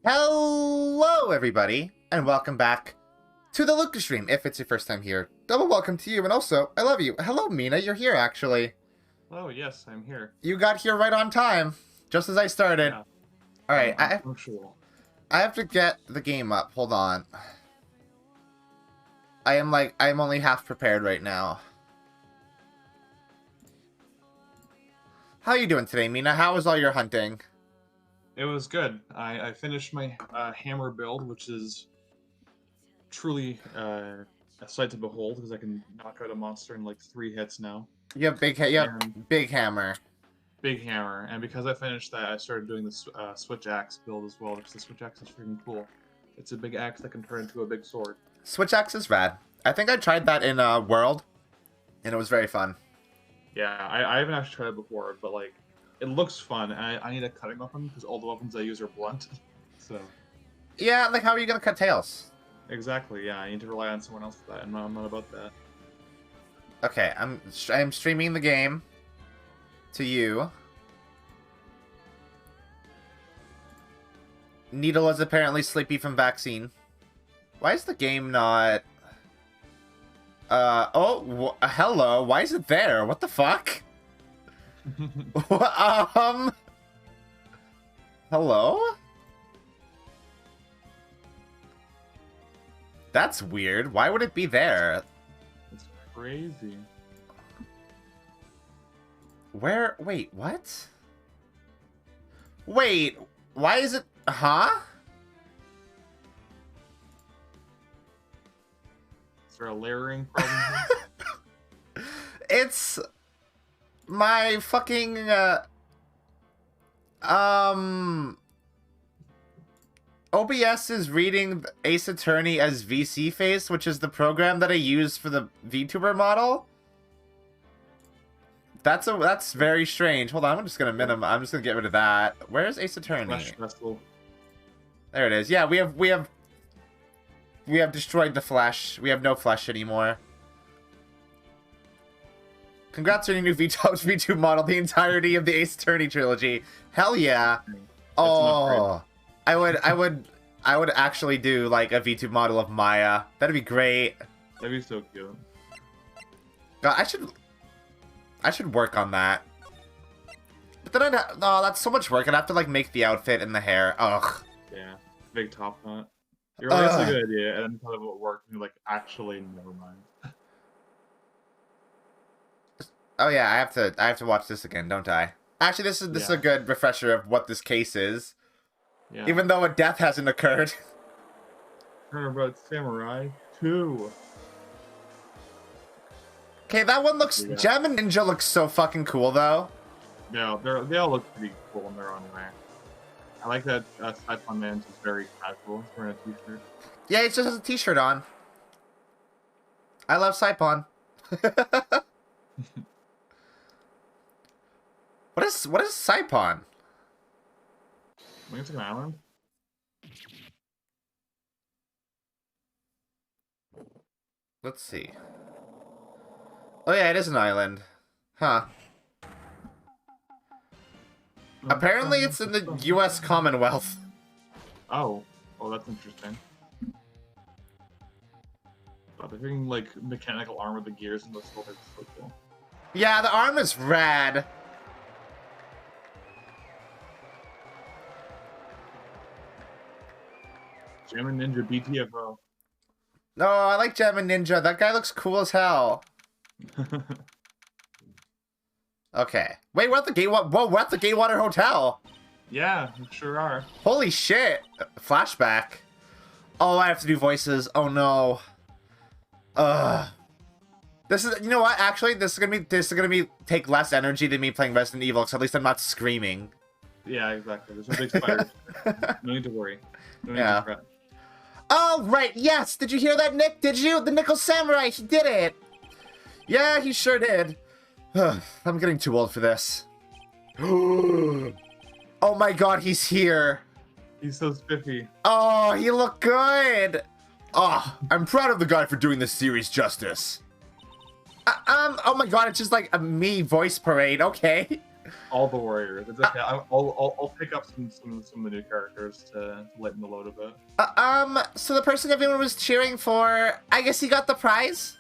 Hello, everybody, and welcome back to the Luka stream. If it's your first time here, double welcome to you, and also, I love you. Hello, Mina, you're here, actually. Oh, yes, I'm here. You got here right on time, just as I started. Yeah. Alright, I have to get the game up. Hold on. I'm only half prepared right now. How you doing today, Mina? How was all your hunting? It was good. I finished my hammer build, which is truly a sight to behold, because I can knock out a monster in like 3 hits now. You have big hammer. Big hammer, and because I finished that, I started doing the switch axe build as well, because the switch axe is freaking cool. It's a big axe that can turn into a big sword. Switch axe is rad. I think I tried that in World, and it was very fun. Yeah, I haven't actually tried it before, but like, it looks fun, and I need a cutting weapon, because all the weapons I use are blunt, so... Yeah, like, how are you gonna cut tails? Exactly, yeah, I need to rely on someone else for that, and I'm not about that. Okay, I'm streaming the game to you. Needle is apparently sleepy from vaccine. Why is the game not... hello, why is it there? What the fuck? Hello? That's weird. Why would it be there? It's crazy. Where? Wait, what? Wait, why is it... Huh? Is there a layering problem here? It's... my fucking, OBS is reading Ace Attorney as VC face, which is the program that I use for the VTuber model. That's very strange. Hold on, I'm just gonna I'm just gonna get rid of that. Where's Ace Attorney? There it is. Yeah, we have destroyed the flesh. We have no flesh anymore. Congrats on your new VTube model, the entirety of the Ace Attorney trilogy. Hell yeah. Oh, I would actually do like a VTube model of Maya. That'd be great. That'd be so cute. God, I should work on that. But then oh, that's so much work. I'd have to like make the outfit and the hair. Ugh. Yeah, big top knot. You're like, that's a good idea, and then kind of what worked, and you're like, actually, never mind. Oh yeah, I have to watch this again, don't I? Actually, this is a good refresher of what this case is. Yeah. Even though a death hasn't occurred. Heard about Samurai 2. Okay, that one looks... Yeah. Gem and Ninja looks so fucking cool, though. Yeah, they all look pretty cool in their own way. I like that Saipon Man is very casual. He's wearing a t-shirt. Yeah, he just has a t-shirt on. I love Saipon. What is Saipon? I think it's like an island. Let's see. Oh yeah, it is an island. Huh. Apparently it's in the U.S. Commonwealth. Oh, that's interesting. But they're doing like mechanical arm with the gears and the stuff. It's so cool. Yeah, the arm is rad. Gem and Ninja BTFO. No, I like Gem and Ninja. That guy looks cool as hell. Okay. Wait, we're at the Gatewater. Whoa, we're at the Gatewater Hotel. Yeah, we sure are. Holy shit! Flashback. Oh, I have to do voices. Oh no. This is, you know what? Actually, this is gonna be take less energy than me playing Resident Evil, because at least I'm not screaming. Yeah, exactly. There's no big spiders. No need to worry. No need to fret. Oh, right, yes! Did you hear that, Nick? Did you? The Nickel Samurai, he did it! Yeah, he sure did. I'm getting too old for this. Oh my god, he's here. He's so spiffy. Oh, he looked good! Oh, I'm proud of the guy for doing this series justice. Oh my god, it's just like a me voice parade, okay. all the warriors. It's okay. I'll pick up some of the new characters to lighten the load a bit. So the person everyone was cheering for, I guess he got the prize?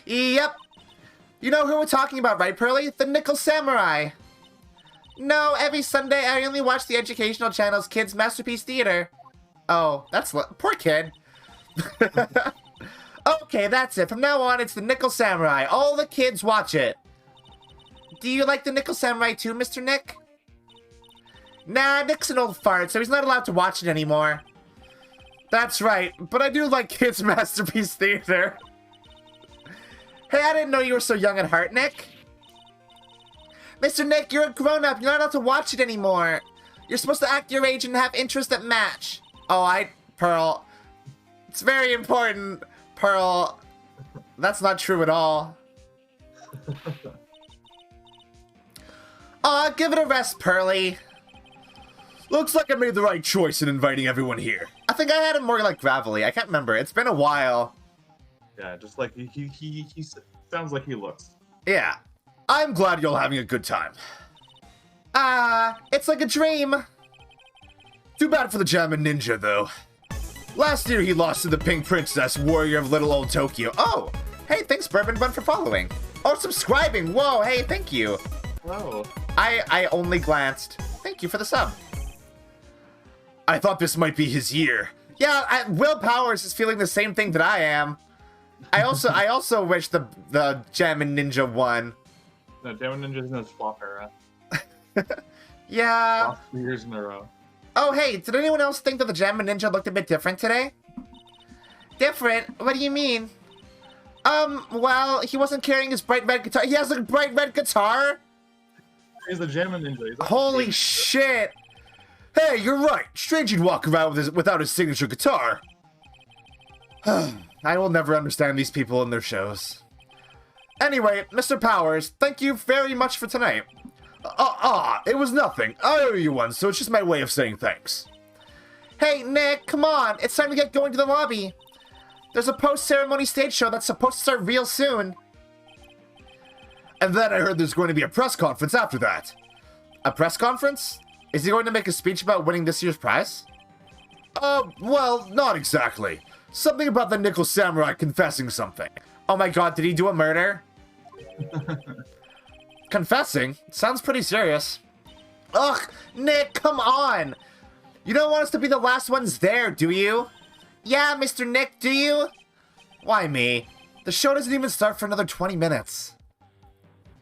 Yep. You know who we're talking about, right, Pearly? The Nickel Samurai. No, every Sunday I only watch the educational channel's Kids Masterpiece Theater. Oh, that's poor kid. Okay, that's it. From now on, it's the Nickel Samurai. All the kids watch it. Do you like the Nickel Samurai too, Mr. Nick? Nah, Nick's an old fart, so he's not allowed to watch it anymore. That's right, but I do like Kids Masterpiece Theater. Hey, I didn't know you were so young at heart, Nick. Mr. Nick, you're a grown-up. You're not allowed to watch it anymore. You're supposed to act your age and have interests that match. Oh, Pearl. It's very important, Pearl. That's not true at all. Aw, give it a rest, Pearly. Looks like I made the right choice in inviting everyone here. I think I had him more like gravelly. I can't remember. It's been a while. Yeah, just like he sounds like he looks. Yeah. I'm glad you're all having a good time. It's like a dream. Too bad for the Jammin' Ninja, though. Last year he lost to the Pink Princess, warrior of Little Old Tokyo. Oh, hey, thanks Bourbon Bun for following. Oh, subscribing. Whoa, hey, thank you. Oh. I only glanced. Thank you for the sub. I thought this might be his year. Yeah, Will Powers is feeling the same thing that I am. I also wish the Jammin' Ninja won. No, Jammin' Ninja's in his flop era. Yeah. Lost 2 years in a row. Oh, hey, did anyone else think that the Jammin' Ninja looked a bit different today? Different? What do you mean? Well, he wasn't carrying his bright red guitar. He has a bright red guitar? He's the Jammin' Ninja. Holy shit! Hey, you're right. Strange you'd walk around without his signature guitar. I will never understand these people and their shows. Anyway, Mr. Powers, thank you very much for tonight. It was nothing. I owe you one, so it's just my way of saying thanks. Hey, Nick, come on. It's time to get going to the lobby. There's a post-ceremony stage show that's supposed to start real soon. And then I heard there's going to be a press conference after that. A press conference? Is he going to make a speech about winning this year's prize? Well, not exactly. Something about the Nickel Samurai confessing something. Oh my god, did he do a murder? Confessing? Sounds pretty serious. Ugh, Nick, come on! You don't want us to be the last ones there, do you? Yeah, Mr. Nick, do you? Why me? The show doesn't even start for another 20 minutes.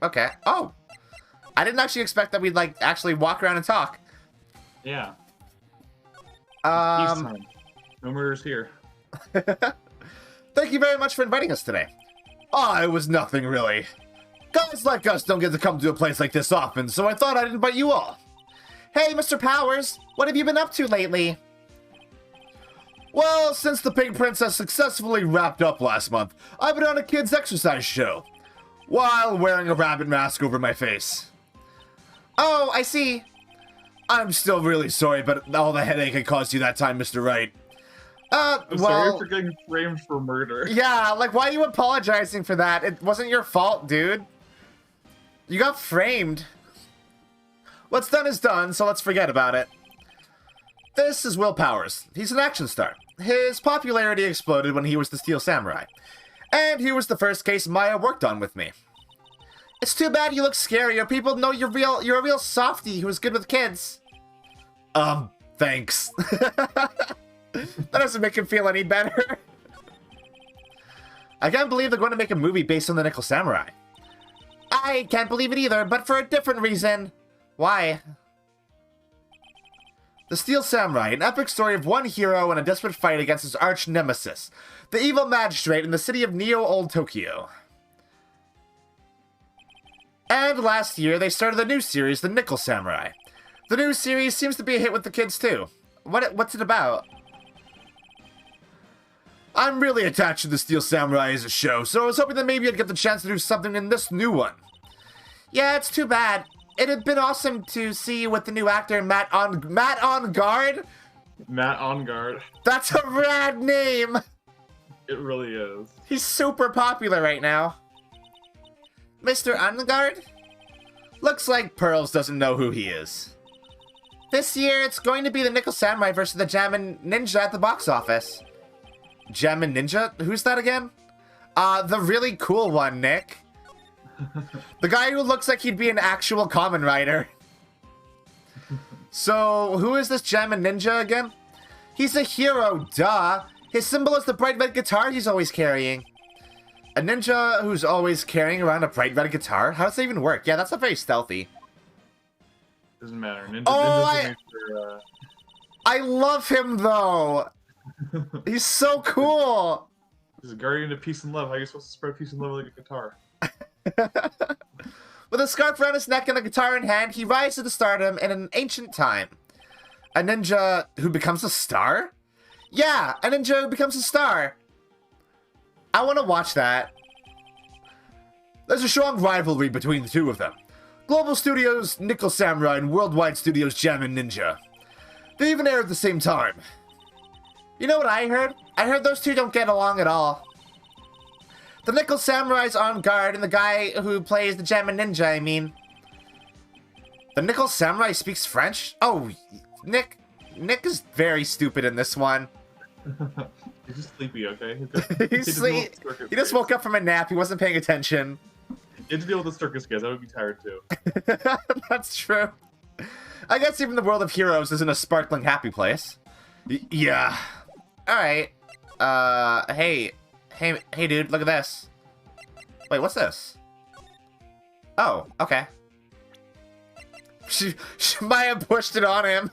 Okay. Oh. I didn't actually expect that we'd, like, actually walk around and talk. Yeah. Peace time. No murders here. Thank you very much for inviting us today. It was nothing, really. Guys like us don't get to come to a place like this often, so I thought I'd invite you all. Hey, Mr. Powers, what have you been up to lately? Well, since the Pink Princess successfully wrapped up last month, I've been on a kids' exercise show, while wearing a rabbit mask over my face. Oh, I see. I'm still really sorry, but all the headache I caused you that time, Mr. Wright. I'm sorry for getting framed for murder. Yeah, like, why are you apologizing for that? It wasn't your fault, dude. You got framed. What's done is done, so let's forget about it. This is Will Powers. He's an action star. His popularity exploded when he was the Steel Samurai. And he was the first case Maya worked on with me. It's too bad you look scary, or people know you're a real softie who's good with kids. Thanks. That doesn't make him feel any better. I can't believe they're going to make a movie based on the Nickel Samurai. I can't believe it either, but for a different reason. Why? The Steel Samurai, an epic story of one hero and a desperate fight against his arch nemesis, the evil magistrate in the city of Neo-Old Tokyo. And last year, they started a new series, The Nickel Samurai. The new series seems to be a hit with the kids, too. What's it about? I'm really attached to the Steel Samurai as a show, so I was hoping that maybe I'd get the chance to do something in this new one. Yeah, it's too bad. It'd been awesome to see you with the new actor, Matt Amgard? Matt Amgard. That's a rad name! It really is. He's super popular right now. Mr. Amgard? Looks like Pearls doesn't know who he is. This year, it's going to be the Nickel Samurai versus the Jammin' Ninja at the box office. Jammin' Ninja? Who's that again? The really cool one, Nick. The guy who looks like he'd be an actual Kamen Rider. So, who is this Jammin' Ninja again? He's a hero, duh. His symbol is the bright red guitar he's always carrying. A ninja who's always carrying around a bright red guitar? How does that even work? Yeah, that's not very stealthy. Doesn't matter. I love him, though. He's so cool. He's a guardian of peace and love. How are you supposed to spread peace and love like a guitar? With a scarf around his neck and a guitar in hand, he rises to stardom in an ancient time. A ninja who becomes a star? Yeah, a ninja who becomes a star. I want to watch that. There's a strong rivalry between the two of them. Global Studios' Nickel Samurai and Worldwide Studios' Jammin' Ninja. They even air at the same time. You know what I heard? I heard those two don't get along at all. The Nickel Samurai's Amgard and the guy who plays the Jammin' Ninja, I mean. The Nickel Samurai speaks French? Oh, Nick is very stupid in this one. He's just sleepy, okay? He just woke up from a nap. He wasn't paying attention. You have to deal with the circus guys. I would be tired too. That's true. I guess even the world of heroes isn't a sparkling happy place. Yeah. Alright. Hey, dude, look at this. Wait, what's this? Oh, okay. Maya pushed it on him.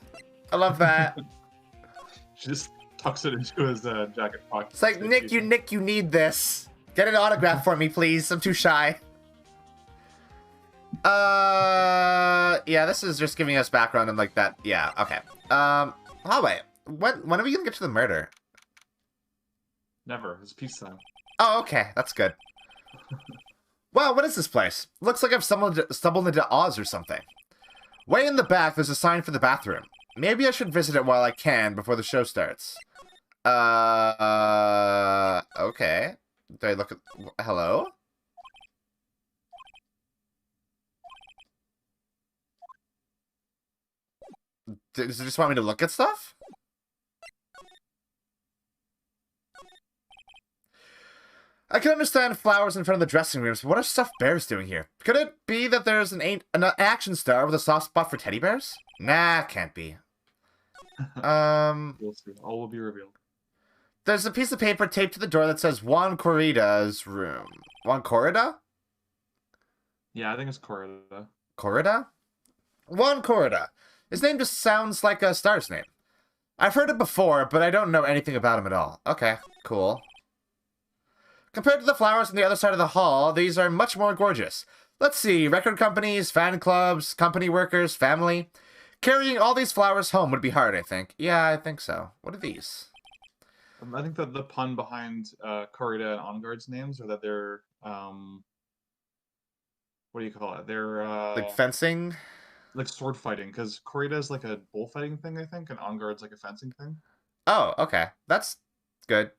I love that. She just tucks it into his jacket pocket. It's like, Nick, you need this. Get an autograph for me, please. I'm too shy. Yeah, this is just giving us background and like that. Yeah, okay. Oh, wait. When are we gonna get to the murder? Never. It's peacetime. Oh, okay. That's good. Wow, what is this place? Looks like I've stumbled into Oz or something. Way in the back, there's a sign for the bathroom. Maybe I should visit it while I can before the show starts. Okay. Do I look at... Hello? Does it just want me to look at stuff? I can understand flowers in front of the dressing rooms, but what are stuffed bears doing here? Could it be that there's an action star with a soft spot for teddy bears? Nah, can't be. We'll see. All will be revealed. There's a piece of paper taped to the door that says Juan Corrida's room. Juan Corrida? Yeah, I think it's Corrida. Corrida? Juan Corrida. His name just sounds like a star's name. I've heard it before, but I don't know anything about him at all. Okay, cool. Compared to the flowers on the other side of the hall, these are much more gorgeous. Let's see, record companies, fan clubs, company workers, family. Carrying all these flowers home would be hard, I think. Yeah, I think so. What are these? I think that the pun behind Corrida and Amgard's names are that they're, what do you call it? They're, like fencing? Like sword fighting, because Corrida is like a bullfighting thing, I think, and Amgard's like a fencing thing. Oh, okay. That's good.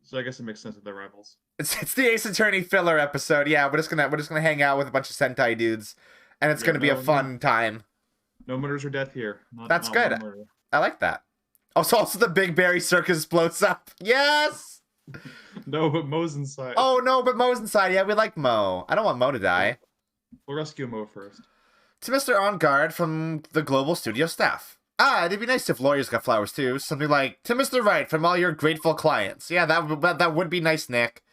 So I guess it makes sense that they're rivals. It's the Ace Attorney filler episode. Yeah, we're just gonna hang out with a bunch of Sentai dudes, and it's gonna be a fun time. No murders or death here. That's good. I like that. Also, the Big Berry Circus blows up. Yes. No, but Mo's inside. Oh no, but Mo's inside. Yeah, we like Mo. I don't want Mo to die. We'll rescue Mo first. To Mr. Amgard from the Global Studio staff. Ah, it'd be nice if lawyers got flowers too. Something like, to Mr. Wright from all your grateful clients. Yeah, that would be nice, Nick.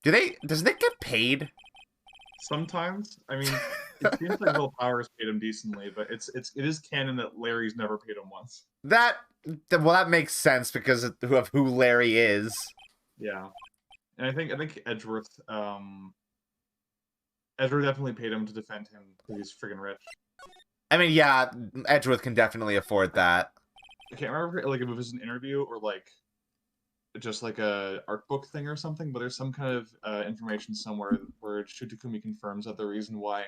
Does Nick get paid? Sometimes. I mean, it seems like Will Powers paid him decently, but it is canon that Larry's never paid him once. Well, that makes sense because of who Larry is. Yeah. And I think Edgeworth definitely paid him to defend him because he's friggin' rich. I mean, yeah, Edgeworth can definitely afford that. I can't remember like if it was an interview or like just like a art book thing or something, but there's some kind of information somewhere where Shutakumi confirms that the reason why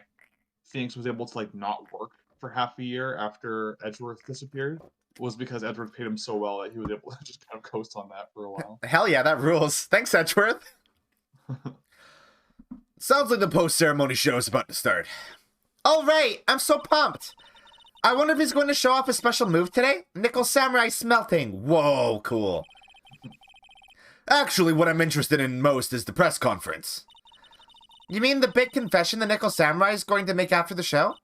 Phoenix was able to like not work for half a year after Edgeworth disappeared was because Edgeworth paid him so well that he was able to just kind of coast on that for a while. Hell yeah, that rules. Thanks, Edgeworth. Sounds like the post-ceremony show is about to start. All right, I'm so pumped. I wonder if he's going to show off a special move today? Nickel Samurai Smelting. Whoa, cool. Actually, what I'm interested in most is the press conference. You mean the big confession the Nickel Samurai is going to make after the show?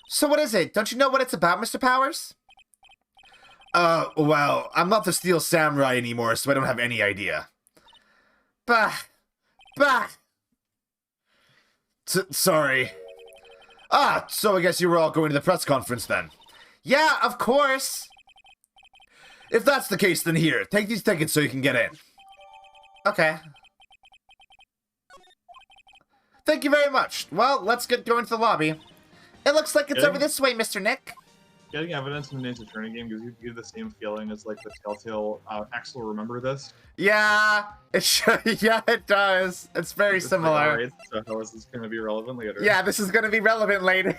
So what is it? Don't you know what it's about, Mr. Powers? Well, I'm not the Steel Samurai anymore, so I don't have any idea. Bah. Sorry. So I guess you were all going to the press conference then. Yeah, of course. If that's the case, then here, take these tickets so you can get in. Okay. Thank you very much. Well, let's get going to the lobby. It looks like it's over this way, Mr. Nick. Getting evidence in the Ace Attorney game gives you the same feeling as like the Telltale Axel Remember This. Yeah, it does. It's very similar. Like, alright, so how is this going to be relevant later? Yeah, this is going to be relevant later.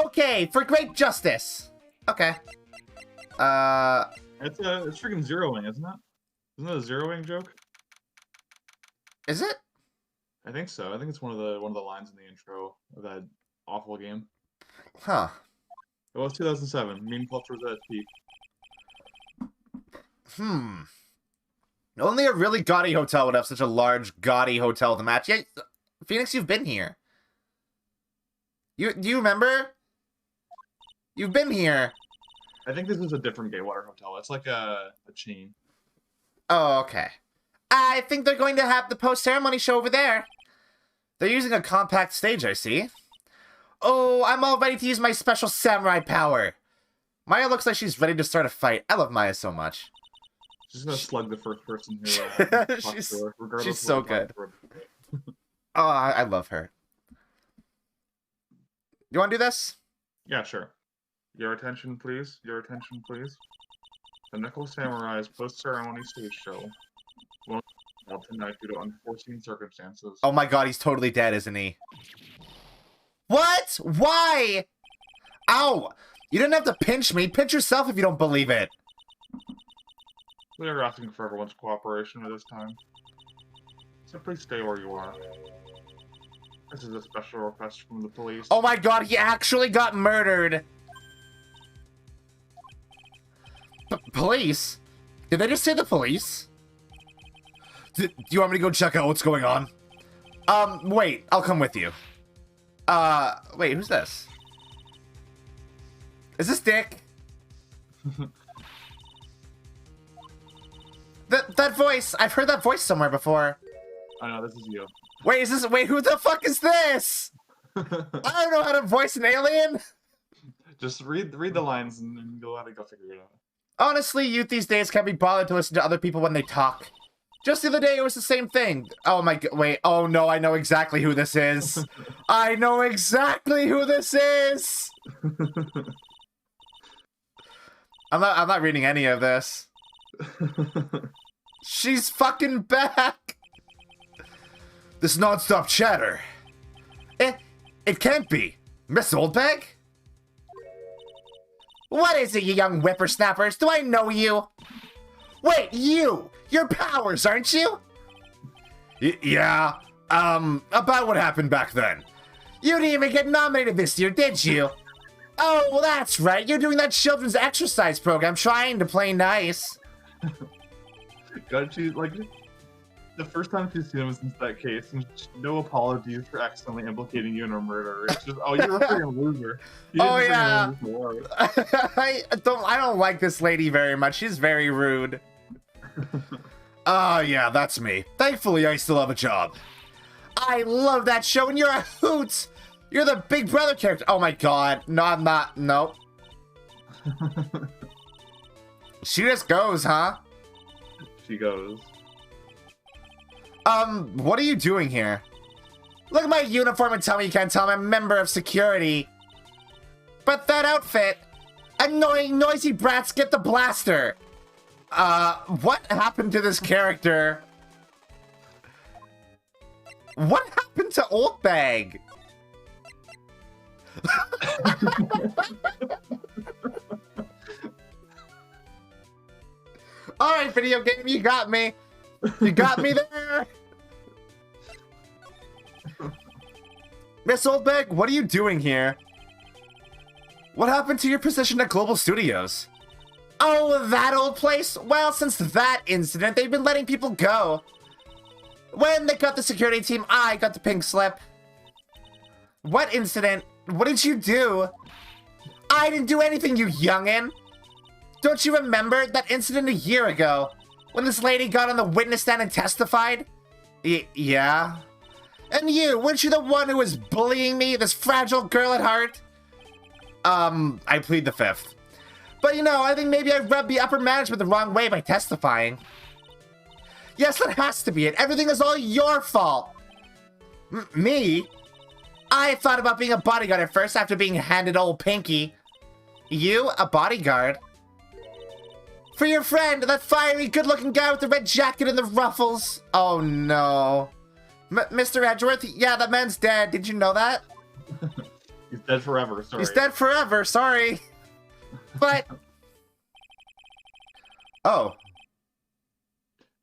Okay, for great justice. Okay. It's freaking zeroing, isn't it? Isn't it a zeroing joke? Is it? I think so. I think it's one of the lines in the intro of that awful game. Huh. It was 2007. Meme culture was at its peak. Only a really gaudy hotel would have such a large, gaudy hotel to match. Yeah, Phoenix, you've been here. Do you remember? You've been here. I think this is a different Gaywater hotel. It's like a chain. Oh, okay. I think they're going to have the post-ceremony show over there. They're using a compact stage, I see. Oh, I'm all ready to use my special samurai power. Maya looks like she's ready to start a fight. I love Maya so much. She's gonna slug the first person who she's so good. Oh, I love her. You want to do this? Yeah, sure. Your attention, please. Your attention, please. The Nickel Samurai's post-ceremony stage show will not tonight due to unforeseen circumstances. Oh my god, he's totally dead, isn't he? What? Why? Ow! You didn't have to pinch me. Pinch yourself if you don't believe it. We are asking for everyone's cooperation at this time. Simply stay where you are. This is a special request from the police. Oh my god, he actually got murdered. Police? Did they just say the police? Do you want me to go check out what's going on? Wait, I'll come with you. Wait, who's this? Is this Dick? That voice, I've heard that voice somewhere before. I know, this is you. Wait, who the fuck is this? I don't know how to voice an alien. Just read the lines and you'll have to go figure it out. Honestly, youth these days can't be bothered to listen to other people when they talk. Just the other day, it was the same thing. Oh my god, wait, oh no, I know exactly who this is. I know exactly who this is! I'm not reading any of this. She's fucking back! This non-stop chatter. It can't be. Miss Oldbag? What is it, you young whippersnappers? Do I know you? Wait, you! You're Powers, aren't you? Yeah, about what happened back then. You didn't even get nominated this year, did you? Oh, well, that's right. You're doing that children's exercise program, trying to play nice. God, she, like, the first time she's seen him since that case, and no apologies for accidentally implicating you in a murder. It's just, oh, you're a freaking loser. Oh, yeah. I don't like this lady very much. She's very rude. Yeah, that's me. Thankfully, I still have a job. I love that show, and you're a hoot! You're the Big Brother character. Oh my god. No, I'm not. Nope. She just goes, huh? She goes. What are you doing here? Look at my uniform and tell me you can't tell I'm a member of security. But that outfit. Annoying, noisy brats get the blaster. What happened to this character? What happened to Oldbag? Alright, video game, you got me. You got me there. Miss Oldbag, what are you doing here? What happened to your position at Global Studios? Oh, that old place? Well, since that incident, they've been letting people go. When they got the security team, I got the pink slip. What incident? What did you do? I didn't do anything, you youngin'. Don't you remember that incident a year ago? When this lady got on the witness stand and testified? Yeah? And you, weren't you the one who was bullying me, this fragile girl at heart? I plead the fifth. But you know, I think maybe I rubbed the upper management the wrong way by testifying. Yes, that has to be it. Everything is all your fault. Me? I thought about being a bodyguard at first after being handed old Pinky. You, a bodyguard? For your friend, that fiery, good-looking guy with the red jacket and the ruffles. Oh, no. Mr. Edgeworth? Yeah, that man's dead. Did you know that? He's dead forever, sorry. He's dead forever, sorry. But... Oh.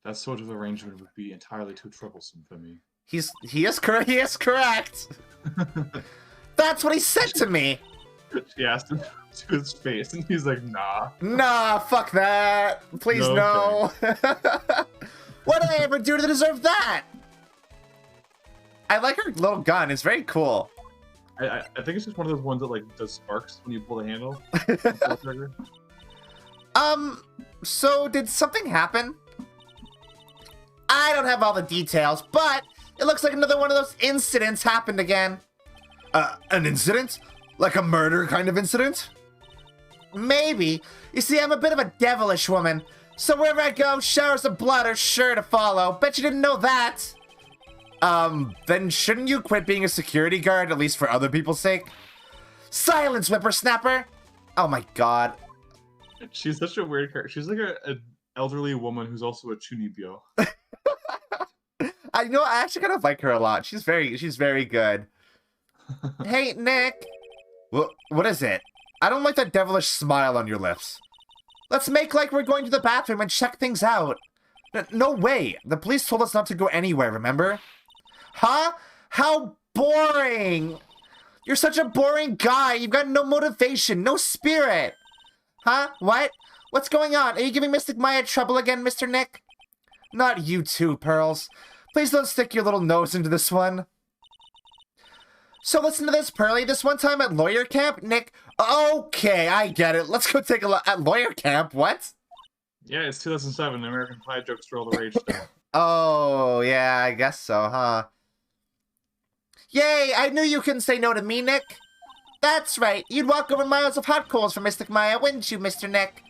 That sort of arrangement would be entirely too troublesome for me. He is correct. That's what he said to me. She asked him to his face, and he's like, nah. Nah, fuck that. Please, no. What did I ever do to deserve that? I like her little gun. It's very cool. I think it's just one of those ones that, like, does sparks when you pull the handle. So did something happen? I don't have all the details, but it looks like another one of those incidents happened again. An incident? Like a murder kind of incident? Maybe. You see, I'm a bit of a devilish woman, so wherever I go, showers of blood are sure to follow. Bet you didn't know that. Then shouldn't you quit being a security guard, at least for other people's sake? Silence, whippersnapper! Oh my god. She's such a weird character. She's like an elderly woman who's also a chunibyo. I actually kind of like her a lot. She's very good. Hey, Nick. What is it? I don't like that devilish smile on your lips. Let's make like we're going to the bathroom and check things out. No way. The police told us not to go anywhere, remember? Huh? How boring. You're such a boring guy. You've got no motivation, no spirit. Huh? What? What's going on? Are you giving Mystic Maya trouble again, Mr. Nick? Not you too, Pearls. Please don't stick your little nose into this one. So listen to this, Pearly. This one time at lawyer camp, Nick... Okay, I get it. Let's go take a look at lawyer camp. What? Yeah, it's 2007. American Pie jokes are all the rage still. Oh, yeah, I guess so, huh? Yay, I knew you couldn't say no to me, Nick. That's right. You'd walk over miles of hot coals for Mystic Maya, wouldn't you, Mr. Nick?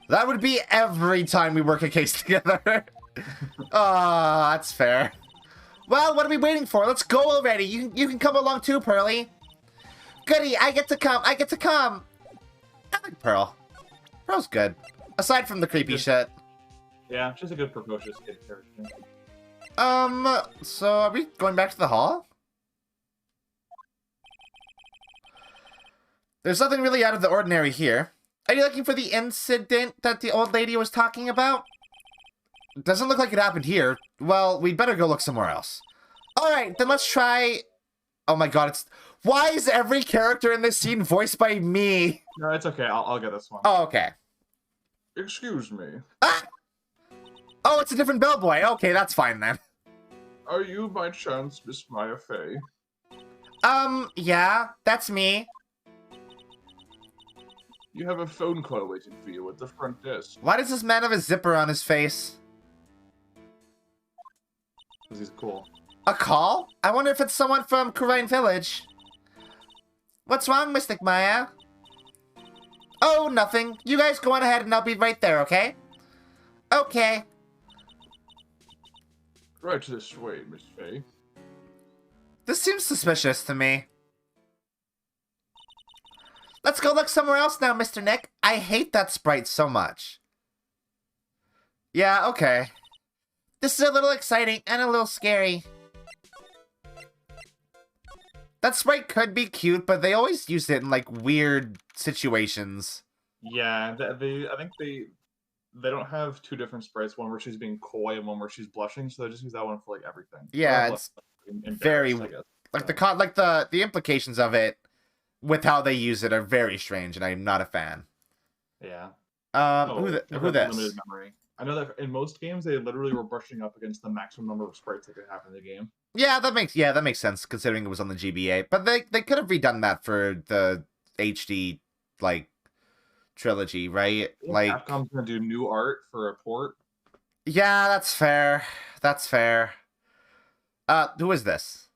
That would be every time we work a case together. Ah, that's fair. Well, what are we waiting for? Let's go already. You can come along too, Pearly. Goody, I get to come. I like Pearl. Pearl's good. Aside from the creepy shit. Yeah, she's a good precocious kid character. So are we going back to the hall? There's nothing really out of the ordinary here. Are you looking for the incident that the old lady was talking about? Doesn't look like it happened here. Well, we'd better go look somewhere else. Alright, then let's try... Oh my god, it's... Why is every character in this scene voiced by me? No, it's okay. I'll get this one. Oh, okay. Excuse me. Ah! Oh, it's a different bellboy. Okay, that's fine then. Are you by chance Miss Maya Fey? Yeah, that's me. You have a phone call waiting for you at the front desk. Why does this man have a zipper on his face? Because he's cool. A call? I wonder if it's someone from Kurine Village. What's wrong, Mystic Maya? Oh, nothing. You guys go on ahead and I'll be right there, okay? Okay. Right this way, Miss Fey. This seems suspicious to me. Let's go look somewhere else now, Mr. Nick. I hate that sprite so much. Yeah, okay. This is a little exciting and a little scary. That sprite could be cute, but they always use it in, like, weird situations. Yeah, I think they don't have two different sprites, one where she's being coy and one where she's blushing, so they just use that one for, like, everything. Yeah, it's very... I guess. Like the implications of it with how they use it are very strange, and I'm not a fan. Yeah. Who this? Limited memory. I know that in most games they literally were brushing up against the maximum number of sprites that could have in the game. Yeah, that makes sense considering it was on the GBA. But they could have redone that for the HD like trilogy, right? Yeah, like Capcom's gonna do new art for a port. Yeah, that's fair. That's fair. Who is this?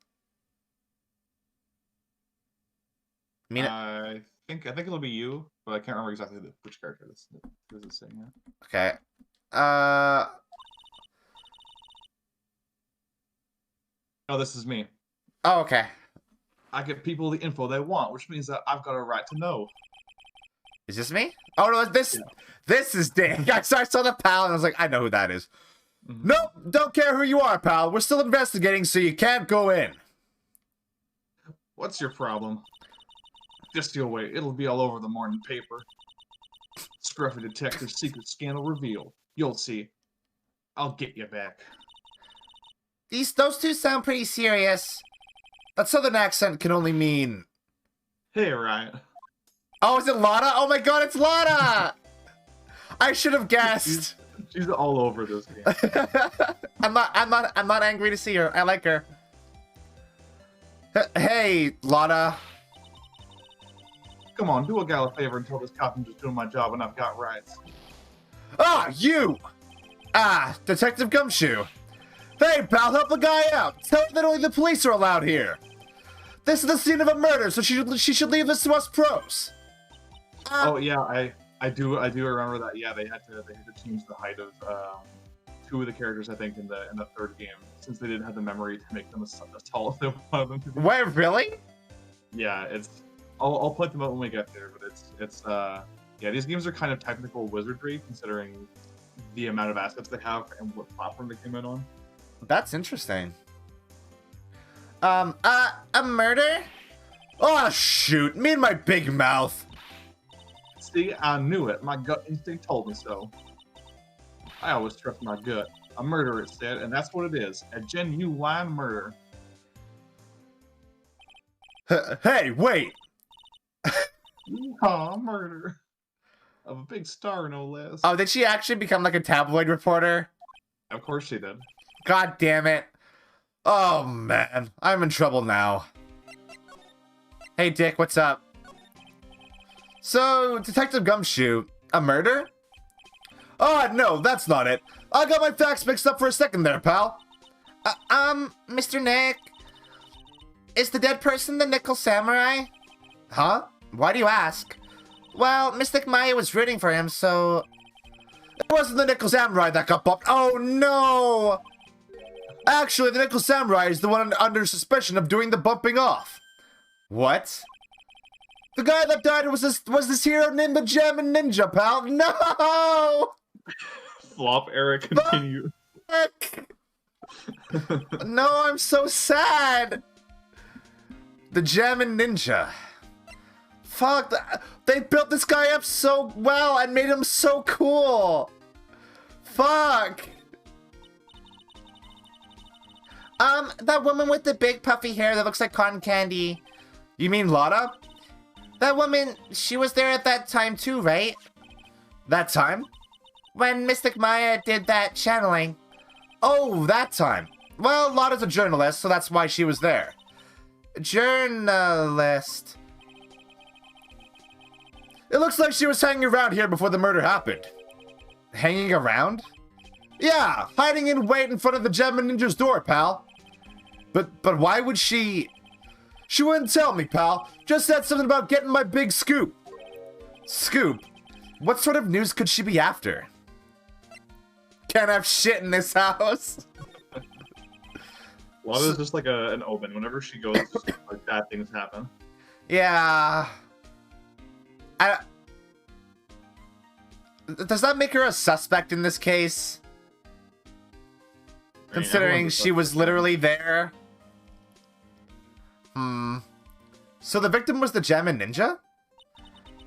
I think it'll be you, but I can't remember exactly which character this is saying that. Okay. Oh, this is me. Oh, okay. I give people the info they want, which means that I've got a right to know. Is this me? Oh no, this is Dick. I saw the pal and I was like, I know who that is. Mm-hmm. Nope, don't care who you are, pal. We're still investigating, so you can't go in. What's your problem? Just you wait. It'll be all over the morning paper. Scruffy detective's secret scandal revealed. You'll see. I'll get you back. Those two sound pretty serious. That southern accent can only mean... Hey, Wright. Oh, is it Lana? Oh my god, it's Lana! I should have guessed. She's all over this game. I'm not angry to see her. I like her. Hey, Lana. Come on, do a gal a favor and tell this cop I'm just doing my job and I've got rights. Ah, you! Ah, Detective Gumshoe. Hey, pal, help a guy out. Tell him that only the police are allowed here. This is the scene of a murder, so she should leave this to us pros. Oh yeah, I do remember that. Yeah, they had to change the height of two of the characters, I think, in the third game, since they didn't have the memory to make them as tall as they wanted them to be. Wait, really? Yeah, I'll point them out when we get there, but it's yeah, these games are kind of technical wizardry considering the amount of assets they have and what platform they came in on. That's interesting. A murder? Oh shoot, me and my big mouth. See, I knew it. My gut instinct told me so. I always trust my gut. A murder, it said, and that's what it is. A genuine murder. Hey, wait! Aw, murder. Of a big star, no less. Oh, did she actually become like a tabloid reporter? Of course she did. God damn it. Oh, man. I'm in trouble now. Hey, Dick, what's up? So, Detective Gumshoe, a murder? Oh, no, that's not it. I got my facts mixed up for a second there, pal. Mr. Nick, is the dead person the Nickel Samurai? Huh? Why do you ask? Well, Mystic Maya was rooting for him, so... It wasn't the Nickel Samurai that got bumped. Oh, no! Actually, the Nickel Samurai is the one under suspicion of doing the bumping off. What? The guy that died was this hero named the Jammin' Ninja, pal. No! Flop era continue. No, I'm so sad. The Jammin' Ninja. Fuck, they built this guy up so well and made him so cool. Fuck. That woman with the big puffy hair that looks like cotton candy. You mean Lotta? That woman, she was there at that time too, right? That time? When Mystic Maya did that channeling. Oh, that time. Well, Lotta's a journalist, so that's why she was there. Journalist. It looks like she was hanging around here before the murder happened. Hanging around? Yeah, hiding in wait in front of the Jammin' Ninja's door, pal. But why would she... She wouldn't tell me, pal. Just said something about getting my big scoop. Scoop? What sort of news could she be after? Can't have shit in this house. Lotta's just like an omen. Whenever she goes, like bad things happen. Yeah. Does that make her a suspect in this case? I mean, considering she was literally there? So the victim was the Jammin' Ninja?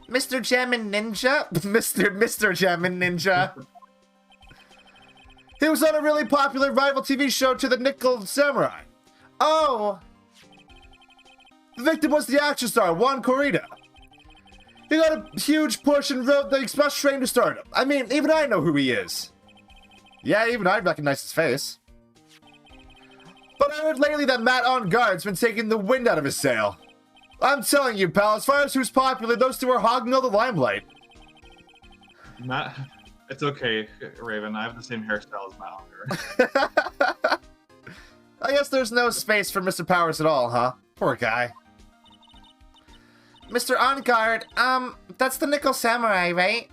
Mr. Jammin' Ninja? Mr. Jammin' Ninja. He was on a really popular rival TV show to the Nickel Samurai. Oh. The victim was the action star, Juan Corrida. He got a huge push and wrote the express train to stardom. I mean, even I know who he is. Yeah, even I recognize his face. But I heard lately that Matt Amgard's been taking the wind out of his sail. I'm telling you, pal, as far as who's popular, those two are hogging all the limelight. Matt, it's okay, Raven. I have the same hairstyle as Matt Amgard. I guess there's no space for Mr. Powers at all, huh? Poor guy. Mr. Amgard, that's the Nickel Samurai, right?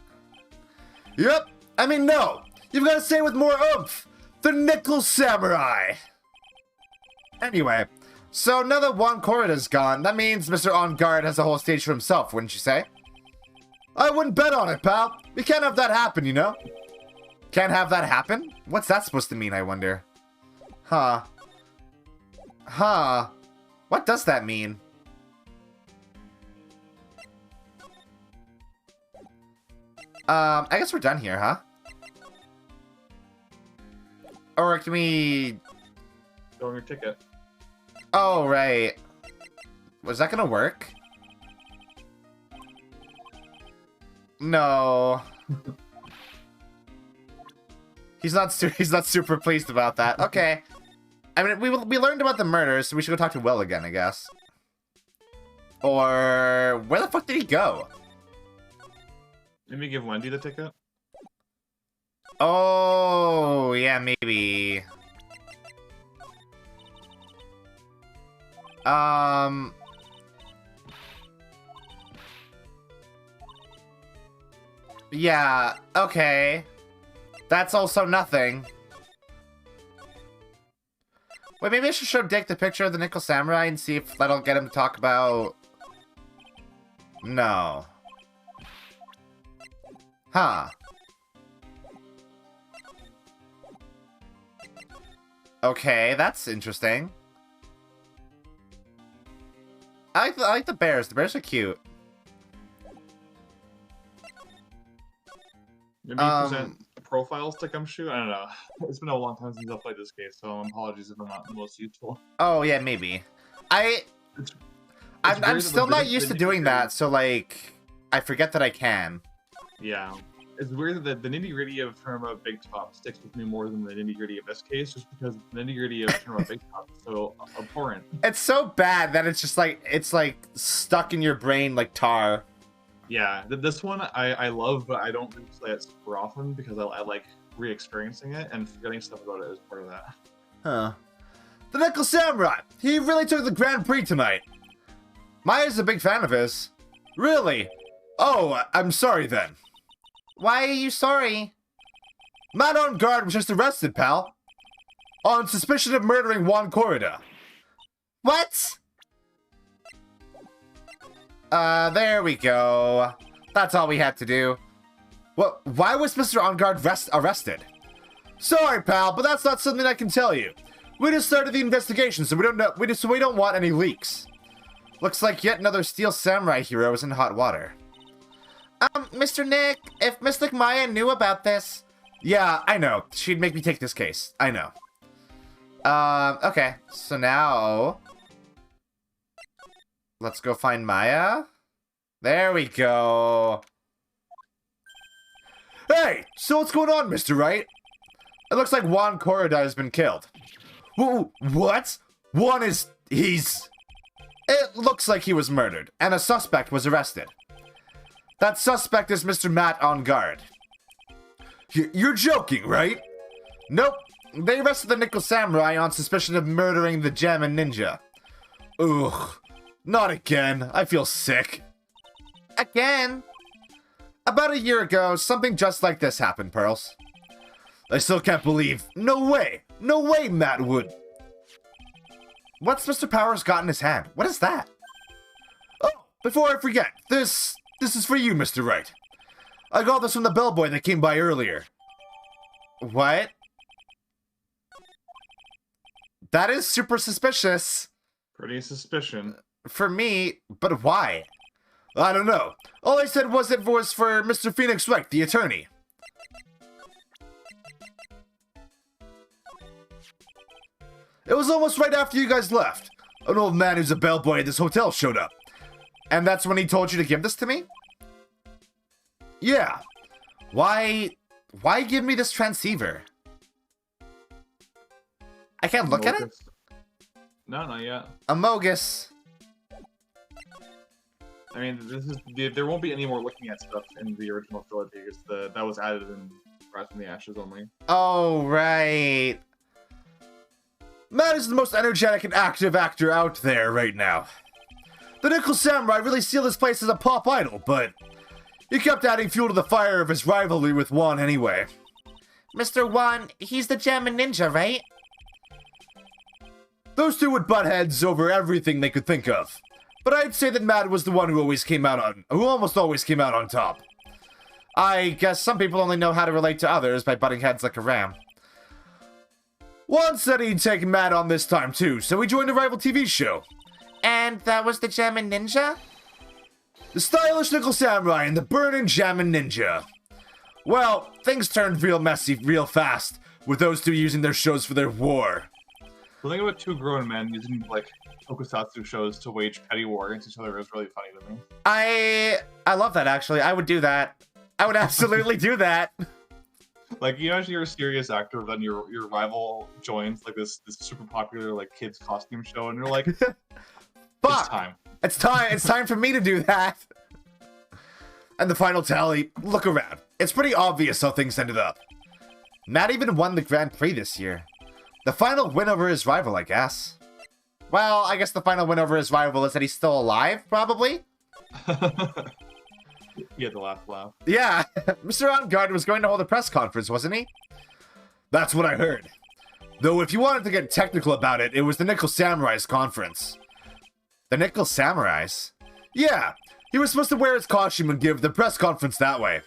Yep. I mean, no. You've got to say it with more oomph. The Nickel Samurai. Anyway, so now that Juan Corrida's gone, that means Mr. Amgard has a whole stage for himself, wouldn't you say? I wouldn't bet on it, pal. We can't have that happen, you know? Can't have that happen? What's that supposed to mean, I wonder? Huh. Huh. What does that mean? I guess we're done here, huh? Or can we... Go on your ticket. Oh, right. Was that gonna work? No. He's not super pleased about that. Okay. I mean, we learned about the murders, so we should go talk to Will again, I guess. Or where the fuck did he go? Maybe give Wendy the ticket? Oh, yeah, maybe. Yeah, okay. That's also nothing. Wait, maybe I should show Dick the picture of the Nickel Samurai and see if that'll get him to talk about... No. Huh. Okay, that's interesting. I like the bears. The bears are cute. Maybe present profiles to come shoot? I don't know. It's been a long time since I've played this case, so apologies if I'm not the most useful. Oh, yeah, maybe. I'm still not used to doing that, so, like, I forget that I can. Yeah. It's weird that the nitty-gritty of Tournament Big Top sticks with me more than the nitty-gritty of this case, just because the nitty-gritty of Tournament Big Top is so abhorrent. It's so bad that it's just like, it's like stuck in your brain like tar. Yeah, this one I love, but I don't really play it super often because I like re-experiencing it, and forgetting stuff about it is part of that. Huh. The Nickel Samurai! He really took the Grand Prix tonight. Maya's a big fan of his. Really? Oh, I'm sorry then. Why are you sorry? Matt Amgard was just arrested, pal. On suspicion of murdering Juan Corrida. What? There we go. That's all we had to do. Well, why was Mr. Amgard arrested? Sorry, pal, but that's not something I can tell you. We just started the investigation, so we don't know. We don't want any leaks. Looks like yet another Steel Samurai hero is in hot water. Mr. Nick, if Mystic Maya knew about this... Yeah, I know. She'd make me take this case. I know. Okay. So now... Let's go find Maya. There we go. Hey! So what's going on, Mr. Wright? It looks like Juan Corrida has been killed. What? It looks like he was murdered, and a suspect was arrested. That suspect is Mr. Matt Amgard. You're joking, right? Nope. They arrested the Nickel Samurai on suspicion of murdering the gem and ninja. Ugh. Not again. I feel sick. Again? About a year ago, something just like this happened, Pearls. I still can't believe. No way. No way Matt would. What's Mr. Powers got in his hand? What is that? Oh, before I forget, this is for you, Mr. Wright. I got this from the bellboy that came by earlier. What? That is super suspicious. Pretty suspicion. For me, but why? I don't know. All I said was it was for Mr. Phoenix Wright, the attorney. It was almost right after you guys left. an old man who's a bellboy at this hotel showed up. And that's when he told you to give this to me? Yeah. Why give me this transceiver? I can't look at it? No, not yet. Amogus. I mean, there won't be any more looking at stuff in the original trilogy, because that was added in Rise from the Ashes only. Oh, right. Matt is the most energetic and active actor out there right now. The Nickel Samurai really sealed his place as a pop idol, but he kept adding fuel to the fire of his rivalry with Juan anyway. Mr. Juan, he's the German ninja, right? Those two would butt heads over everything they could think of. But I'd say that Matt was the one who almost always came out on top. I guess some people only know how to relate to others by butting heads like a ram. Juan said he'd take Matt on this time too, so he joined a rival TV show. And that was the German ninja? The stylish Nickel Samurai and the burning German ninja. Well, things turned real messy real fast, with those two using their shows for their war. The thing about two grown men using, like, tokusatsu shows to wage petty war against each other is really funny to me. I love that, actually. I would do that. I would absolutely do that. Like, you know, you're a serious actor, then your rival joins, like, this super popular, like, kids costume show, and you're like, Fuck! It's time. It's time. It's time for me to do that. And the final tally, look around. It's pretty obvious how things ended up. Matt even won the Grand Prix this year. The final win over his rival, I guess. Well, I guess the final win over his rival is that he's still alive, probably? He had the last laugh. Yeah, Mr. Amgard was going to hold a press conference, wasn't he? That's what I heard. Though if you wanted to get technical about it, it was the Nickel Samurai's conference. The Nickel Samurai's? Yeah, he was supposed to wear his costume and give the press conference that way.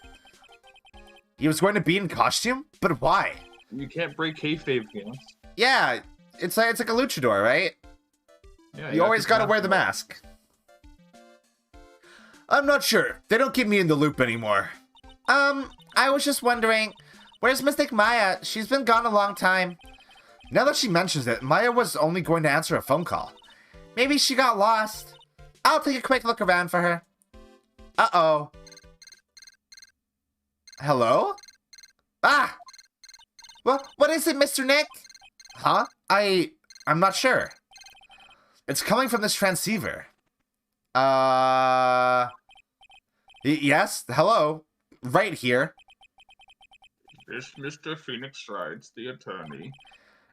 He was going to be in costume? But why? You can't break kayfabe, you know? Yeah, it's like a luchador, right? Yeah, you always gotta wear the mask. I'm not sure. They don't keep me in the loop anymore. I was just wondering, where's Mystic Maya? She's been gone a long time. Now that she mentions it, Maya was only going to answer a phone call. Maybe she got lost. I'll take a quick look around for her. Uh-oh. Hello? Ah! What is it, Mr. Nick? Huh? I'm not sure. It's coming from this transceiver. Yes? Hello? Right here. This Mr. Phoenix Wright, the attorney.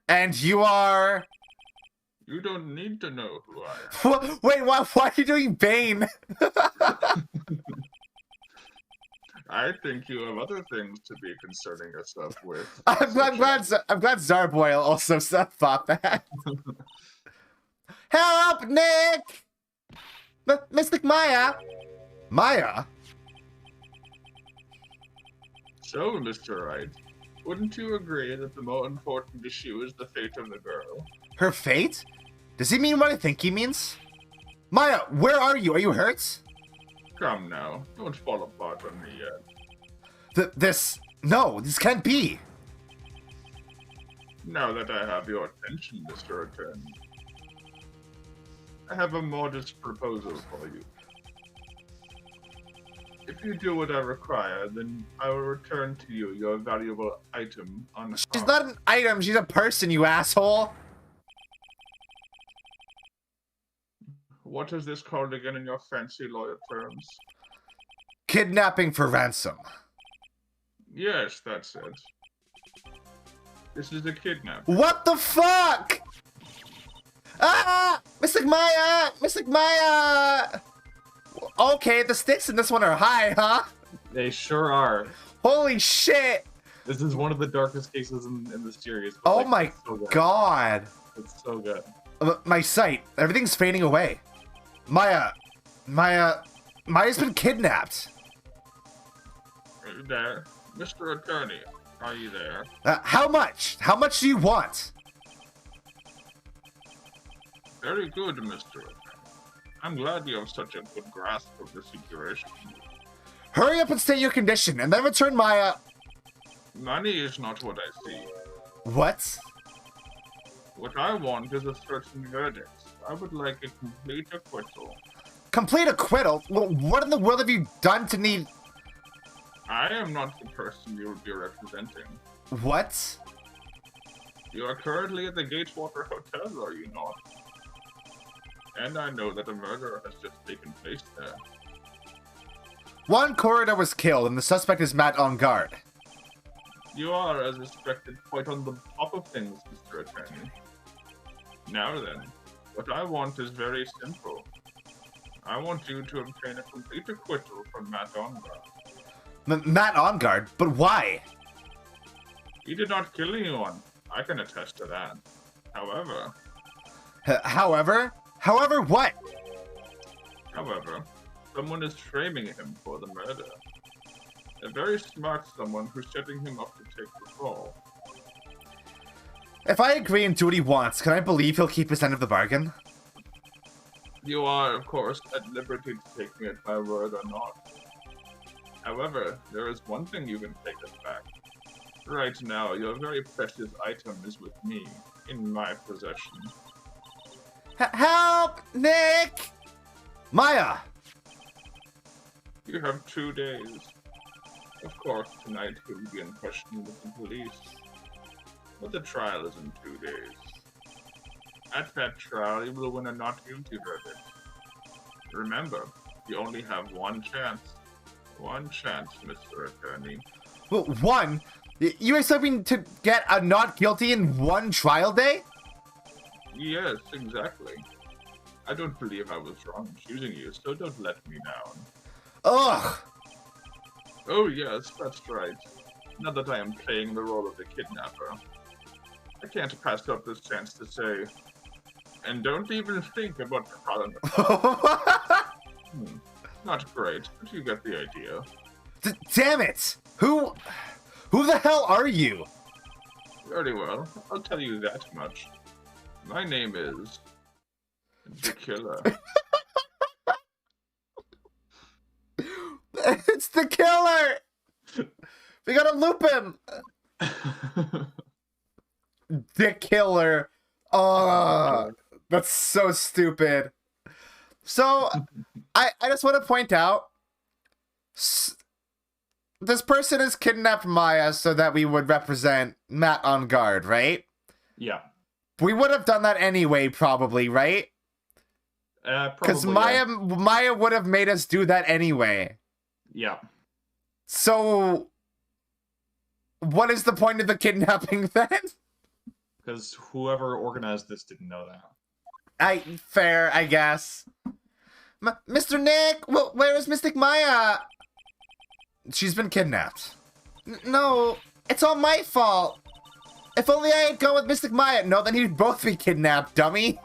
And you are... You don't need to know who I am. Wait, why are you doing Bane? I think you have other things to be concerning yourself with. I'm glad Zarboil also thought that. Help, Nick! Mystic Maya! Maya? So, Mr. Wright, wouldn't you agree that the more important issue is the fate of the girl? Her fate? Does he mean what I think he means? Maya, where are you? Are you hurt? Come now, don't fall apart on me yet. No, this can't be. Now that I have your attention, Mr. Attorney, I have a modest proposal for you. If you do what I require, then I will return to you your valuable item on... She's not an item, she's a person, you asshole! What is this called again in your fancy lawyer terms? Kidnapping for ransom. Yes, that's it. This is a kidnap. What the fuck?! Ah! Mystic Maya! Mystic Maya! Okay, the stakes in this one are high, huh? They sure are. Holy shit! This is one of the darkest cases in the series. Oh like, my so god. It's so good. My sight. Everything's fading away. Maya's been kidnapped. Are you there? Mr. Attorney, are you there? How much? How much do you want? Very good, Mr. Attorney. I'm glad you have such a good grasp of the situation. Hurry up and state your condition, and then return Maya... Money is not what I see. What? What I want is a certain verdict. I would like a complete acquittal. Complete acquittal? Well, what in the world have you done to need... I am not the person you would be representing. What? You are currently at the Gatewater Hotel, are you not? And I know that a murder has just taken place there. One corridor was killed, and the suspect is Matt Amgard. You are, as expected, quite on the top of things, Mr. Attorney. Now then, what I want is very simple. I want you to obtain a complete acquittal from Matt Amgard. Matt Amgard? But why? He did not kill anyone. I can attest to that. However... However? However what? However, someone is framing him for the murder. A very smart someone who's setting him up to take the fall. If I agree and do what he wants, can I believe he'll keep his end of the bargain? You are, of course, at liberty to take me at my word or not. However, there is one thing you can take us back. Right now, your very precious item is with me, in my possession. Help! Nick! Maya! You have 2 days. Of course, tonight he will be in question with the police. But the trial is in 2 days. At that trial, you will win a not guilty verdict. Remember, you only have one chance. One chance, Mr. Attorney. Well, one? You expecting to get a not guilty in one trial day? Yes, exactly. I don't believe I was wrong in choosing you, so don't let me down. Ugh! Oh yes, that's right. Now that I am playing the role of the kidnapper, I can't pass up this chance to say, and don't even think about calling Not great, but you get the idea. Damn it! Who the hell are you? Very well, I'll tell you that much. My name is... the Killer. It's the Killer! We gotta loop him! The Killer. Oh, that's so stupid. So, I just want to point out, this person has kidnapped Maya so that we would represent Matt Amgard, right? Yeah. We would have done that anyway, probably, right? Because Maya would have made us do that anyway. Yeah. So, what is the point of the kidnapping then? Because whoever organized this didn't know that. Fair, I guess. Mr. Nick, where is Mystic Maya? She's been kidnapped. No, it's all my fault. If only I had gone with Mystic Maya. No, then you'd both be kidnapped, dummy.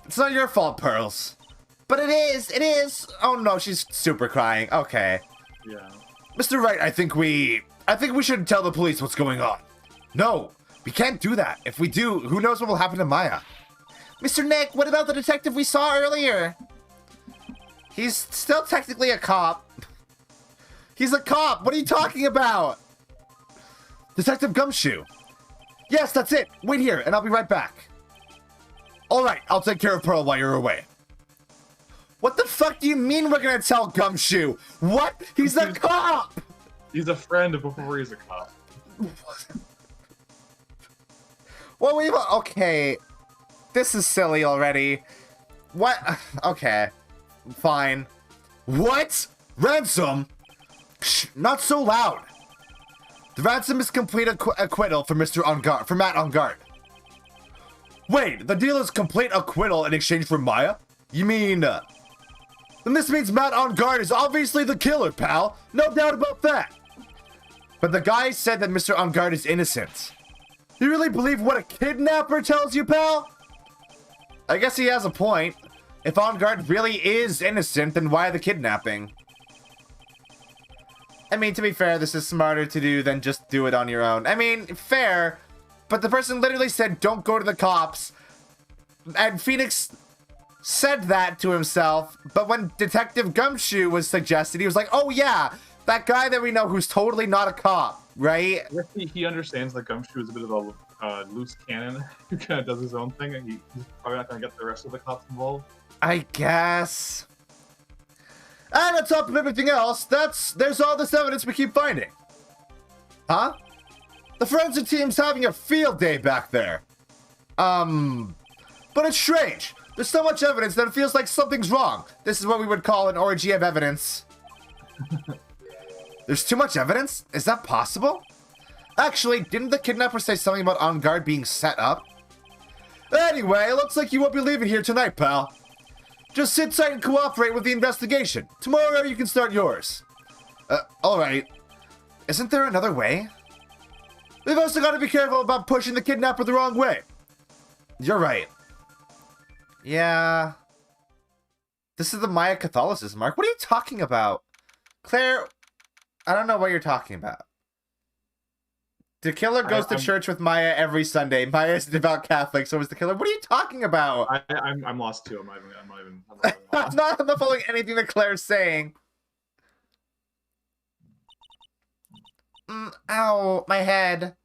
It's not your fault, Pearls. But it is. Oh no, she's super crying. Okay. Yeah. Mr. Wright, I think we should tell the police what's going on. No, we can't do that. If we do, who knows what will happen to Maya? Mr. Nick, what about the detective we saw earlier? He's still technically a cop. He's a cop. What are you talking about? Detective Gumshoe. Yes, that's it. Wait here, and I'll be right back. All right, I'll take care of Pearl while you're away. What the fuck do you mean we're gonna tell Gumshoe? What? He's a cop! He's a friend before he's a cop. Well, okay. This is silly already. What? Okay. Fine. What? Ransom? Shh, not so loud. The ransom is complete acquittal for Matt Amgard. Wait, the deal is complete acquittal in exchange for Maya? You mean, then this means Matt Amgard is obviously the killer, pal. No doubt about that. But the guy said that Mr. Amgard is innocent. You really believe what a kidnapper tells you, pal? I guess he has a point. If Amgard really is innocent, then why the kidnapping? I mean, to be fair, this is smarter to do than just do it on your own. I mean, fair, but the person literally said, don't go to the cops. And Phoenix said that to himself, but when Detective Gumshoe was suggested, he was like, oh yeah, that guy that we know who's totally not a cop, right? He understands that Gumshoe is a bit of a loose cannon who kind of does his own thing, and he's probably not going to get the rest of the cops involved. I guess. And on top of everything else, there's all this evidence we keep finding. Huh? The forensic team's having a field day back there. But it's strange. There's so much evidence that it feels like something's wrong. This is what we would call an orgy of evidence. There's too much evidence? Is that possible? Actually, didn't the kidnapper say something about Amgard being set up? Anyway, it looks like you won't be leaving here tonight, pal. Just sit tight and cooperate with the investigation. Tomorrow you can start yours. Alright. Isn't there another way? We've also got to be careful about pushing the kidnapper the wrong way. You're right. Yeah. This is the Maya Catholicism, Mark. What are you talking about? Claire, I don't know what you're talking about. The killer goes to church with Maya every Sunday. Maya is a devout Catholic, so is the killer. What are you talking about? I'm lost too. I'm not even I'm not following anything that Claire's saying. Ow, my head.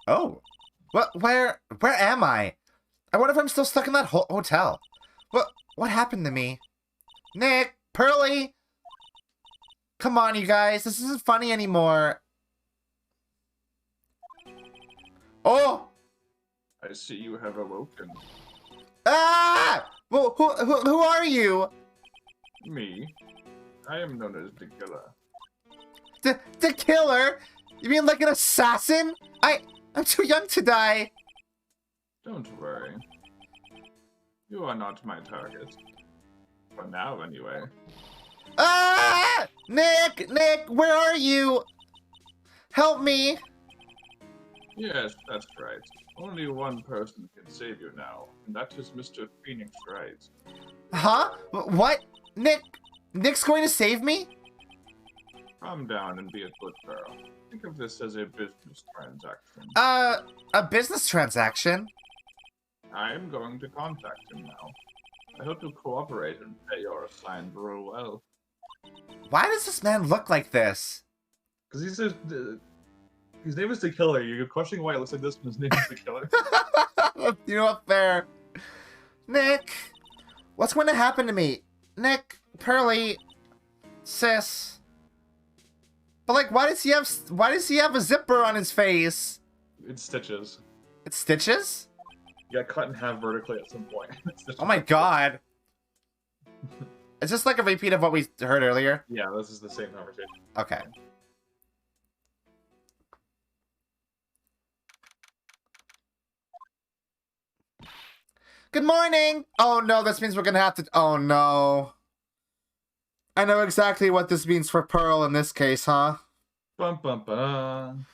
Oh. Where am I? I wonder if I'm still stuck in that hotel. What happened to me? Nick, Pearly. Come on, you guys. This isn't funny anymore. Oh! I see you have awoken. Ah! Well, who are you? Me? I am known as the killer. The killer? You mean like an assassin? I'm too young to die. Don't worry. You are not my target. For now, anyway. Ah! Nick, where are you? Help me. Yes, that's right. Only one person can save you now, and that is Mr. Phoenix Wright. Huh? What? Nick's going to save me? Calm down and be a good girl. Think of this as a business transaction. A business transaction? I am going to contact him now. I hope you'll cooperate and pay your assigned role well. Why does this man look like this? Because he says his name is the killer. You're questioning why it looks like this when his name is the killer. You know what, fair. Nick, what's going to happen to me? Nick, Pearly, sis. But like, why does he have a zipper on his face? It's stitches. It's stitches? You got cut in half vertically at some point. Oh my god. Is this like a repeat of what we heard earlier? Yeah, this is the same conversation. Okay. Good morning! Oh no, this means we're gonna have to... Oh no. I know exactly what this means for Pearl in this case, huh? Bum bum bum.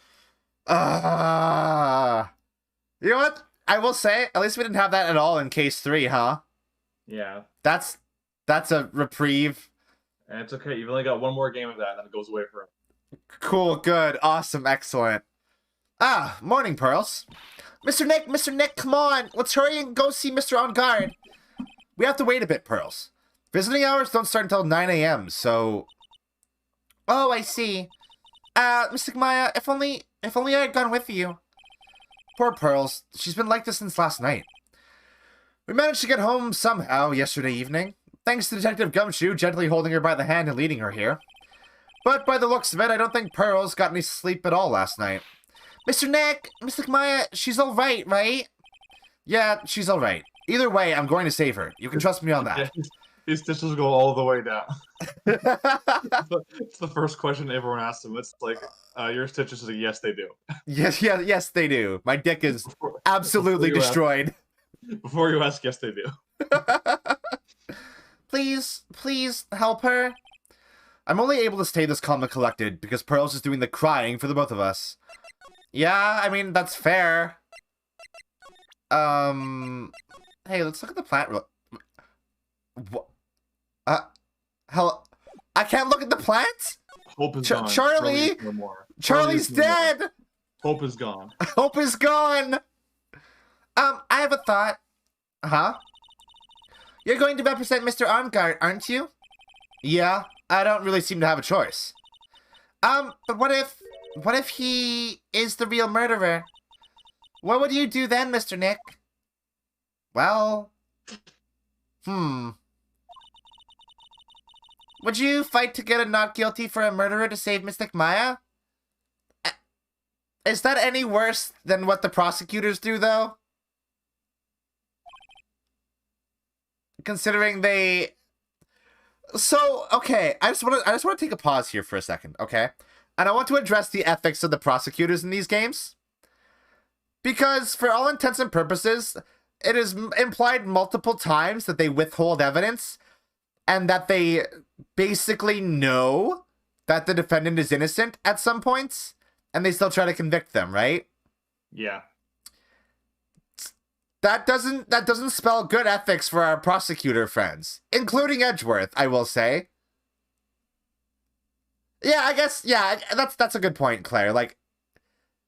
You know what? I will say, at least we didn't have that at all in case 3, huh? Yeah. That's a reprieve. And it's okay. You've only got one more game of that, and then it goes away forever. Cool, good, awesome, excellent. Morning, Pearls. Mr. Nick, come on. Let's hurry and go see Mr. Amgard. We have to wait a bit, Pearls. Visiting hours don't start until 9 a.m., so... Oh, I see. Mystic Maya, if only I had gone with you. Poor Pearls. She's been like this since last night. We managed to get home somehow yesterday evening, thanks to Detective Gumshoe gently holding her by the hand and leading her here. But by the looks of it, I don't think Pearls got any sleep at all last night. Mr. Nick, Mystic Maya, she's alright, right? Yeah, she's alright. Either way, I'm going to save her. You can trust me on that. These stitches go all the way down. It's the first question everyone asks them. It's like, your stitches are yes, they do. Yes, they do. My dick is absolutely destroyed. Before you ask, yes, they do. Please help her. I'm only able to stay this calm and collected because Pearls is doing the crying for the both of us. Yeah, I mean, that's fair. Hey, let's look at the plant. What? Hello? I can't look at the plant? Hope is gone. Charlie! No more. Charlie's dead! Hope is gone. Hope is gone! I have a thought. Huh? You're going to represent Mr. Amgard, aren't you? Yeah, I don't really seem to have a choice. But what if What if he is the real murderer? What would you do then, Mr. Nick? Well... Would you fight to get a not guilty for a murderer to save Mystic Maya? Is that any worse than what the prosecutors do, though? Considering they... So, okay, I just want to take a pause here for a second, okay? And I want to address the ethics of the prosecutors in these games. Because, for all intents and purposes, it is implied multiple times that they withhold evidence and that they basically know that the defendant is innocent at some points, and they still try to convict them, right? Yeah. That doesn't spell good ethics for our prosecutor friends, including Edgeworth, I will say. Yeah, I guess, yeah, that's a good point, Claire. Like,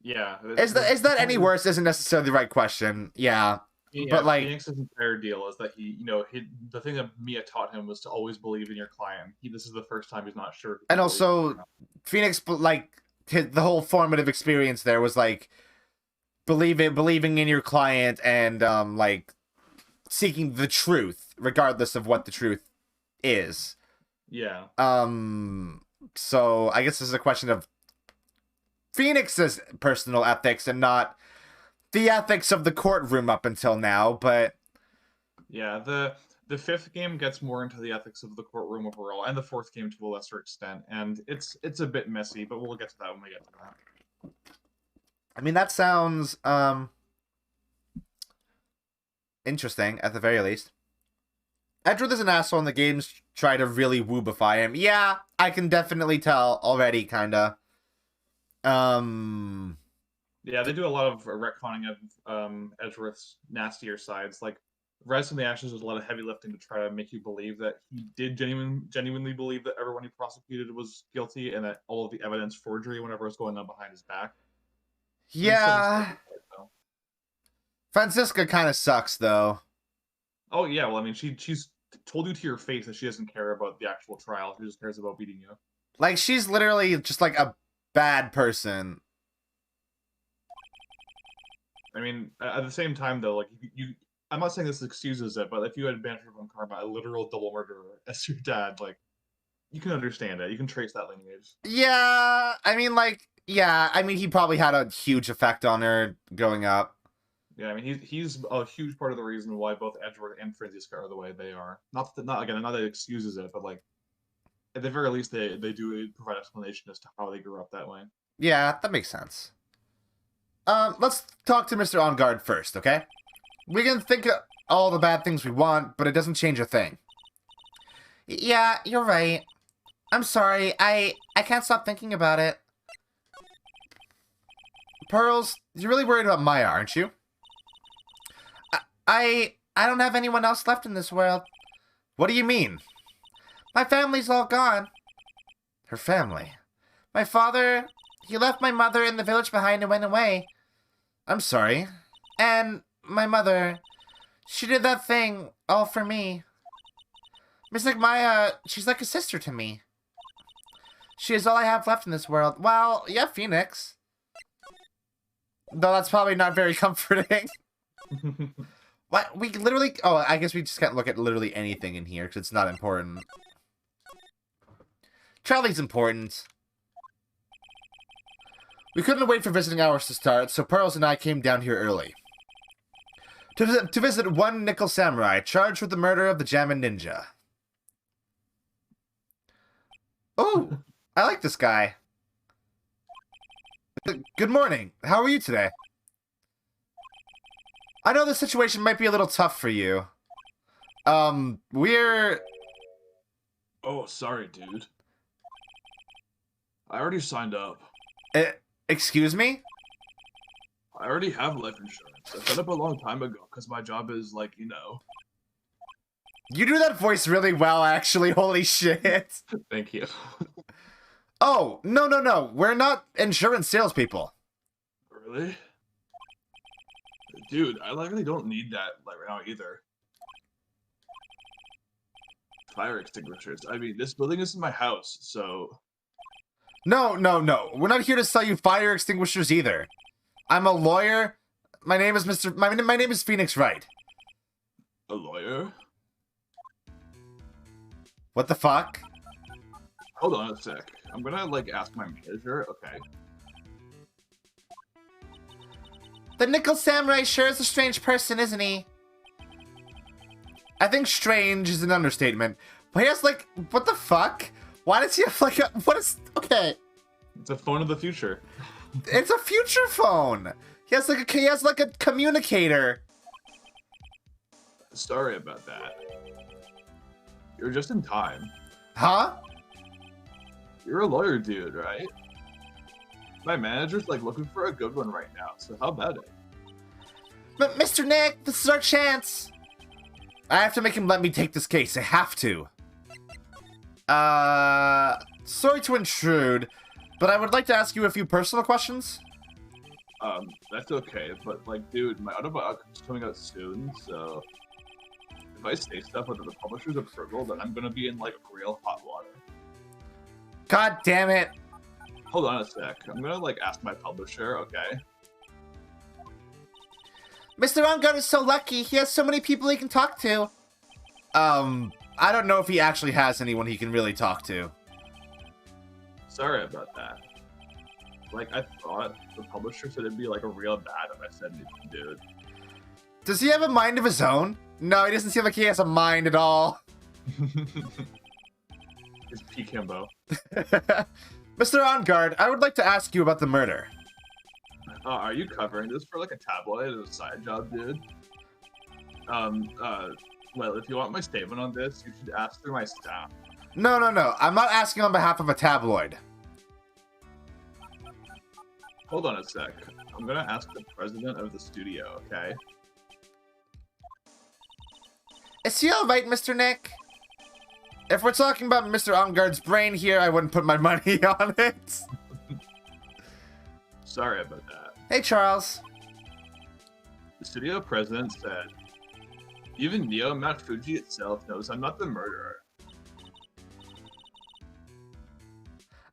yeah. Is that any worse isn't necessarily the right question. Yeah. Yeah, but like Phoenix's entire deal is that the thing that Mia taught him was to always believe in your client. This is the first time he's not sure. And also Phoenix, like, the whole formative experience there was like believing in your client and like seeking the truth regardless of what the truth is. Yeah. So I guess this is a question of Phoenix's personal ethics and not the ethics of the courtroom up until now, but yeah, the fifth game gets more into the ethics of the courtroom overall, and the fourth game to a lesser extent, and it's a bit messy, but we'll get to that when we get to that. I mean, that sounds interesting at the very least. Edgeworth is an asshole, and the games try to really woobify him. Yeah, I can definitely tell already, kinda. Yeah, they do a lot of retconning of Edgeworth's nastier sides. Like, Rise from the Ashes does a lot of heavy lifting to try to make you believe that he did genuinely believe that everyone he prosecuted was guilty, and that all of the evidence forgery, whenever was going on behind his back. Yeah. Franziska kind of sucks, though. Oh yeah, well, I mean, she's told you to your face that she doesn't care about the actual trial. She just cares about beating you. Like, she's literally just like a bad person. I mean, at the same time, though, like, I'm not saying this excuses it, but if you had Banter von Karma, a literal double murderer, as your dad, like, you can understand it. You can trace that lineage. Yeah, I mean, like, yeah, I mean, he probably had a huge effect on her growing up. Yeah, I mean, he's a huge part of the reason why both Edgeworth and Franziska are the way they are. Not that it excuses it, but, like, at the very least, they do provide explanation as to how they grew up that way. Yeah, that makes sense. Let's talk to Mr. Amgard first, okay? We can think of all the bad things we want, but it doesn't change a thing. Yeah, you're right. I'm sorry, I can't stop thinking about it. Pearls, you're really worried about Maya, aren't you? I don't have anyone else left in this world. What do you mean? My family's all gone. Her family? My father, he left my mother in the village behind and went away. I'm sorry. And my mother, she did that thing all for me. Mystic Maya, she's like a sister to me. She is all I have left in this world. Well, yeah, Phoenix. Though that's probably not very comforting. What? We literally... Oh, I guess we just can't look at literally anything in here because it's not important. Charlie's important. We couldn't wait for visiting hours to start, so Pearls and I came down here early. To visit one nickel samurai charged with the murder of the Jammin Ninja. Oh, I like this guy. Good morning. How are you today? I know the situation might be a little tough for you. We're... Oh, sorry, dude. I already signed up. Excuse me? I already have life insurance. I set up a long time ago because my job is, like, you know... You do that voice really well, actually. Holy shit. Thank you. Oh, no. We're not insurance salespeople. Really? Dude, I literally don't need that, like, right now either. Fire extinguishers. I mean, this building isn't my house, so... No. We're not here to sell you fire extinguishers either. I'm a lawyer. My name is my name is Phoenix Wright. A lawyer? What the fuck? Hold on a sec. I'm gonna, like, ask my manager. Okay. The Nickel Samurai sure is a strange person, isn't he? I think strange is an understatement. But he has, like, what the fuck? Why does he have, like, okay. It's a phone of the future. It's a future phone. He has, like, a communicator. Sorry about that. You're just in time. Huh? You're a lawyer dude, right? My manager's, like, looking for a good one right now, so how about it? But Mr. Nick, this is our chance. I have to make him let me take this case. I have to. Sorry to intrude, but I would like to ask you a few personal questions. That's okay, but, like, dude, my autobiography's coming out soon, so if I say stuff without the publisher's approval, then I'm gonna be in, like, real hot water. God damn it. Hold on a sec. I'm gonna, like, ask my publisher, okay? Mr. Amgard is so lucky. He has so many people he can talk to. I don't know if he actually has anyone he can really talk to. Sorry about that. Like, I thought the publisher said it'd be, like, a real bad if I said anything, dude. Does he have a mind of his own? No, he doesn't seem like he has a mind at all. It's P. Kimbo. Mr. Amgard, I would like to ask you about the murder. Are you covering this for, like, a tabloid as a side job, dude? Well, if you want my statement on this, you should ask through my staff. No. I'm not asking on behalf of a tabloid. Hold on a sec. I'm gonna ask the president of the studio, okay? Is he alright, Mr. Nick? If we're talking about Mr. Amgard's brain here, I wouldn't put my money on it. Sorry about that. Hey, Charles. The studio president said, even Neo Mount Fuji itself knows I'm not the murderer.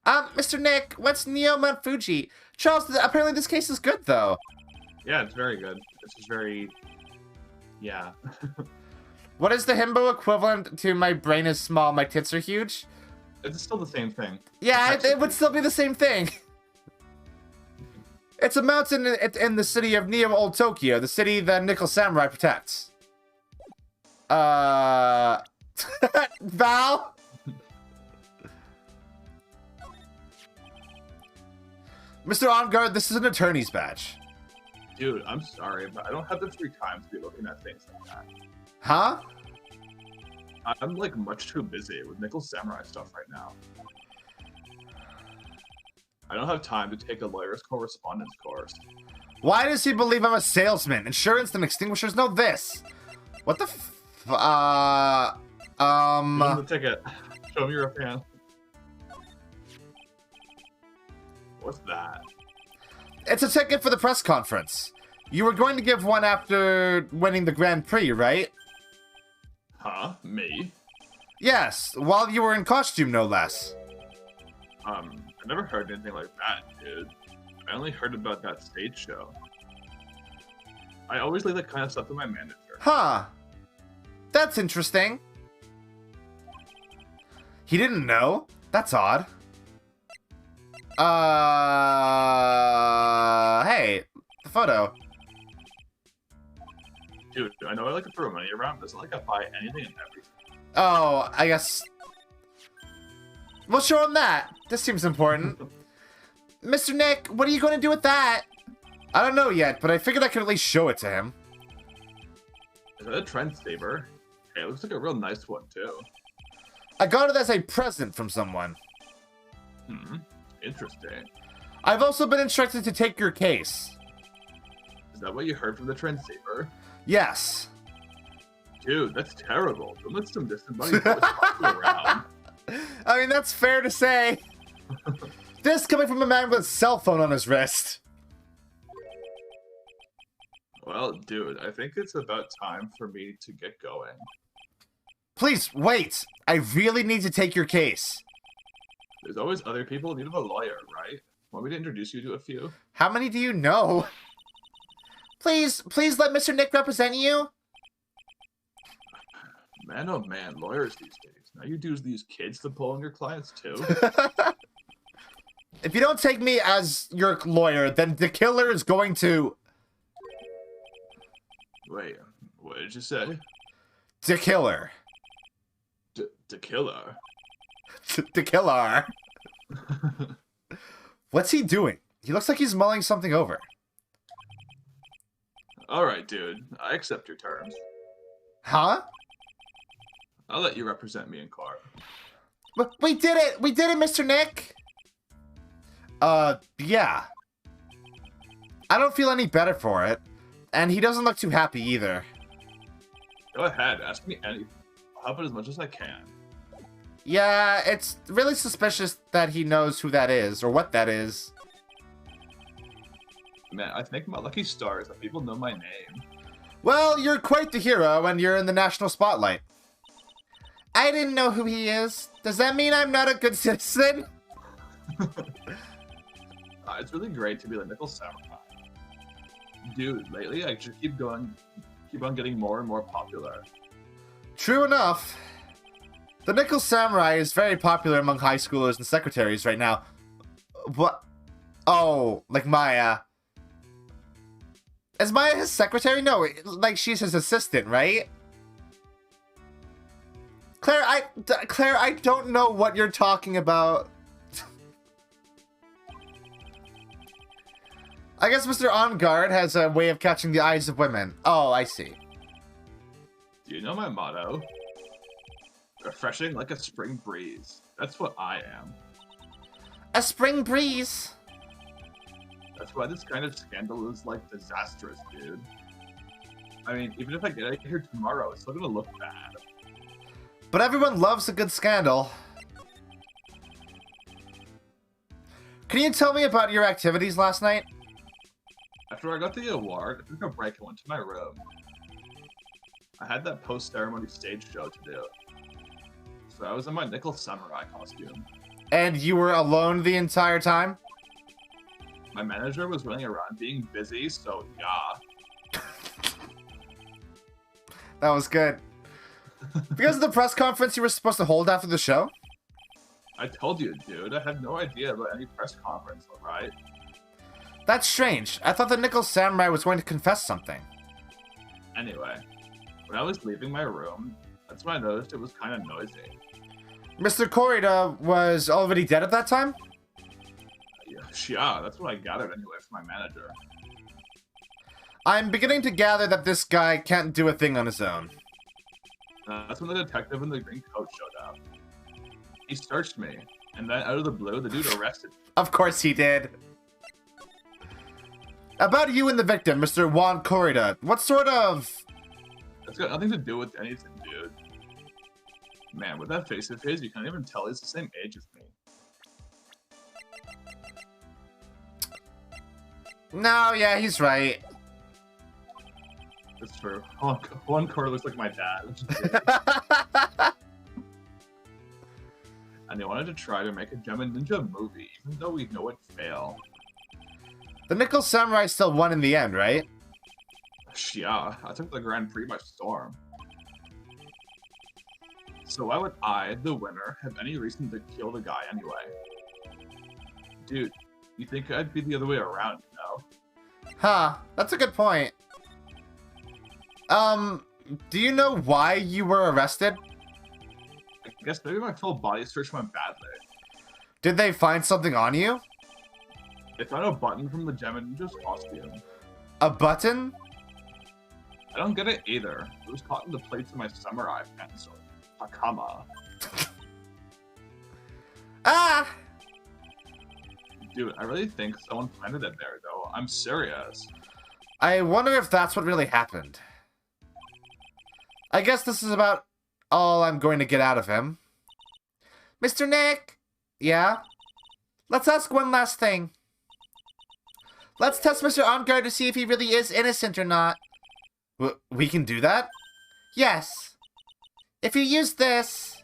Mr. Nick, what's Neo Mount Fuji? Charles, apparently this case is good, though. Yeah, it's very good. This is very... yeah. What is the himbo equivalent to my brain is small, my tits are huge? It's still the same thing. Yeah, it would still be the same thing. It's a mountain in the city of Neo Old Tokyo, the city the Nickel Samurai protects. Val? Mr. Amgard, this is an attorney's badge. Dude, I'm sorry, but I don't have the free time to be looking at things like that. Huh? I'm, like, much too busy with Nickel Samurai stuff right now. I don't have time to take a lawyer's correspondence course. Why does he believe I'm a salesman? Insurance and extinguishers know this. What the Give him the ticket. Show me you're a fan. What's that? It's a ticket for the press conference. You were going to give one after winning the Grand Prix, right? Huh? Me? Yes, while you were in costume, no less. I never heard anything like that, dude. I only heard about that stage show. I always leave that kind of stuff to my manager. Huh. That's interesting. He didn't know? That's odd. Hey, the photo. Dude, I know I like to throw money around, but it's not like I buy anything and everything. Oh, I guess... We'll show him that. This seems important. Mr. Nick, what are you going to do with that? I don't know yet, but I figured I could at least show it to him. Is that a trend saver? Hey, it looks like a real nice one, too. I got it as a present from someone. Interesting. I've also been instructed to take your case. Is that what you heard from the trend saver? Yes. Dude, that's terrible. Don't let some distant money around. I mean, that's fair to say. This coming from a man with a cell phone on his wrist. Well, dude, I think it's about time for me to get going. Please, wait. I really need to take your case. There's always other people in need of a lawyer, right? Want me to introduce you to a few? How many do you know? Please let Mr. Nick represent you. Man, oh man, lawyers these days. Now you use these kids to pull on your clients too? If you don't take me as your lawyer, then the killer is going to... Wait, what did you say? The killer. The killer? The killer. What's he doing? He looks like he's mulling something over. Alright, dude. I accept your terms. Huh? I'll let you represent me in court. We did it! We did it, Mr. Nick! Yeah. I don't feel any better for it. And he doesn't look too happy either. Go ahead, ask me anything. I'll help it as much as I can. Yeah, it's really suspicious that he knows who that is, or what that is. Man, I think my lucky stars that people know my name. Well, you're quite the hero, and you're in the national spotlight. I didn't know who he is. Does that mean I'm not a good citizen? It's really great to be the Nickel Samurai. Dude, lately I just keep on getting more and more popular. True enough. The Nickel Samurai is very popular among high schoolers and secretaries right now. What? Oh, like Maya. Is Maya his secretary? No, like she's his assistant, right? Claire, I don't know what you're talking about. I guess Mr. Amgard has a way of catching the eyes of women. Oh, I see. Do you know my motto? Refreshing like a spring breeze. That's what I am. A spring breeze. That's why this kind of scandal is, like, disastrous, dude. I mean, even if I get out of here tomorrow, it's still gonna look bad. But everyone loves a good scandal. Can you tell me about your activities last night? After I got the award, I took a break and went to my room. I had that post-ceremony stage show to do. So I was in my Nickel Samurai costume. And you were alone the entire time? My manager was running around being busy, so yeah. That was good. Because of the press conference you were supposed to hold after the show? I told you, dude. I had no idea about any press conference, alright? That's strange. I thought the Nickel Samurai was going to confess something. Anyway, when I was leaving my room, that's when I noticed it was kind of noisy. Mr. Korida was already dead at that time? Yeah, that's what I gathered anyway from my manager. I'm beginning to gather that this guy can't do a thing on his own. That's when the detective in the green coat showed up. He searched me, and then out of the blue, the dude arrested me. Of course he did. About you and the victim, Mr. Juan Korida, what sort of... That's got nothing to do with anything, dude. Man, with that face of his, you can't even tell he's the same age as me. No, yeah, he's right. That's true. One Korida looks like my dad. And they wanted to try to make a Gem and Ninja movie, even though we know it'd fail. The Nickel Samurai still won in the end, right? Yeah, I took the Grand Prix by storm. So why would I, the winner, have any reason to kill the guy anyway? Dude, you think I'd be the other way around, you know? Huh, that's a good point. Do you know why you were arrested? I guess maybe my full body search went badly. Did they find something on you? They found a button from the Gem and Ninja's costume. A button? I don't get it either. It was caught in the plates of my samurai pencil. Hakama. Ah! Dude, I really think someone planted it there, though. I'm serious. I wonder if that's what really happened. I guess this is about all I'm going to get out of him. Mr. Nick? Yeah? Let's ask one last thing. Let's test Mr. Amgard to see if he really is innocent or not. We can do that? Yes. If you use this...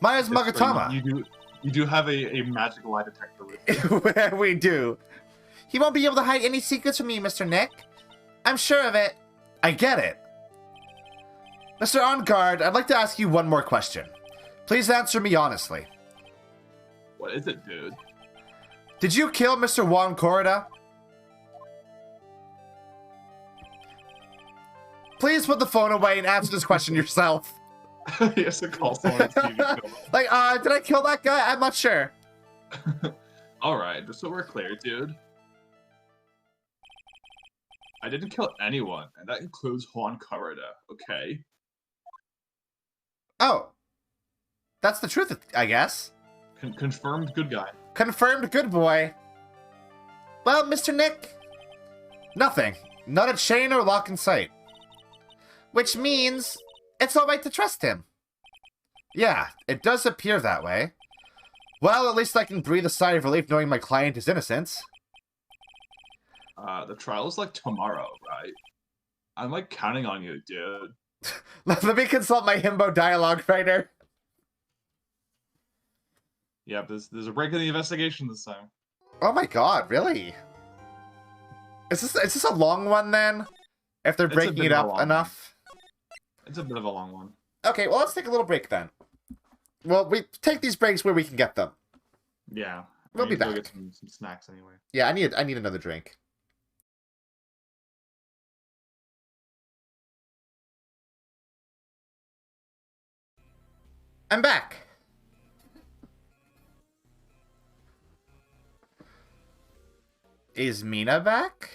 Maya's Magatama. You do have a magic lie detector with you. We do. He won't be able to hide any secrets from me, Mr. Nick. I'm sure of it. I get it. Mr. Amgard, I'd like to ask you one more question. Please answer me honestly. What is it, dude? Did you kill Mr. Juan Corrida? Please put the phone away and answer this question yourself. He has to call someone on TV. Like, did I kill that guy? I'm not sure. Alright, just so we're clear, dude. I didn't kill anyone, and that includes Juan Corrida, okay? Oh. That's the truth, I guess. Confirmed good guy. Confirmed good boy. Well, Mr. Nick, nothing. Not a chain or lock in sight. Which means it's alright to trust him. Yeah, it does appear that way. Well, at least I can breathe a sigh of relief knowing my client is innocent. The trial is like tomorrow, right? I'm like counting on you, dude. Let me consult my himbo dialogue writer. Yeah, there's a break in the investigation this time. Oh my god, really? Is this a long one then? If they're breaking it up enough? It's a bit of a long one. Okay, well let's take a little break then. Well, we take these breaks where we can get them. Yeah. We'll be back. Go get some snacks anyway. Yeah, I need another drink. I'm back. Is Mina back?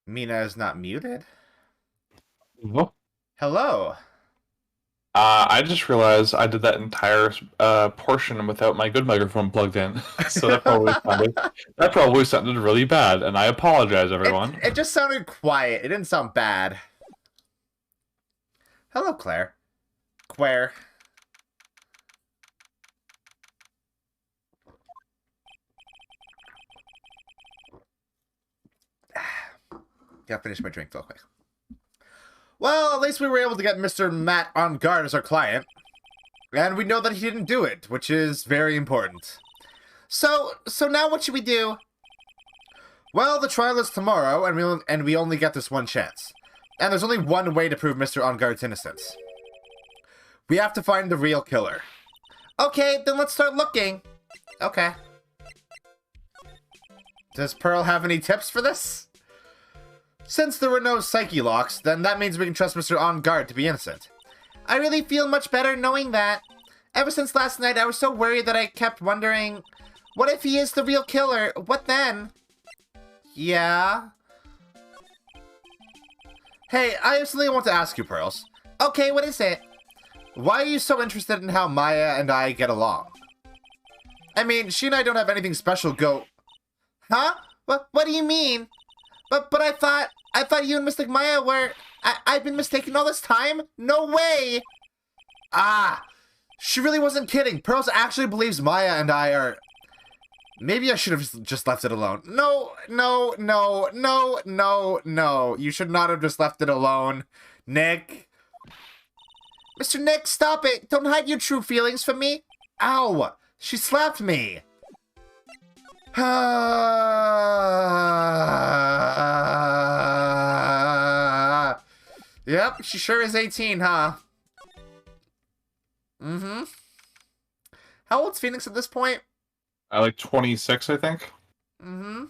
Mina is not muted. Hello? Hello. I just realized I did that entire portion without my good microphone plugged in, so that probably sounded really bad, and I apologize, everyone. It just sounded quiet. It didn't sound bad. Hello, Claire. Claire. Gotta finish my drink real quick. Well, at least we were able to get Mr. Matt on guard as our client. And we know that he didn't do it, which is very important. So now what should we do? Well, the trial is tomorrow, and we only get this one chance. And there's only one way to prove Mr. Amgard's innocence. We have to find the real killer. Okay, then let's start looking. Okay. Does Pearl have any tips for this? Since there were no psyche locks, then that means we can trust Mr. Amgard to be innocent. I really feel much better knowing that. Ever since last night, I was so worried that I kept wondering, what if he is the real killer? What then? Yeah? Hey, I have something I want to ask you, Pearls. Okay, what is it? Why are you so interested in how Maya and I get along? I mean, she and I don't have anything special go... Huh? What do you mean? But I thought you and Mystic Maya were... I've been mistaken all this time? No way! Ah! She really wasn't kidding. Pearls actually believes Maya and I are... Maybe I should have just left it alone. No. You should not have just left it alone. Nick. Mr. Nick, stop it. Don't hide your true feelings from me. Ow! She slapped me. Yep, she sure is 18, huh? Mm-hmm. How old's Phoenix at this point? Like 26, I think. Mm-hmm.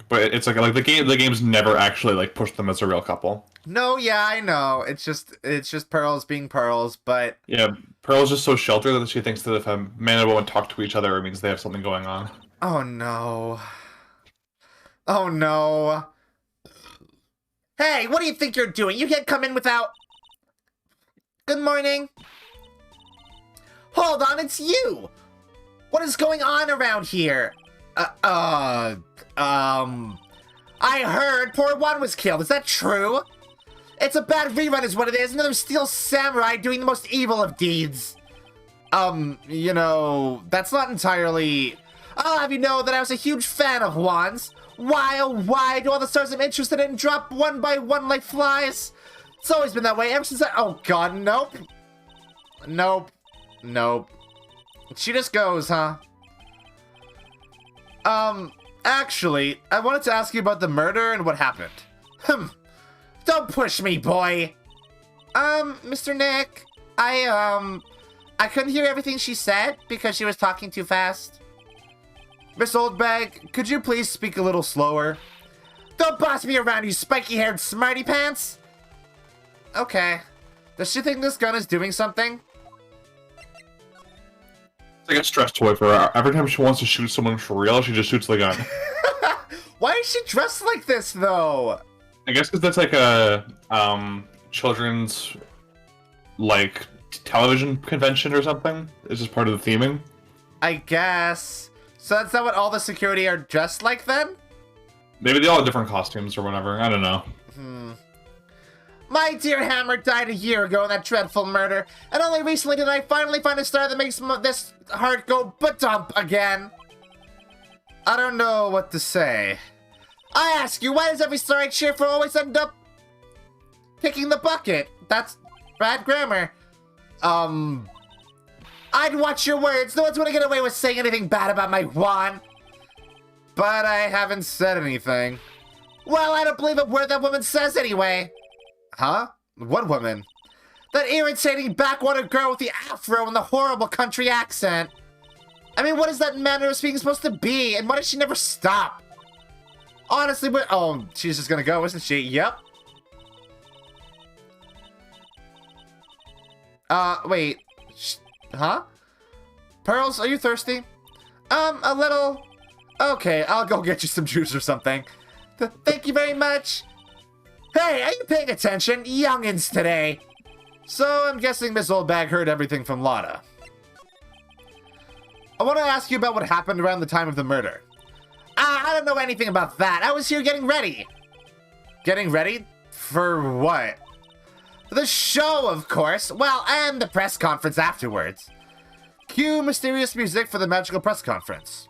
But it's like the game's never actually like pushed them as a real couple. No, yeah, I know. It's just Pearls being Pearls, but yeah, Pearl's just so sheltered that she thinks that if a man and woman talk to each other, it means they have something going on. Oh no. Oh no. Hey, what do you think you're doing? You can't come in without... Good morning. Hold on, it's you! What is going on around here? I heard poor Juan was killed. Is that true? It's a bad rerun is what it is. Another steel samurai doing the most evil of deeds. You know, that's not entirely... I'll have you know that I was a huge fan of Juan's. Why, oh why do all the stars I'm interested in drop one by one like flies? It's always been that way ever since oh god, nope. Nope. Nope. She just goes, huh? Actually, I wanted to ask you about the murder and what happened. Don't push me, boy. Mr. Nick, I couldn't hear everything she said because she was talking too fast. Miss Oldbag, could you please speak a little slower? Don't boss me around, you spiky-haired smarty pants! Okay. Does she think this gun is doing something? It's like a stress toy for her. Every time she wants to shoot someone for real, she just shoots the gun. Why is she dressed like this, though? I guess because that's like a children's like television convention or something. It's just part of the theming. I guess. So that's not what all the security are dressed like then? Maybe they all have different costumes or whatever. I don't know. My dear Hammer died a year ago in that dreadful murder, and only recently did I finally find a star that makes this heart go ba-dump again. I don't know what to say. I ask you, why does every star I cheer for always end up kicking the bucket? That's bad grammar. I'd watch your words. No one's gonna get away with saying anything bad about my wand. But I haven't said anything. Well, I don't believe a word that woman says anyway. Huh? What woman? That irritating backwater girl with the afro and the horrible country accent. I mean, what is that manner of speaking supposed to be? And why does she never stop? Honestly, but oh, she's just gonna go, isn't she? Yep. Wait. Huh? Pearls, are you thirsty? A little. Okay, I'll go get you some juice or something. Thank you very much. Hey, are you paying attention? Youngins today. So I'm guessing Miss Oldbag heard everything from Lotta. I want to ask you about what happened around the time of the murder. I don't know anything about that. I was here getting ready. Getting ready? For what? The show, of course. Well, and the press conference afterwards. Cue mysterious music for the magical press conference.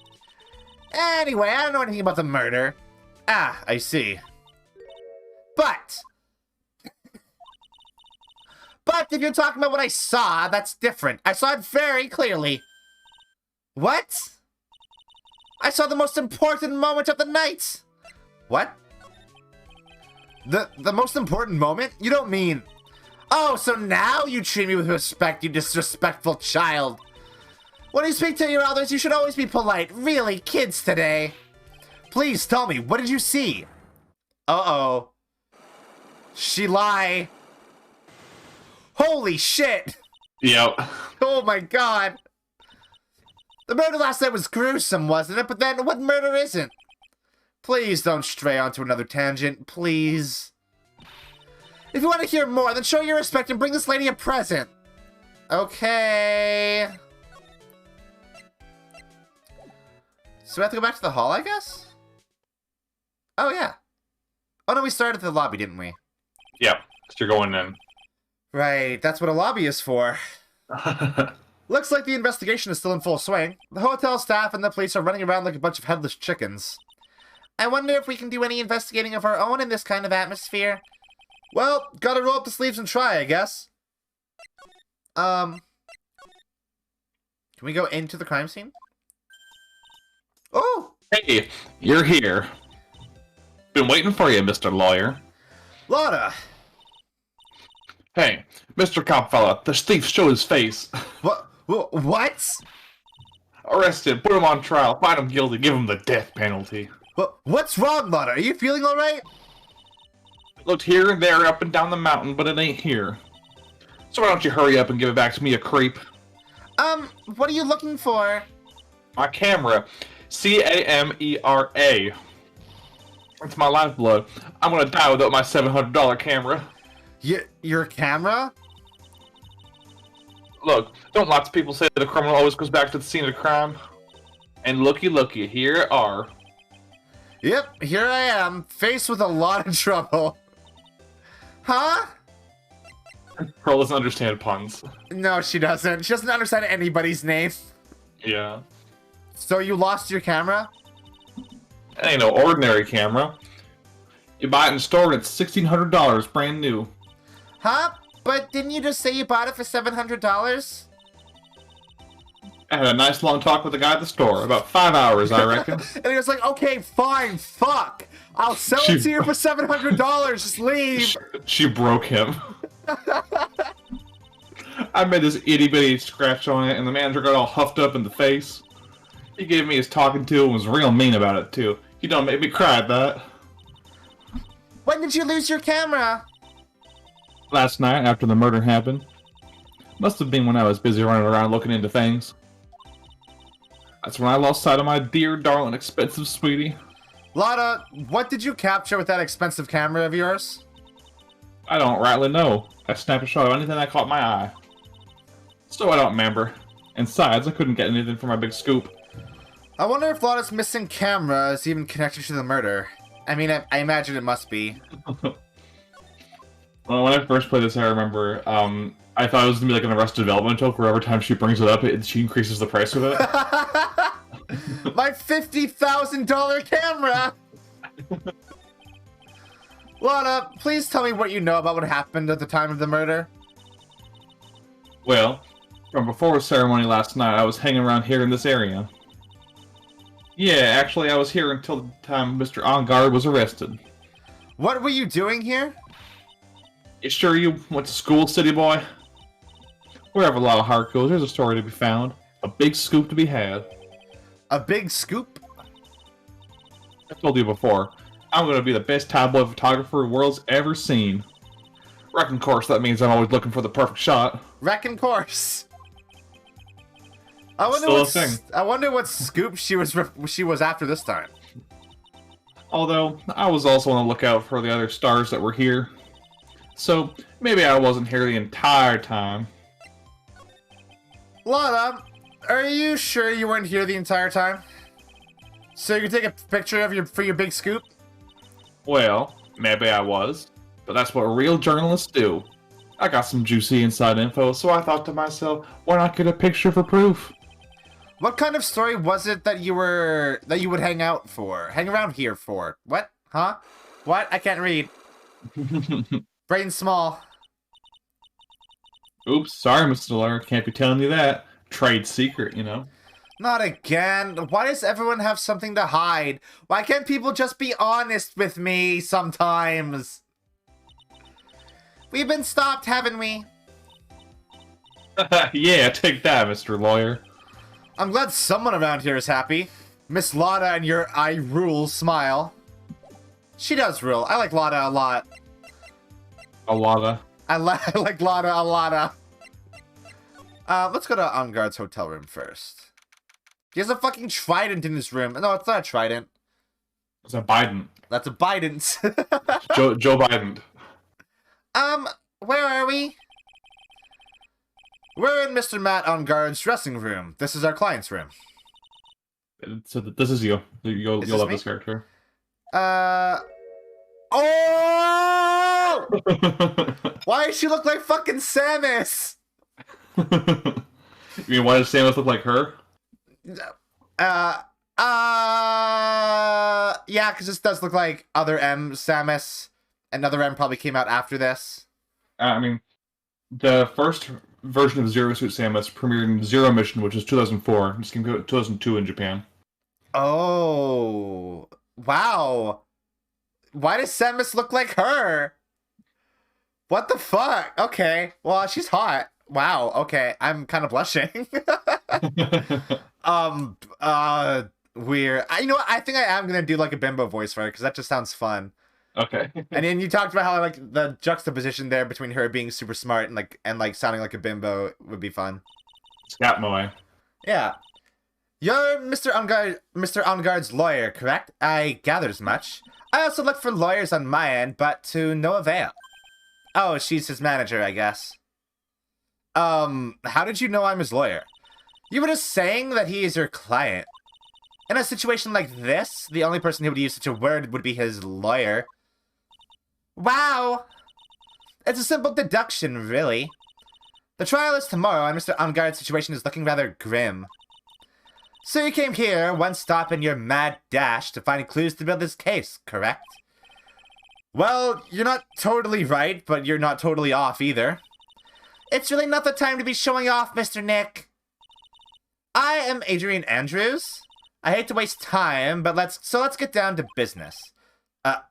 Anyway, I don't know anything about the murder. Ah, I see. But if you're talking about what I saw, that's different. I saw it very clearly. What? I saw the most important moment of the night. What? The most important moment? You don't mean... Oh, so now you treat me with respect, you disrespectful child. When you speak to your elders, you should always be polite. Really, kids today. Please tell me, what did you see? Uh-oh. She lie. Holy shit. Yep. Oh my god. The murder last night was gruesome, wasn't it? But then, what murder isn't? Please don't stray onto another tangent, please. If you want to hear more, then show your respect and bring this lady a present. Okay. So we have to go back to the hall, I guess? Oh, yeah. Oh, no, we started at the lobby, didn't we? Yep. So you're going in. Right, that's what a lobby is for. Looks like the investigation is still in full swing. The hotel staff and the police are running around like a bunch of headless chickens. I wonder if we can do any investigating of our own in this kind of atmosphere. Well, gotta roll up the sleeves and try, I guess. Can we go into the crime scene? Oh! Hey, you're here. Been waiting for you, Mr. Lawyer. Lotta! Hey, Mr. Copfella, the thief showed his face. What? What? Arrest him, put him on trial, find him guilty, give him the death penalty. What's wrong, Lotta? Are you feeling alright? Looked here and there, up and down the mountain, but it ain't here. So why don't you hurry up and give it back to me, a creep? What are you looking for? My camera. C-A-M-E-R-A. It's my lifeblood. I'm gonna die without my $700 camera. Your camera? Look, don't lots of people say that a criminal always goes back to the scene of the crime? And looky, here are. Yep, here I am, faced with a lot of trouble. Huh? Pearl doesn't understand puns. No, she doesn't. She doesn't understand anybody's name. Yeah. So you lost your camera? It ain't no ordinary camera. You buy it in the store and it's $1,600, brand new. Huh? But didn't you just say you bought it for $700? I had a nice long talk with the guy at the store. About 5 hours, I reckon. And he was like, okay, fine, fuck. I'll sell it to you for $700. Just leave. She broke him. I made this itty-bitty scratch on it, and the manager got all huffed up in the face. He gave me his talking to and was real mean about it, too. He done made me cry at that. When did you lose your camera? Last night, after the murder happened. Must have been when I was busy running around looking into things. That's when I lost sight of my dear, darling, expensive sweetie. Lotta, what did you capture with that expensive camera of yours? I don't rightly know. I snapped a shot of anything that caught my eye. So I don't remember. And besides, I couldn't get anything for my big scoop. I wonder if Lotta's missing camera is even connected to the murder. I mean, I imagine it must be. Well, when I first played this, I remember, I thought it was gonna be like an Arrested Development joke where every time she brings it up, she increases the price of it. My $50,000 camera! Lotta, please tell me what you know about what happened at the time of the murder. Well, from before the ceremony last night, I was hanging around here in this area. Yeah, actually, I was here until the time Mr. Amgard was arrested. What were you doing here? You sure you went to school, city boy? Wherever a lot of heart goes, there's a story to be found. A big scoop to be had. A big scoop? I told you before, I'm gonna be the best tabloid photographer the world's ever seen. Reckon, of course, that means I'm always looking for the perfect shot. Reckon course. I wonder what scoop she was after this time. Although, I was also on the lookout for the other stars that were here. So, maybe I wasn't here the entire time. Lotta, are you sure you weren't here the entire time? So you can take a picture of for your big scoop? Well, maybe I was. But that's what real journalists do. I got some juicy inside info, so I thought to myself, why not get a picture for proof? What kind of story was it that you would hang around here for? What? Huh? What? I can't read. Brain small. Oops, sorry, Mr. Lawyer. Can't be telling you that. Trade secret, you know. Not again. Why does everyone have something to hide? Why can't people just be honest with me sometimes? We've been stopped, haven't we? Yeah, take that, Mr. Lawyer. I'm glad someone around here is happy. Miss Lotta and your I rule smile. She does rule. I like Lotta a lot. A lotta. I like Lotta a lotta. Let's go to Amgard's hotel room first. He has a fucking trident in his room. No, it's not a trident. It's a Biden. That's a Biden. Joe Biden. Where are we? We're in Mr. Matt Amgard's dressing room. This is our client's room. So this is you. You'll love this character. Oh! Why does she look like fucking Samus? You mean, why does Samus look like her? Yeah, because this does look like other M Samus. Another M probably came out after this. I mean, the first version of Zero Suit Samus premiered in Zero Mission, which is 2004. This came out 2002 in Japan. Oh, wow. Why does Samus look like her? What the fuck? Okay, well, she's hot. Wow, okay, I'm kind of blushing. Weird. You know what? I think I am gonna do like a bimbo voice for her, because that just sounds fun. Okay. And then you talked about how like the juxtaposition there between her being super smart and sounding like a bimbo would be fun. Scat Moe. Yeah. You're Mr. Amgard's lawyer, correct? I gathered as much. I also looked for lawyers on my end, but to no avail. Oh, she's his manager, I guess. How did you know I'm his lawyer? You were just saying that he is your client. In a situation like this, the only person who would use such a word would be his lawyer. Wow! It's a simple deduction, really. The trial is tomorrow, and Mr. Amgard's situation is looking rather grim. So you came here, one stop in your mad dash, to find clues to build this case, correct? Well, you're not totally right, but you're not totally off either. It's really not the time to be showing off, Mr. Nick. I am Adrian Andrews. I hate to waste time, but let's get down to business.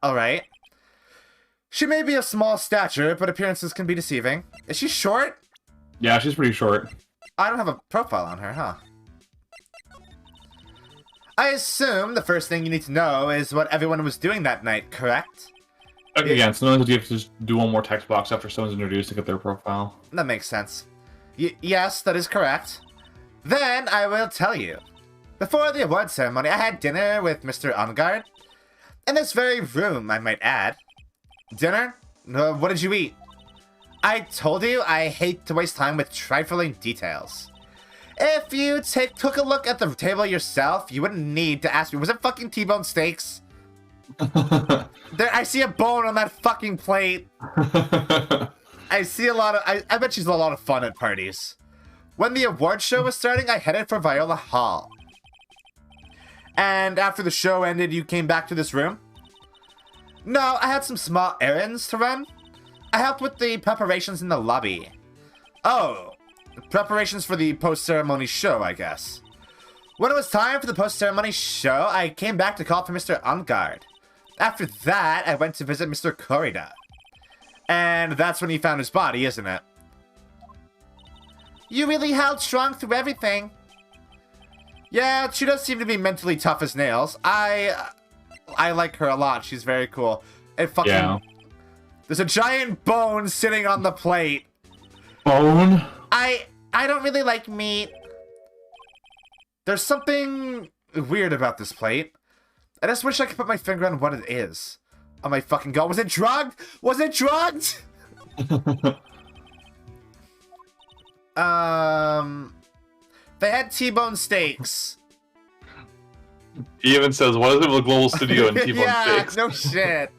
Alright. She may be of small stature, but appearances can be deceiving. Is she short? Yeah, she's pretty short. I don't have a profile on her, huh? I assume the first thing you need to know is what everyone was doing that night, correct? Okay, again, sometimes you have to just do one more text box after someone's introduced to get their profile. That makes sense. Yes, that is correct. Then I will tell you. Before the award ceremony, I had dinner with Mr. Amgard. In this very room, I might add. Dinner? What did you eat? I told you I hate to waste time with trifling details. If you took a look at the table yourself, you wouldn't need to ask me, was it fucking T-bone steaks? I see a bone on that fucking plate. I see a lot of... I bet she's a lot of fun at parties. When the award show was starting, I headed for Viola Hall. And after the show ended, you came back to this room? No, I had some small errands to run. I helped with the preparations in the lobby. Oh, preparations for the post-ceremony show, I guess. When it was time for the post-ceremony show, I came back to call for Mr. Amgard. After that, I went to visit Mr. Corrida. And that's when he found his body, isn't it? You really held strong through everything. Yeah, she does seem to be mentally tough as nails. I like her a lot. She's very cool. And fucking... Yeah. There's a giant bone sitting on the plate. Bone? I don't really like meat. There's something weird about this plate. I just wish I could put my finger on what it is. Oh my fucking god. Was it drugged? Was it drugged? They had T-bone steaks. He even says, what is it with Global Studio and T-bone yeah, steaks? No shit.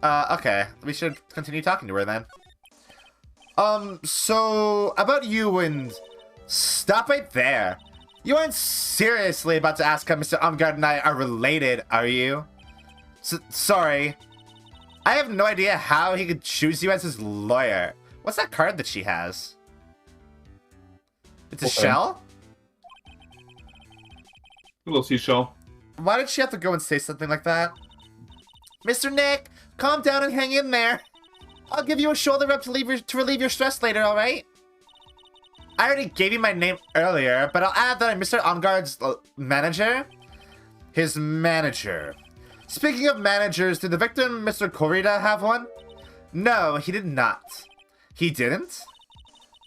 Okay. We should continue talking to her then. So, about you and... Stop right there. You aren't seriously about to ask how Mr. Amgard and I are related, are you? Sorry. I have no idea how he could choose you as his lawyer. What's that card that she has? It's a shell? A little seashell. Why did she have to go and say something like that? Mr. Nick, calm down and hang in there. I'll give you a shoulder rub to relieve your stress later, alright? I already gave you my name earlier, but I'll add that I'm Mr. Amgard's manager. His manager. Speaking of managers, did the victim, Mr. Corrida, have one? No, he did not. He didn't?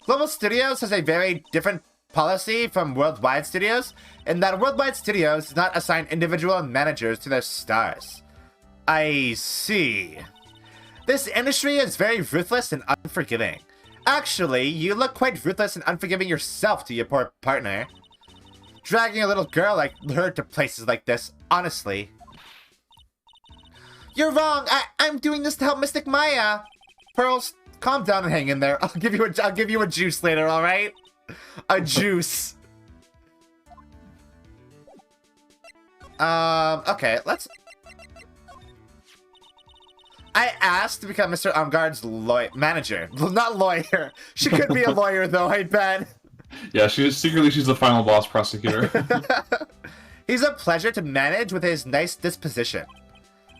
Global Studios has a very different policy from Worldwide Studios, in that Worldwide Studios does not assign individual managers to their stars. I see. This industry is very ruthless and unforgiving. Actually, you look quite ruthless and unforgiving yourself to your poor partner. Dragging a little girl like her to places like this, honestly. You're wrong. I'm doing this to help Mystic Maya. Pearls, calm down and hang in there. I'll give you a juice later, all right? A juice. Okay, let's... I asked to become Mr. Amgard's manager. Not lawyer. She could be a lawyer, though, I bet. Yeah, she's the final boss prosecutor. He's a pleasure to manage with his nice disposition.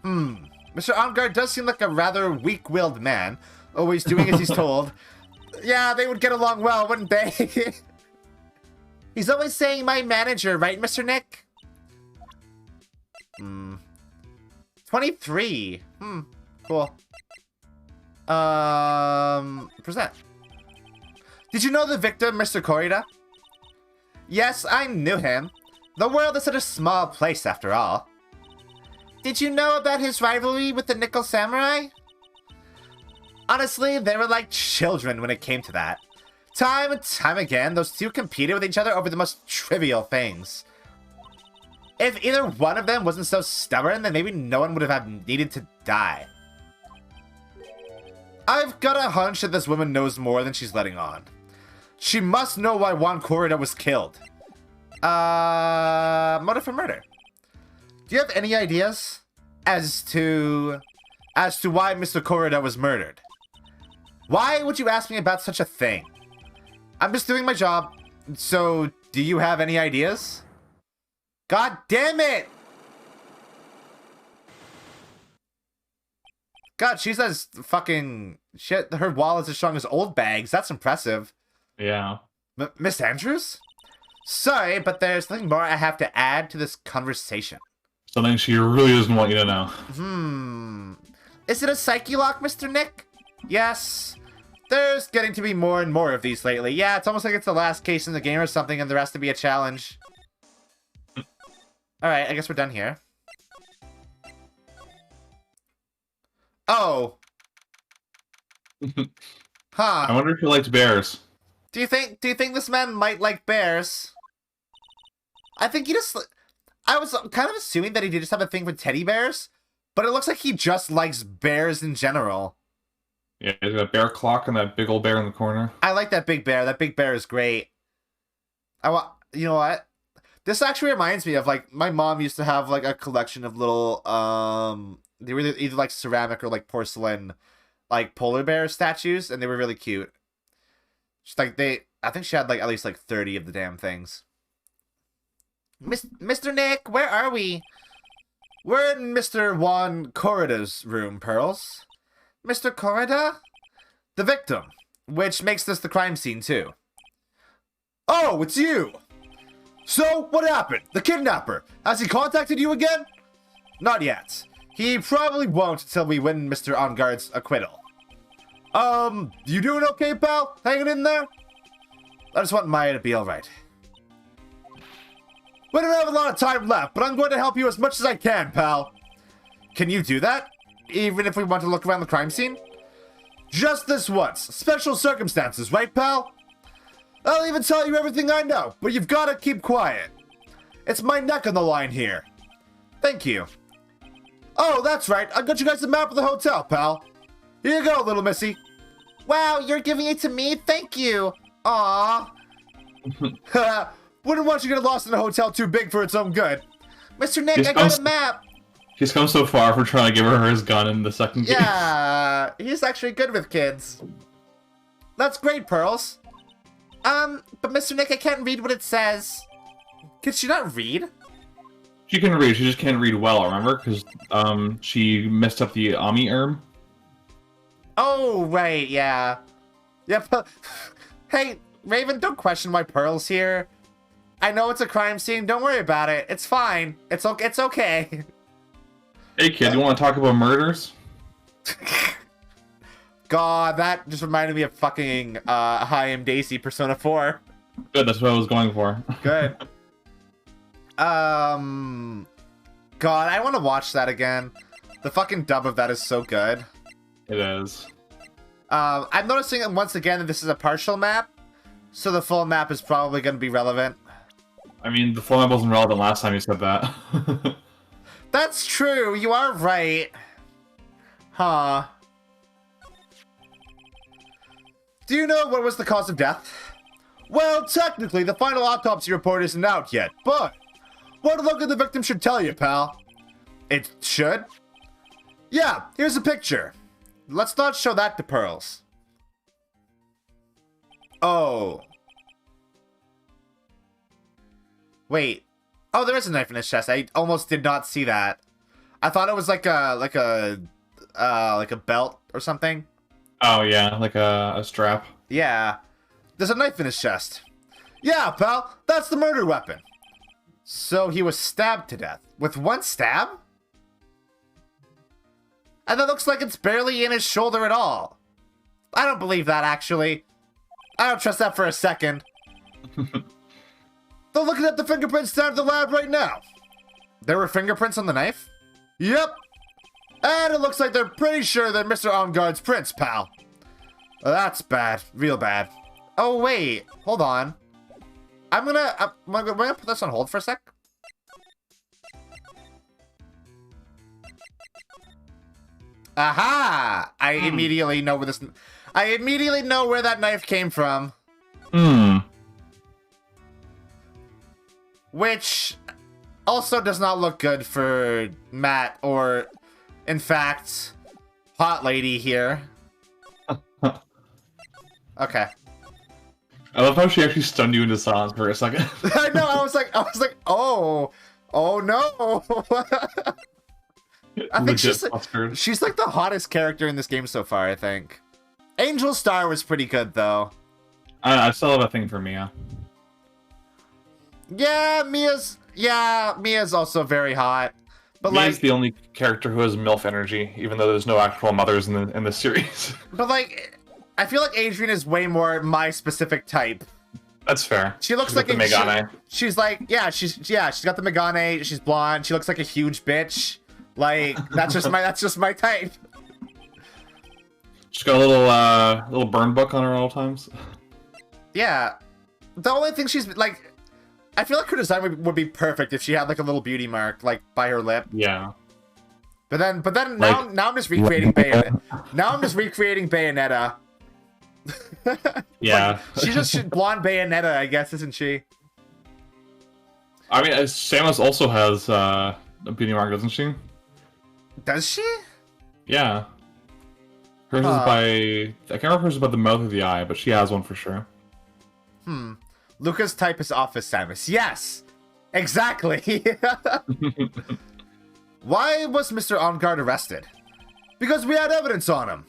Mr. Amgard does seem like a rather weak-willed man, always doing as he's told. Yeah, they would get along well, wouldn't they? He's always saying my manager, right, Mr. Nick? 23. Cool. Present. Did you know the victim, Mr. Corrida? Yes, I knew him. The world is such a small place, after all. Did you know about his rivalry with the Nickel Samurai? Honestly, they were like children when it came to that. Time and time again, those two competed with each other over the most trivial things. If either one of them wasn't so stubborn, then maybe no one would have needed to die. I've got a hunch that this woman knows more than she's letting on. She must know why Juan Corrida was killed. Motive for murder. Do you have any ideas? as to why Mr. Corrida was murdered. Why would you ask me about such a thing? I'm just doing my job. So, do you have any ideas? God damn it! God, she says fucking shit. Her wallet's as strong as old bags. That's impressive. Yeah. Miss Andrews? Sorry, but there's something more I have to add to this conversation. Something she really doesn't want you to know. Is it a psyche lock, Mr. Nick? Yes. There's getting to be more and more of these lately. Yeah, it's almost like it's the last case in the game or something, and there has to be a challenge. Alright, I guess we're done here. Oh. Huh. I wonder if he likes bears. Do you think this man might like bears? I think he just... I was kind of assuming that he did just have a thing for teddy bears, but it looks like he just likes bears in general. Yeah, he's got a bear clock and that big old bear in the corner. I like that big bear. That big bear is great. You know what? This actually reminds me of, like, my mom used to have, like, a collection of little, they were either, like, ceramic or, like, porcelain, like, polar bear statues, and they were really cute. Just, like, I think she had, like, at least, like, 30 of the damn things. Mr. Nick, where are we? We're in Mr. Juan Corrida's room, Pearls. Mr. Corrida? The victim, which makes this the crime scene, too. Oh, it's you! So, what happened? The kidnapper, has he contacted you again? Not yet. He probably won't until we win Mr. Amgard's acquittal. You doing okay, pal? Hanging in there? I just want Maya to be alright. We don't have a lot of time left, but I'm going to help you as much as I can, pal. Can you do that? Even if we want to look around the crime scene? Just this once. Special circumstances, right, pal? I'll even tell you everything I know, but you've got to keep quiet. It's my neck on the line here. Thank you. Oh, that's right. I got you guys a map of the hotel, pal. Here you go, little missy. Wow, you're giving it to me? Thank you. Aww. Wouldn't want you to get lost in a hotel too big for its own good. Mr. Nick, I got a map. He's come so far for trying to give her his gun in the second game. Yeah, he's actually good with kids. That's great, Pearls. But Mr. Nick, I can't read what it says. Can she not read? She can read, she just can't read well, remember? Because, she messed up the Ami erm. Oh, right, yeah. Yep. Hey, Raven, don't question why Pearl's here. I know it's a crime scene, don't worry about it. It's fine. It's okay. Hey, kid, you want to talk about murders? God, that just reminded me of fucking Hi, I'm Daisy Persona 4. Good, that's what I was going for. Good. God, I want to watch that again. The fucking dub of that is so good. It is. I'm noticing once again that this is a partial map, so the full map is probably going to be relevant. I mean, the full map wasn't relevant last time you said that. That's true, you are right. Huh. Do you know what was the cause of death? Well, technically, the final autopsy report isn't out yet, but what a look at the victim should tell you, pal. It should? Yeah, here's a picture. Let's not show that to Pearls. Oh. Wait. Oh, there is a knife in his chest. I almost did not see that. I thought it was like a belt or something. Oh, yeah, like a strap. Yeah. There's a knife in his chest. Yeah, pal, that's the murder weapon. So he was stabbed to death. With one stab? And that looks like it's barely in his shoulder at all. I don't believe that, actually. I don't trust that for a second. They're looking at the fingerprints down at the lab right now. There were fingerprints on the knife? Yep. And it looks like they're pretty sure they're Mr. Amgard's prints, pal. That's bad. Real bad. Oh, wait. Hold on. I'm gonna put this on hold for a sec. Aha! I immediately know where that knife came from. Hmm. Which Also does not look good for Matt or, in fact, Hot Lady here. Okay. I love how she actually stunned you into silence for a second. I know. I was like, oh no. I think she's like the hottest character in this game so far. I think Angel Star was pretty good though. I still have a thing for Mia. Yeah, Mia's also very hot. But Mia's like the only character who has MILF energy, even though there's no actual mothers in the series. But like, I feel like Adrian is way more my specific type. That's fair. She looks like the Megane. She's got the Megane. She's blonde. She looks like a huge bitch. Like that's just my type. She's got a little burn book on her at all times. Yeah. The only thing she's like, I feel like her design would be perfect if she had like a little beauty mark like by her lip. Yeah. But then like, now I'm just recreating Bayonetta. Now I'm just recreating Bayonetta. Yeah. Like, she's just blonde Bayonetta, I guess, isn't she? I mean, Samus also has a beauty mark, doesn't she? Does she? Yeah. Hers is by... I can't remember if hers is by the mouth or the eye, but she has one for sure. Luka's type is Office Samus. Yes! Exactly! Why was Mr. Amgard arrested? Because we had evidence on him.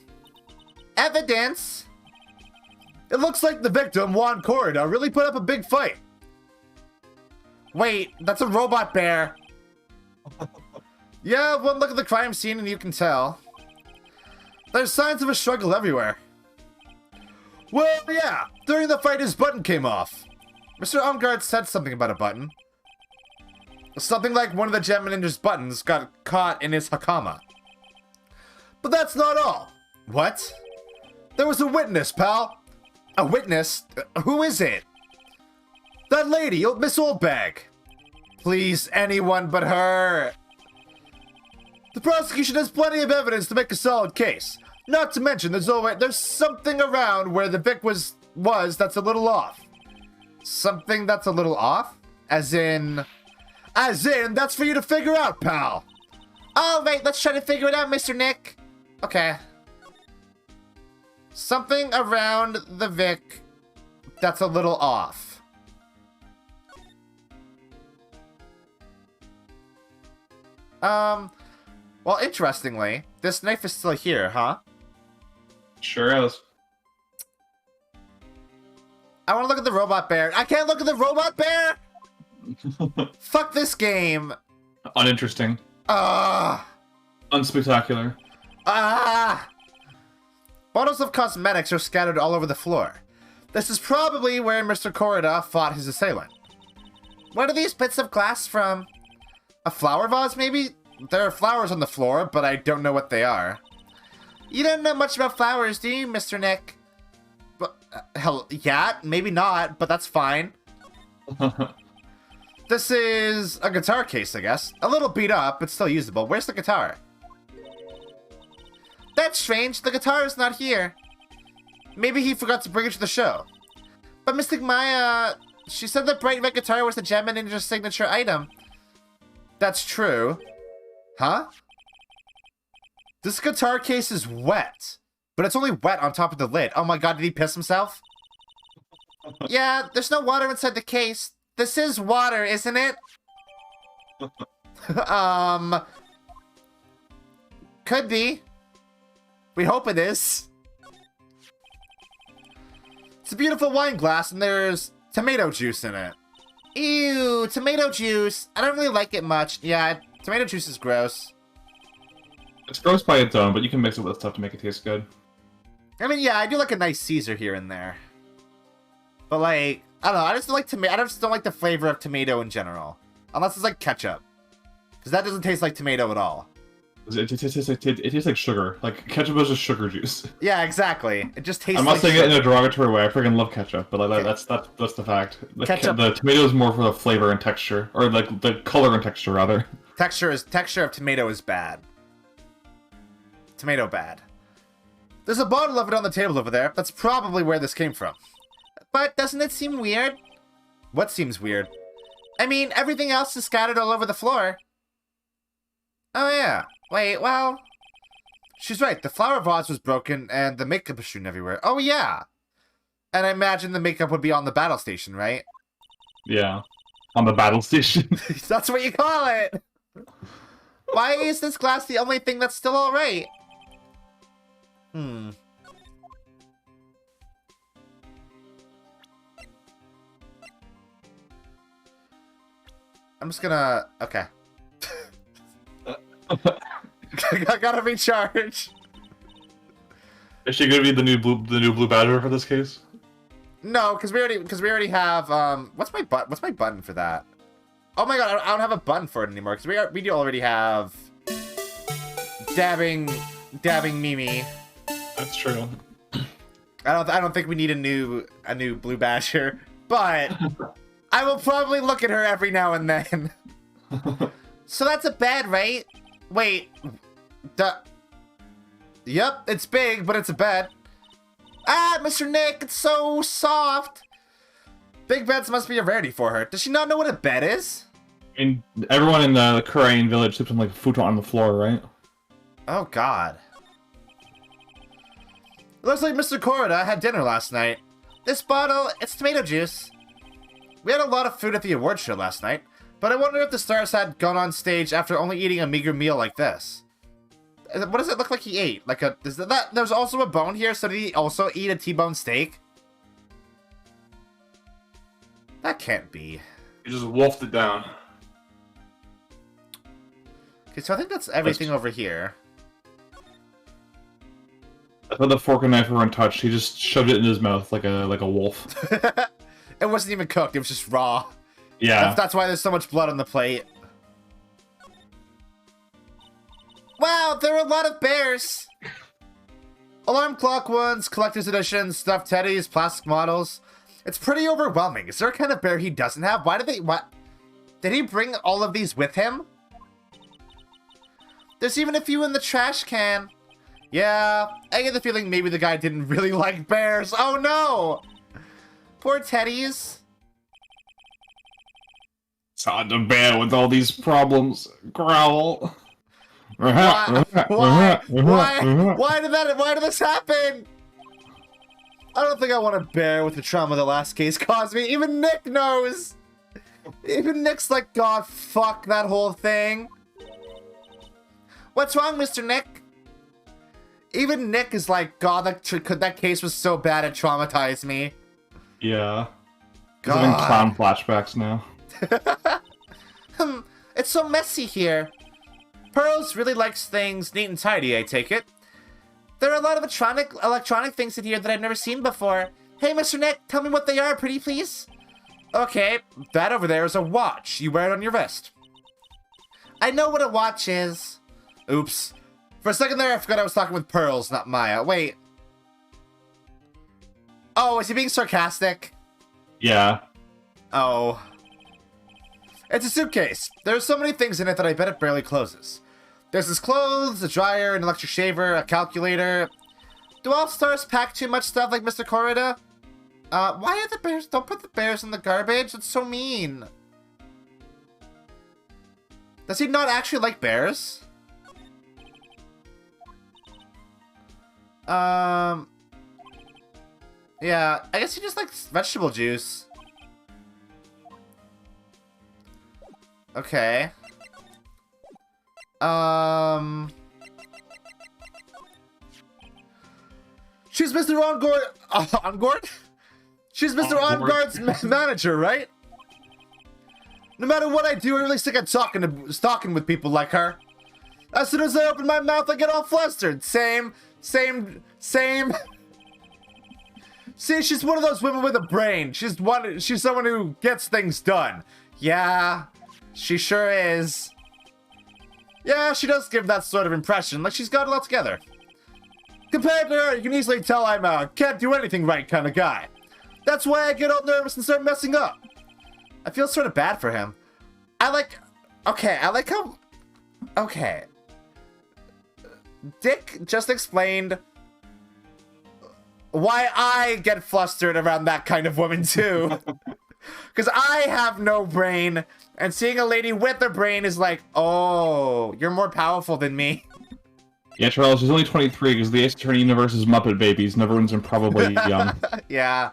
Evidence? It looks like the victim, Juan Corrida, really put up a big fight. Wait, that's a robot bear. Yeah, one look at the crime scene and you can tell. There's signs of a struggle everywhere. Well, yeah, during the fight his button came off. Mr. Amgard said something about a button. Something like one of the Gemma Ninja's buttons got caught in his hakama. But that's not all. What? There was a witness, pal. A witness? Who is it? That lady, Miss Oldbag. Please, anyone but her. The prosecution has plenty of evidence to make a solid case. Not to mention, there's something around where the Vic was that's a little off. Something that's a little off? As in, that's for you to figure out, pal. All right, let's try to figure it out, Mr. Nick. Okay. Something around the Vic that's a little off. Well, interestingly, this knife is still here, huh? Sure is. I want to look at the robot bear. I can't look at the robot bear? Fuck this game. Uninteresting. Unspectacular. Bottles of cosmetics are scattered all over the floor. This is probably where Mr. Corrida fought his assailant. What are these bits of glass from? A flower vase, maybe? There are flowers on the floor, but I don't know what they are. You don't know much about flowers, do you, Mr. Nick? But, hell, yeah, maybe not, but that's fine. This is a guitar case, I guess. A little beat up, but still usable. Where's the guitar? That's strange. The guitar is not here. Maybe he forgot to bring it to the show. But Mystic Maya, she said the bright red guitar was the Gemma Ninja's signature item. That's true. Huh? This guitar case is wet. But it's only wet on top of the lid. Oh my god, did he piss himself? Yeah, there's no water inside the case. This is water, isn't it? Could be. We hope it is. It's a beautiful wine glass and there's tomato juice in it. Ew, tomato juice. I don't really like it much. Yeah, tomato juice is gross. It's gross by its own, but you can mix it with stuff to make it taste good. I mean, yeah, I do like a nice Caesar here and there. But like, I don't know, I just don't like the flavor of tomato in general. Unless it's like ketchup. Because that doesn't taste like tomato at all. It tastes like sugar. Like, ketchup is just sugar juice. Yeah, exactly. It just tastes I'm not saying it in a derogatory way. I freaking love ketchup, but that's the fact. The tomato is more for the flavor and texture. Or like, the color and texture, rather. Texture of tomato is bad. Tomato bad. There's a bottle of it on the table over there. That's probably where this came from. But doesn't it seem weird? What seems weird? I mean, everything else is scattered all over the floor. Oh, yeah. Wait, well... She's right. The flower vase was broken, and the makeup is strewn everywhere. Oh, yeah. And I imagine the makeup would be on the battle station, right? Yeah. On the battle station. That's what you call it! Why is this glass the only thing that's still alright? I'm just gonna... Okay. I gotta recharge. Is she gonna be the new blue badger for this case? No, because we already have what's my button for that? Oh my god, I don't have a button for it anymore because we do already have dabbing Mimi. That's true. I don't think we need a new blue badger, but I will probably look at her every now and then. So that's a bed, right? Wait. Yep, it's big, but it's a bed. Ah, Mr. Nick, it's so soft. Big beds must be a rarity for her. Does she not know what a bed is? And everyone in the Korean village sleeps on like a futon on the floor, right? Oh god. Looks like Mr. Korida had dinner last night. This bottle, it's tomato juice. We had a lot of food at the award show last night, but I wonder if the stars had gone on stage after only eating a meager meal like this. What does it look like he ate? Like a... Is that... There's also a bone here, so did he also eat a T-bone steak? That can't be. He just wolfed it down. Okay, so I think that's everything over here. I thought the fork and knife were untouched. He just shoved it in his mouth like a wolf. It wasn't even cooked, it was just raw. Yeah. That's why there's so much blood on the plate. Wow, there are a lot of bears! Alarm clock ones, collector's editions, stuffed teddies, plastic models. It's pretty overwhelming. Is there a kind of bear he doesn't have? Why did they... What? Did he bring all of these with him? There's even a few in the trash can. Yeah, I get the feeling maybe the guy didn't really like bears. Oh no! Poor teddies. Saw the bear with all these problems. Growl. Why did this happen? I don't think I want a bear with the trauma the last case caused me. Even Nick knows. Even Nick's like, God, fuck that whole thing. What's wrong, Mr. Nick? Even Nick is like, God, that case was so bad it traumatized me. Yeah. I'm having clown flashbacks now. It's so messy here. Pearls really likes things neat and tidy, I take it. There are a lot of electronic things in here that I've never seen before. Hey, Mr. Nick, tell me what they are, pretty please. Okay, that over there is a watch. You wear it on your wrist. I know what a watch is. Oops. For a second there, I forgot I was talking with Pearls, not Maya. Wait. Oh, is he being sarcastic? Yeah. Oh. It's a suitcase. There are so many things in it that I bet it barely closes. There's his clothes, a dryer, an electric shaver, a calculator. Do all stars pack too much stuff like Mr. Korida? Why are the bears? Don't put the bears in the garbage. It's so mean. Does he not actually like bears? Yeah, I guess he just likes vegetable juice. Okay. She's Mr. Angard. Angard? She's Mr. Angard's manager, right? No matter what I do, I really stick at talking with people like her. As soon as I open my mouth, I get all flustered. Same. See, she's one of those women with a brain. She's someone who gets things done. Yeah, she sure is. Yeah, she does give that sort of impression, like she's got it all together. Compared to her, you can easily tell I'm a can't do anything right kind of guy. That's why I get all nervous and start messing up. I feel sort of bad for him. Okay. Dick just explained why I get flustered around that kind of woman too. Because I have no brain, and seeing a lady with a brain is like, oh, you're more powerful than me. Yeah, Charles, she's only 23 because the Ace Attorney universe is Muppet babies and everyone's improbably young. Yeah.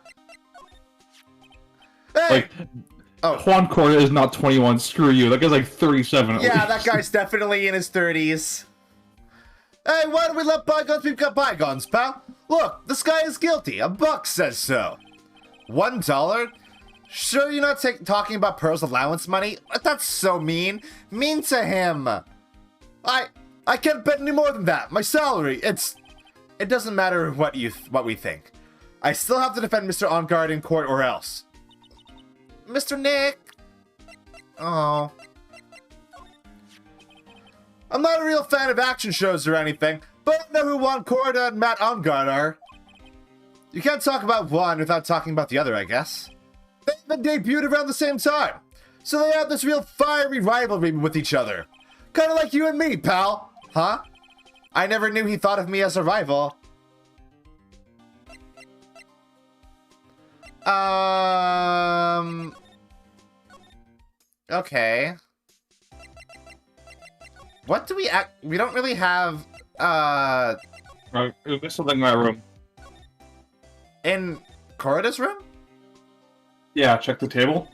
Hey! Like, Juan Corda is not 21, screw you. That guy's like 37 at least. That guy's definitely in his 30s. Hey, why don't we let bygones be bygones, pal? Look, this guy is guilty. A buck says so. $1? Sure you're not talking about Pearl's allowance money? That's so mean. Mean to him. I can't bet any more than that. My salary, it doesn't matter what we think. I still have to defend Mr. Amgard in court or else. Mr. Nick. Oh. I'm not a real fan of action shows or anything, but I know who Juan Corda and Matt Amgard are. You can't talk about one without talking about the other, I guess. They even debuted around the same time, so they have this real fiery rivalry with each other. Kinda like you and me, pal. Huh? I never knew he thought of me as a rival. Okay. What do we don't really have, Right, there's something in my room. in Corda's room? Yeah, check the table.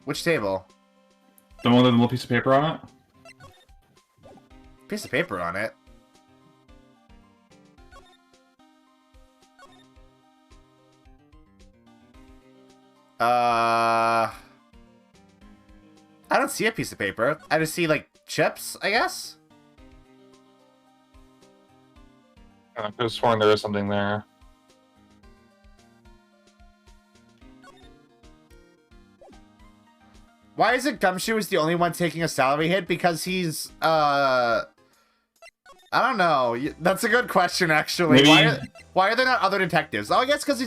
Which table? The one with the little piece of paper on it. Piece of paper on it. I don't see a piece of paper. I just see, like, chips, I guess? I could have sworn there was something there. Why is it Gumshoe is the only one taking a salary hit? Because he's, I don't know. That's a good question, actually. Maybe... Why are there not other detectives? Oh, I guess because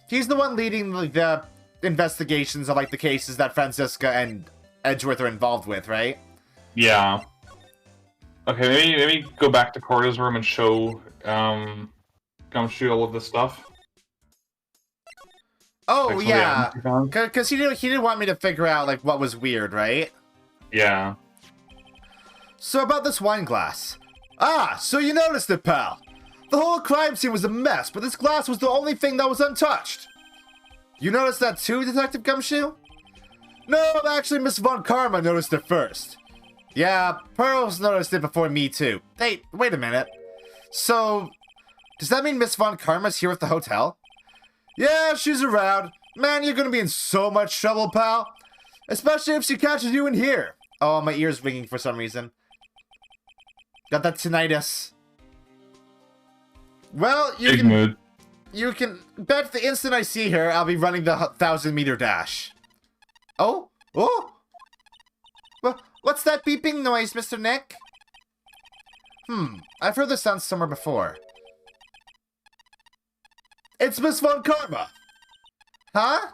he's the one leading the investigations of, like, the cases that Franziska and Edgeworth are involved with, right? Yeah. Okay, maybe go back to Corda's room and show Gumshoe all of this stuff. Oh, like yeah. Because he didn't want me to figure out, like, what was weird, right? Yeah. So about this wine glass. Ah, so you noticed it, pal. The whole crime scene was a mess, but this glass was the only thing that was untouched. You noticed that too, Detective Gumshoe? No, actually, Miss Von Karma noticed it first. Yeah, Pearl's noticed it before me too. Hey, wait a minute. So, does that mean Miss Von Karma's here at the hotel? Yeah, she's around. Man, you're gonna be in so much trouble, pal. Especially if she catches you in here. Oh, my ear's ringing for some reason. Got that tinnitus. Well, you can bet the instant I see her, I'll be running the 1,000-meter dash. Oh? Oh? What's that beeping noise, Mr. Nick? I've heard this sound somewhere before. It's Miss Von Karma. Huh?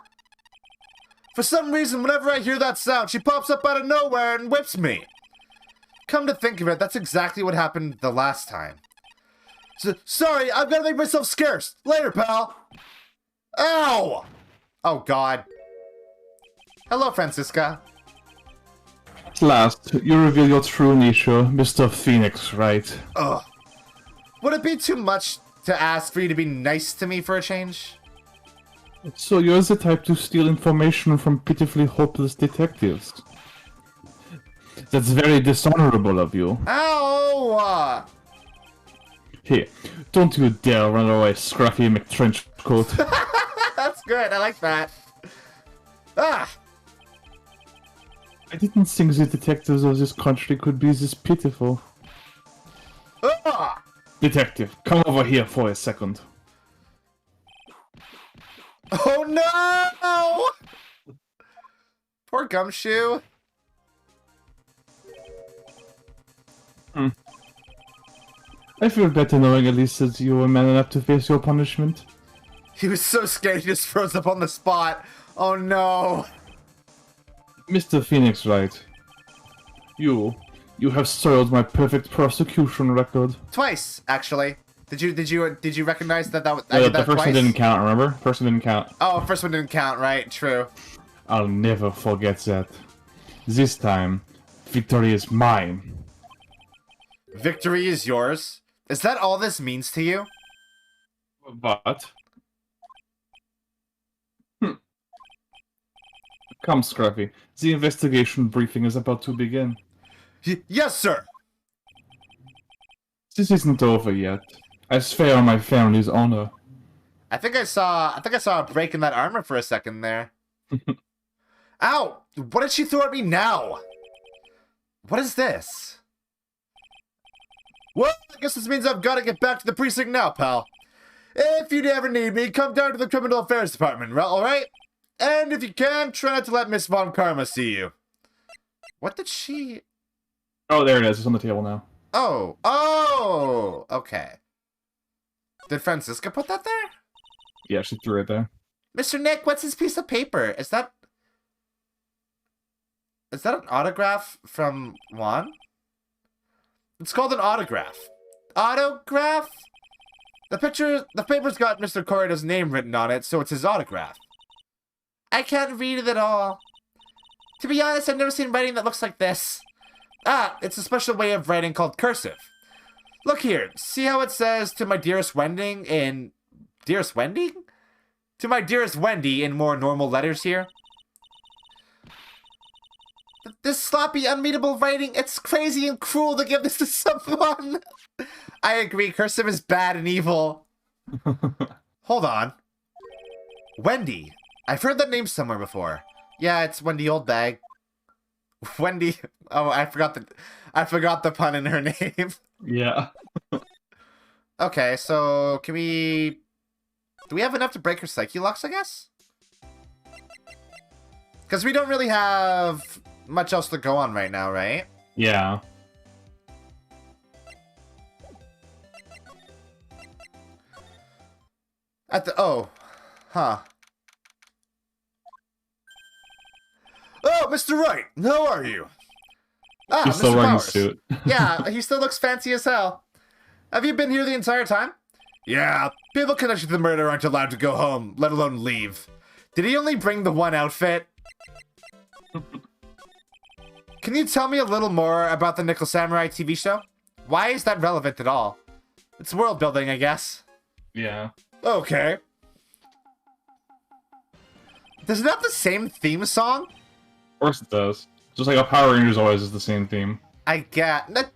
For some reason, whenever I hear that sound, she pops up out of nowhere and whips me. Come to think of it, that's exactly what happened the last time. So, sorry, I've got to make myself scarce. Later, pal. Ow! Oh, God. Hello, Franziska. At last, you reveal your true niche, Mr. Phoenix Wright. Ugh. Would it be too much to ask for you to be nice to me for a change? So you're the type to steal information from pitifully hopeless detectives. That's very dishonorable of you. Ow! Here, don't you dare run away, scruffy McTrenchcoat. That's good, I like that. Ah! I didn't think the detectives of this country could be this pitiful. Ah! Detective, come over here for a second. Oh no! Poor Gumshoe. I feel better knowing at least that you were man enough to face your punishment. He was so scared he just froze up on the spot. Oh no. Mr. Phoenix Wright, you have soiled my perfect prosecution record. Twice, actually. Did you recognize that I did The that first twice? one didn't count, remember? First one didn't count. Oh, first one didn't count, right? True. I'll never forget that. This time, victory is mine. Victory is yours? Is that all this means to you? But... Come, Scruffy. The investigation briefing is about to begin. Yes, sir! This isn't over yet. I swear on my family's honor. I think I saw a break in that armor for a second there. Ow! What did she throw at me now? What is this? Well, I guess this means I've got to get back to the precinct now, pal. If you'd ever need me, come down to the Criminal Affairs Department, alright? And if you can, try not to let Miss Von Karma see you. What did she... Oh, there it is. It's on the table now. Oh, okay. Did Francisca put that there? Yeah, she threw it there. Mr. Nick, what's this piece of paper? Is that an autograph from Juan? It's called an autograph. Autograph? The paper's got Mr. Corrido's name written on it, so it's his autograph. I can't read it at all. To be honest, I've never seen writing that looks like this. Ah, it's a special way of writing called cursive. Look here, see how it says to my dearest Wendy in... Dearest Wendy? To my dearest Wendy in more normal letters here. This sloppy, unreadable writing, it's crazy and cruel to give this to someone. I agree, cursive is bad and evil. Hold on. Wendy. I've heard that name somewhere before. Yeah, it's Wendy Oldbag. Wendy. Oh, I forgot the pun in her name. Yeah. Okay, so can we... Do we have enough to break her psyche locks, I guess? Because we don't really have much else to go on right now, right? Yeah. Oh. Huh. Oh, Mr. Wright, how are you? Ah, He's still Mr. wearing a Powers. suit. Yeah, he still looks fancy as hell. Have you been here the entire time? Yeah, people connected to the murder aren't allowed to go home, let alone leave. Did he only bring the one outfit? Can you tell me a little more about the Nickel Samurai TV show? Why is that relevant at all? It's world building, I guess. Yeah. Okay. Does it have the same theme song? Of course it does. Just like a Power Rangers always is the same theme. I get that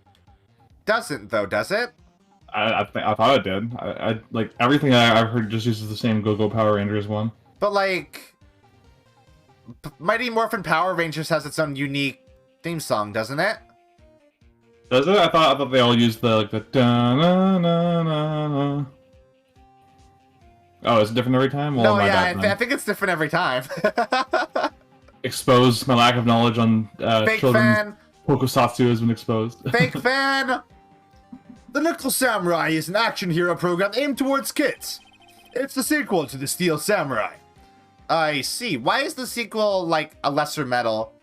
doesn't though, does it? I thought it did. I like everything I've heard just uses the same Go Power Rangers one. But like, Mighty Morphin Power Rangers has its own unique theme song, doesn't it? Does it? I thought they all used the da na na na na. Oh, is it different every time? Well, No, yeah, I I think it's different every time. Exposed my lack of knowledge on Fake children's fan. tokusatsu has been exposed. Fake fan. The Nickel Samurai is an action hero program aimed towards kids. It's the sequel to the Steel Samurai. I see. Why is the sequel like a lesser metal?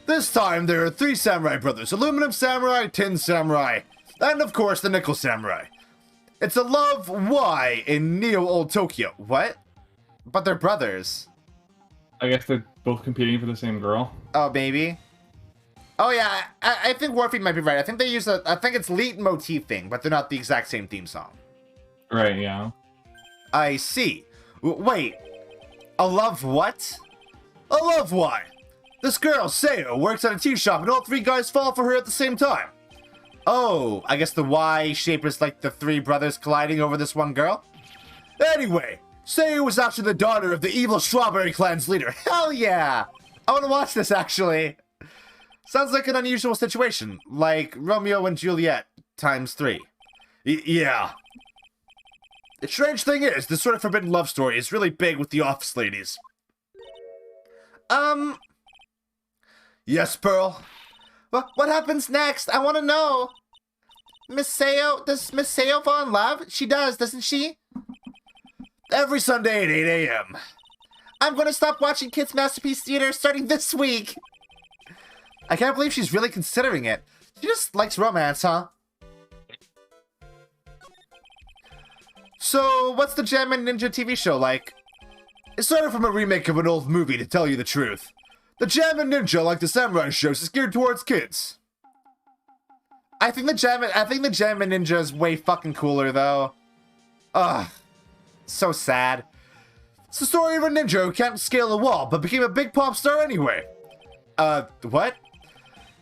This time there are 3 samurai brothers: Aluminum Samurai, Tin Samurai, and of course the Nickel Samurai. It's a love Y in Neo Old Tokyo. What? But they're brothers. I guess they're both competing for the same girl. Oh, maybe. Oh yeah, I think Warfy might be right. I think they use I think it's leitmotifing, but they're not the exact same theme song. Right, yeah. I see. Wait. A love what? A love why? This girl, Sayo, works at a tea shop and all 3 guys fall for her at the same time. Oh, I guess the Y shape is like the 3 brothers colliding over this one girl? Anyway, Sayo was actually the daughter of the evil Strawberry Clan's leader. Hell yeah! I want to watch this, actually. Sounds like an unusual situation, like Romeo and Juliet ×3. Yeah. The strange thing is, this sort of forbidden love story is really big with the office ladies. Yes, Pearl? What happens next? I want to know. Does Miss Sayo fall in love? She does, doesn't she? Every Sunday at 8 a.m. I'm going to stop watching Kids Masterpiece Theater starting this week. I can't believe she's really considering it. She just likes romance, huh? So, what's the Gem and Ninja TV show like? It started from a remake of an old movie, to tell you the truth. The Jammin' Ninja, like the samurai shows, is geared towards kids. I think the Jammin' Ninja is way fucking cooler, though. Ugh. So sad. It's the story of a ninja who can't scale a wall, but became a big pop star anyway. What?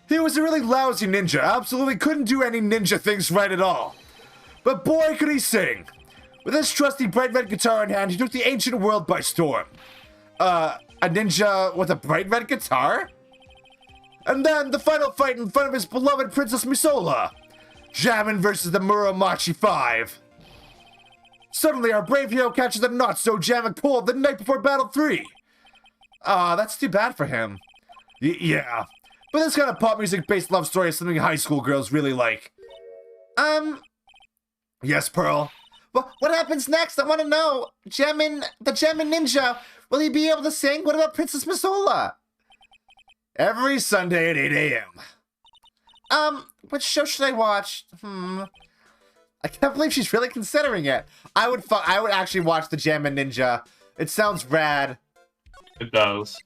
He was a really lousy ninja, absolutely couldn't do any ninja things right at all. But boy, could he sing! With his trusty bright red guitar in hand, he took the ancient world by storm. A ninja with a bright red guitar? And then, the final fight in front of his beloved Princess Misola. Jammin' versus the Muromachi 5. Suddenly, our brave hero catches a not-so-jammin' cold the night before Battle 3. That's too bad for him. Yeah. But this kind of pop music-based love story is something high school girls really like. Yes, Pearl? What happens next? I want to know. The Jammin' Ninja, will he be able to sing? What about Princess Misola? Every Sunday at 8 a.m. Which show should I watch? I can't believe she's really considering it. I would actually watch the Jammin' Ninja. It sounds rad. It does.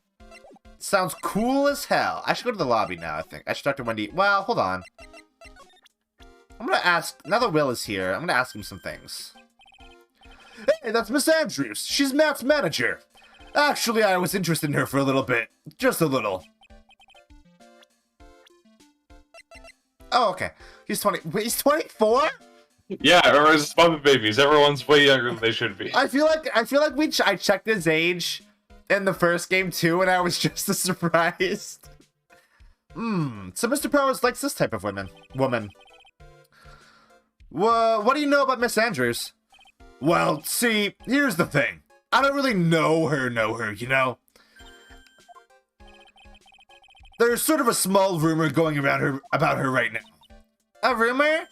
Sounds cool as hell. I should go to the lobby now, I think. I should talk to Wendy. Well, hold on. I'm gonna ask, now that Will is here, I'm gonna ask him some things. Hey, that's Miss Andrews. She's Matt's manager. Actually, I was interested in her for a little bit. Just a little. Oh, okay. He's 20. Wait, he's 24? Yeah, or his mom babies. Everyone's way younger than they should be. I feel like I checked his age in the first game too, and I was just as surprised. So Mr. Powers likes this type of woman. What do you know about Miss Andrews? Well, see, here's the thing. I don't really know her, you know? There's sort of a small rumor going around about her right now. A rumor?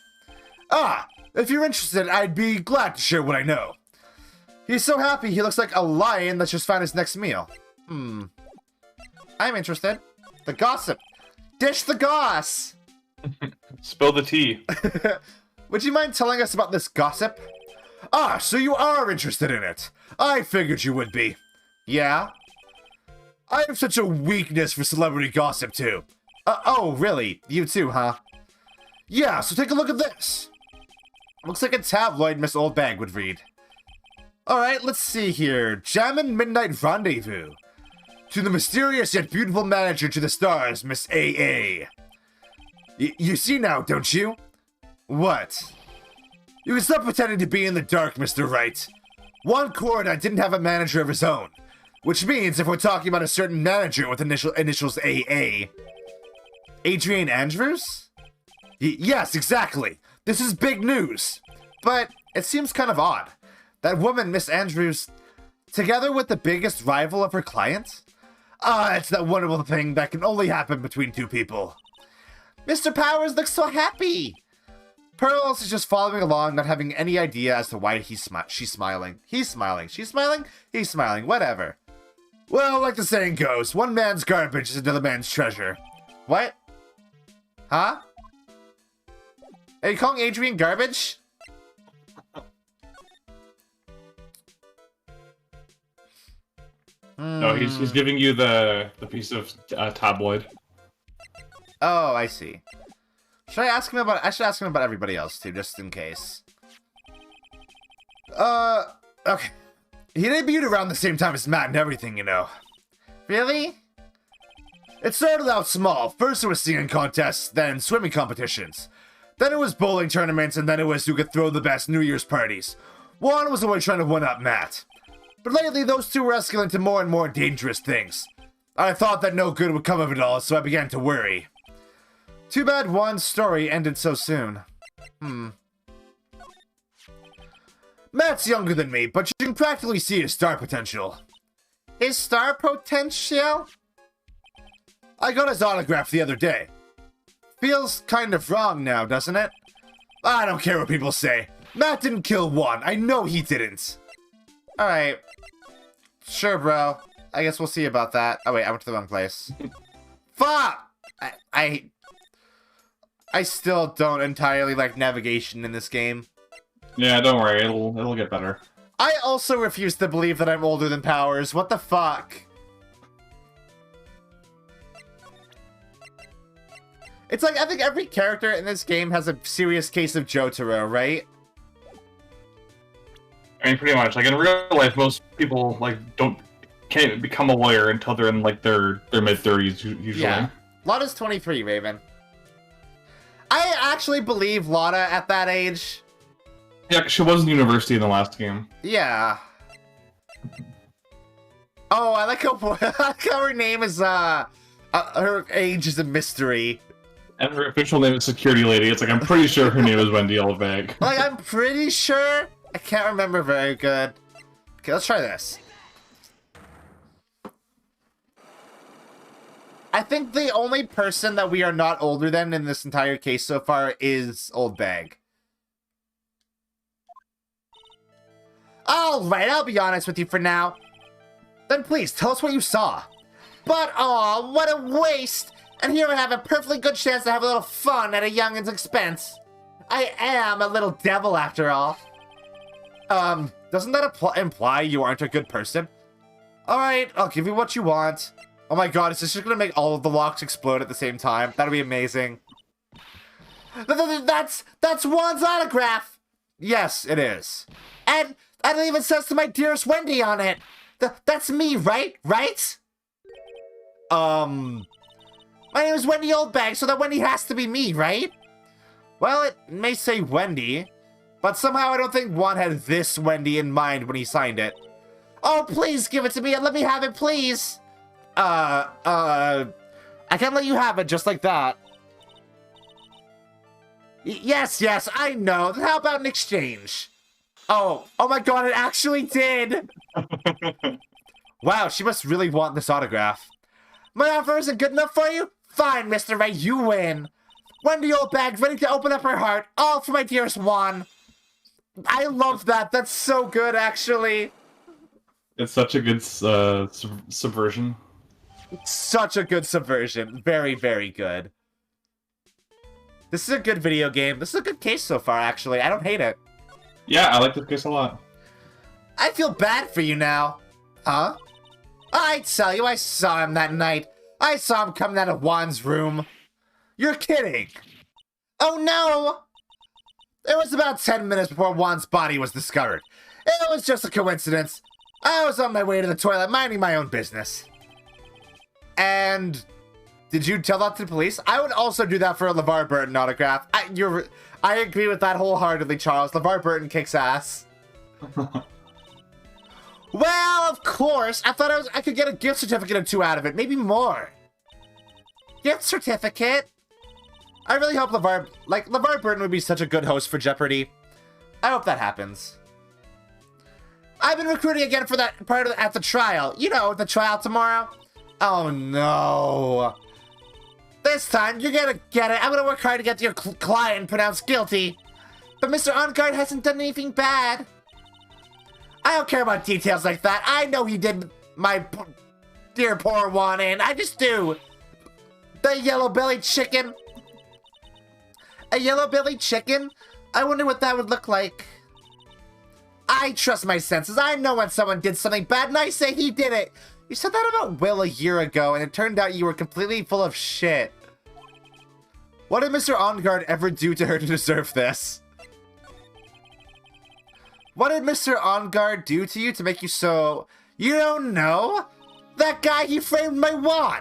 If you're interested, I'd be glad to share what I know. He's so happy he looks like a lion that's just found his next meal. I'm interested. The gossip. Dish the goss! Spill the tea. Would you mind telling us about this gossip? So you are interested in it. I figured you would be. Yeah? I have such a weakness for celebrity gossip, too. Oh, really? You too, huh? Yeah, so take a look at this. Looks like a tabloid Miss Oldbag would read. Alright, let's see here. Jammin' Midnight Rendezvous. To the mysterious yet beautiful manager to the stars, Miss A.A. You see now, don't you? What? You can stop pretending to be in the dark, Mr. Wright. Juan Corda didn't have a manager of his own. Which means if we're talking about a certain manager with initials AA... Adrian Andrews? Yes, exactly. This is big news. But it seems kind of odd. That woman, Miss Andrews, together with the biggest rival of her client? It's that wonderful thing that can only happen between two people. Mr. Powers looks so happy. Pearls is just following along, not having any idea as to why she's smiling. He's smiling. She's smiling? He's smiling. Whatever. Well, like the saying goes, one man's garbage is another man's treasure. What? Huh? Are you calling Adrian garbage? No, he's giving you the piece of tabloid. Oh, I see. Should I ask him about... I should ask him about everybody else, too, just in case. Okay. He debuted around the same time as Matt and everything, you know. Really? It started out small. First it was singing contests, then swimming competitions. Then it was bowling tournaments, and then it was who could throw the best New Year's parties. Juan was always trying to one-up Matt. But lately, those two were escalating to more and more dangerous things. I thought that no good would come of it all, so I began to worry. Too bad Juan's story ended so soon. Matt's younger than me, but you can practically see his star potential. His star potential? I got his autograph the other day. Feels kind of wrong now, doesn't it? I don't care what people say. Matt didn't kill Juan. I know he didn't. Alright. Sure, bro. I guess we'll see about that. Oh, wait, I went to the wrong place. Fuck! I still don't entirely like navigation in this game. Yeah, don't worry. It'll get better. I also refuse to believe that I'm older than Powers. What the fuck? It's like, I think every character in this game has a serious case of Jotaro, right? I mean, pretty much. Like, in real life, most people, like, can't become a lawyer until they're in, like, their mid-30s, usually. Yeah. Lotta's 23, Raven. I actually believe Lotta at that age. Yeah, 'cause she was in university in the last game. Yeah. Oh, I like how her name is, her age is a mystery. And her official name is Security Lady. It's like, I'm pretty sure her name is Wendy Oldbag. Like, I'm pretty sure. I can't remember very good. Okay, let's try this. I think the only person that we are not older than in this entire case so far is Oldbag. Alright, I'll be honest with you for now. Then please, tell us what you saw. But, aw, what a waste! And here I have a perfectly good chance to have a little fun at a youngin's expense. I am a little devil after all. Doesn't that imply you aren't a good person? Alright, I'll give you what you want. Oh my god, is this just gonna make all of the locks explode at the same time? That'll be amazing. That's Juan's autograph! Yes, it is. And it even says to my dearest Wendy on it. That's me, right? Right? My name is Wendy Oldbag, so that Wendy has to be me, right? Well, it may say Wendy, but somehow I don't think Juan had this Wendy in mind when he signed it. Oh, please give it to me and let me have it, please. I can't let you have it just like that. Yes, I know. Then how about an exchange? Oh my god, it actually did! Wow, she must really want this autograph. My offer isn't good enough for you? Fine, Mr. Ray, you win. Wendy Oldbag, ready to open up her heart, all for my dearest Juan. I love that. That's so good, actually. It's such a good subversion. Such a good subversion. Very, very good. This is a good video game. This is a good case so far, actually. I don't hate it. Yeah, I like this case a lot. I feel bad for you now. Huh? I tell you, I saw him that night. I saw him coming out of Juan's room. You're kidding. Oh no! It was about 10 minutes before Juan's body was discovered. It was just a coincidence. I was on my way to the toilet, minding my own business. And did you tell that to the police? I would also do that for a LeVar Burton autograph. I agree with that wholeheartedly, Charles. LeVar Burton kicks ass. Well, of course. I thought I could get a gift certificate or 2 out of it, maybe more. Gift certificate? I really hope LeVar Burton would be such a good host for Jeopardy. I hope that happens. I've been recruiting again for that part at the trial. You know, the trial tomorrow. Oh no. This time, you're gonna get it. I'm gonna work hard to get your client pronounced guilty. But Mr. Amgard hasn't done anything bad. I don't care about details like that. I know he did my dear poor Juan in. I just do. The yellow-bellied chicken. A yellow-bellied chicken? I wonder what that would look like. I trust my senses. I know when someone did something bad, and I say he did it. You said that about Will a year ago, and it turned out you were completely full of shit. What did Mr. Amgard ever do to her to deserve this? What did Mr. Amgard do to you to make you so... You don't know? That guy, he framed my Juan.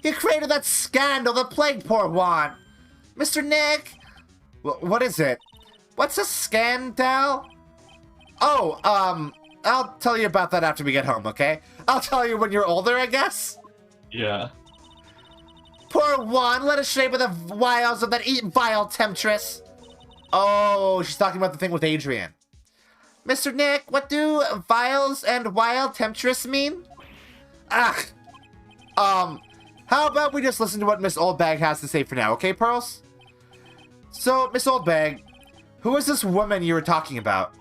He created that scandal that plagued poor Juan. Mr. Nick? What is it? What's a scandal? Oh, I'll tell you about that after we get home, okay? I'll tell you when you're older, I guess? Yeah. Poor Juan, led astray by the wiles of that vile temptress. Oh, she's talking about the thing with Adrian. Mr. Nick, what do vials and wild temptress mean? How about we just listen to what Miss Oldbag has to say for now, okay, Pearls? So, Miss Oldbag, who is this woman you were talking about?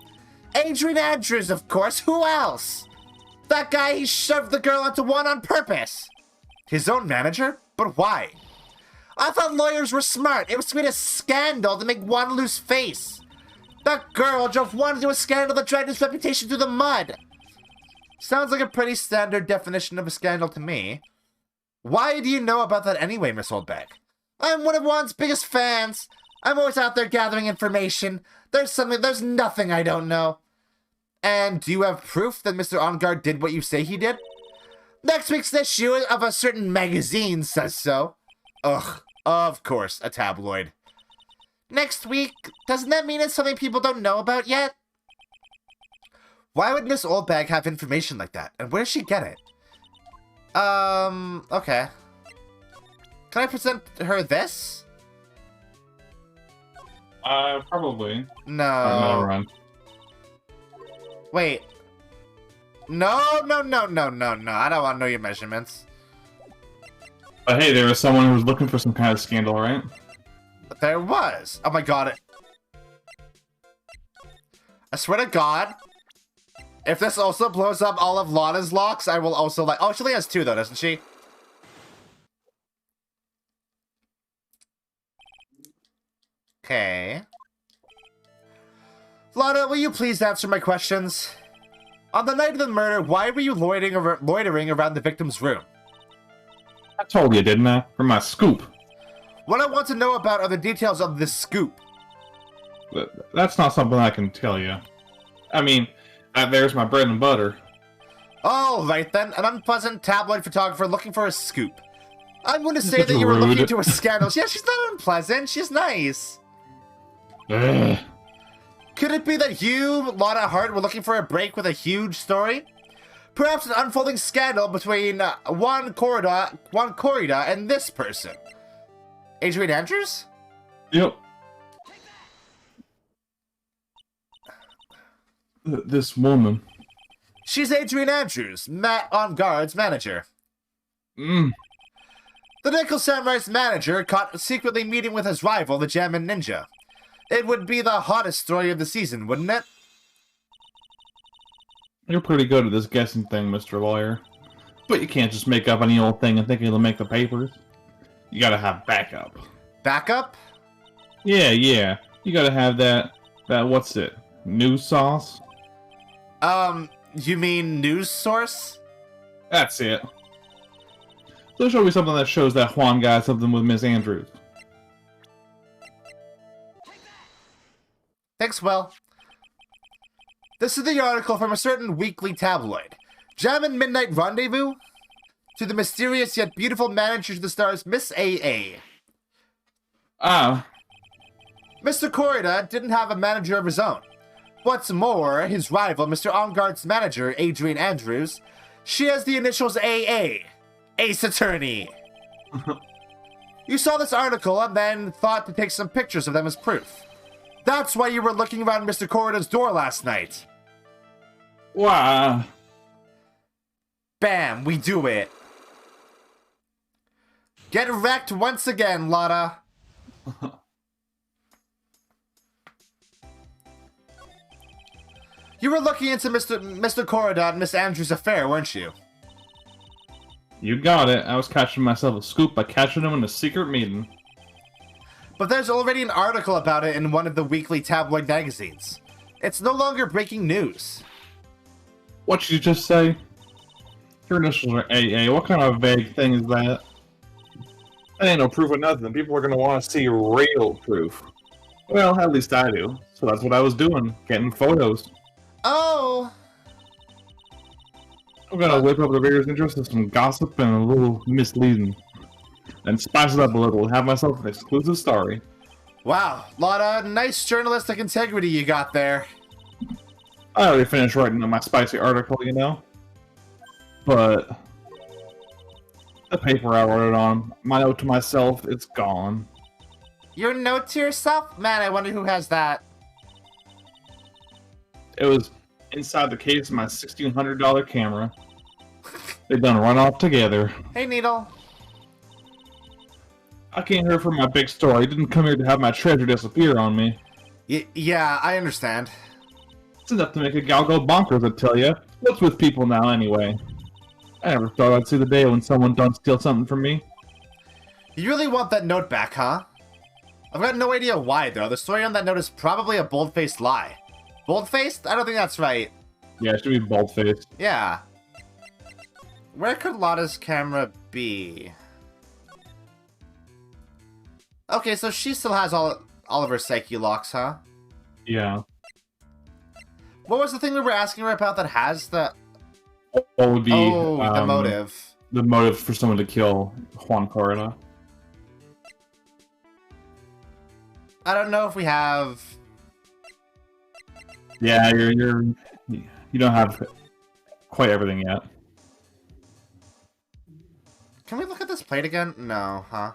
Adrian Andrews, of course. Who else? That guy, he shoved the girl onto Juan on purpose. His own manager? But why? I thought lawyers were smart. It was to create a scandal to make Juan lose face. That girl drove one into a scandal that dragged his reputation through the mud. Sounds like a pretty standard definition of a scandal to me. Why do you know about that anyway, Miss Oldbag? I'm one of Juan's biggest fans. I'm always out there gathering information. There's nothing I don't know. And do you have proof that Mr. Amgard did what you say he did? Next week's issue of a certain magazine says so. Ugh, of course, a tabloid. Next week? Doesn't that mean it's something people don't know about yet? Why would Miss Oldbag have information like that? And where does she get it? Okay. Can I present her this? Probably. No. Run. Wait. No. I don't want to know your measurements. But hey, there was someone who was looking for some kind of scandal, right? There was. Oh my god. I swear to God, if this also blows up all of Lana's locks, I will also like... Oh, she only has 2 though, doesn't she? Okay. Lana, will you please answer my questions? On the night of the murder, why were you loitering around the victim's room? I told you, didn't I? For my scoop. What I want to know about are the details of this scoop. That's not something I can tell you. I mean, there's my bread and butter. All right then, an unpleasant tabloid photographer looking for a scoop. I'm going to say That's that you were rude. looking into a scandal. Yeah, she's not unpleasant. She's nice. Ugh. Could it be that you, Lana Hart, were looking for a break with a huge story? Perhaps an unfolding scandal between Juan Corrida and this person. Adrian Andrews? Yep. This woman. She's Adrian Andrews, Matt Amgard's manager. Mm. The Nickel Samurai's manager caught secretly meeting with his rival, the Jammin Ninja. It would be the hottest story of the season, wouldn't it? You're pretty good at this guessing thing, Mr. Lawyer. But you can't just make up any old thing and think it'll make the papers. You gotta have backup. Backup? Yeah. You gotta have that what's it? News sauce? You mean news source? That's it. So show me something that shows that Juan got something with Miss Andrews. Thanks, Will. This is the article from a certain weekly tabloid. Jammin' Midnight Rendezvous? To the mysterious yet beautiful manager to the stars, Miss A.A. Mr. Corrida didn't have a manager of his own. What's more, his rival, Mr. Amgard's manager, Adrian Andrews, she has the initials A.A. Ace Attorney. You saw this article and then thought to take some pictures of them as proof. That's why you were looking around Mr. Corrida's door last night. Wow. Bam, we do it. Get wrecked once again, Lotta. You were looking into Mr. Corrida and Miss Andrews' affair, weren't you? You got it. I was catching myself a scoop by catching him in a secret meeting. But there's already an article about it in one of the weekly tabloid magazines. It's no longer breaking news. What'd you just say? Your initials are AA. What kind of vague thing is that? That ain't no proof of nothing. People are gonna want to see real proof. Well, at least I do. So that's what I was doing. Getting photos. Oh! I'm gonna whip up the reader's interest with some gossip and a little misleading. And spice it up a little. Have myself an exclusive story. Wow, Lotta, nice journalistic integrity you got there. I already finished writing my spicy article, you know? But the paper I wrote it on, my note to myself, it's gone. Your note to yourself? Man, I wonder who has that. It was inside the case of my $1,600 camera. They done run off together. Hey, Needle. I came here for my big story. I didn't come here to have my treasure disappear on me. Yeah, I understand. It's enough to make a gal go bonkers, I tell ya. What's with people now, anyway? I never thought I'd see the day when someone done steal something from me. You really want that note back, huh? I've got no idea why, though. The story on that note is probably a bold-faced lie. Bold-faced? I don't think that's right. Yeah, it should be bald-faced. Yeah. Where could Lotta's camera be? Okay, so she still has all of her psyche locks, huh? Yeah. What was the thing we were asking her about that has the... What would be the motive? The motive for someone to kill Juan Corrida? I don't know if we have... Yeah, you don't have quite everything yet. Can we look at this plate again? No, huh?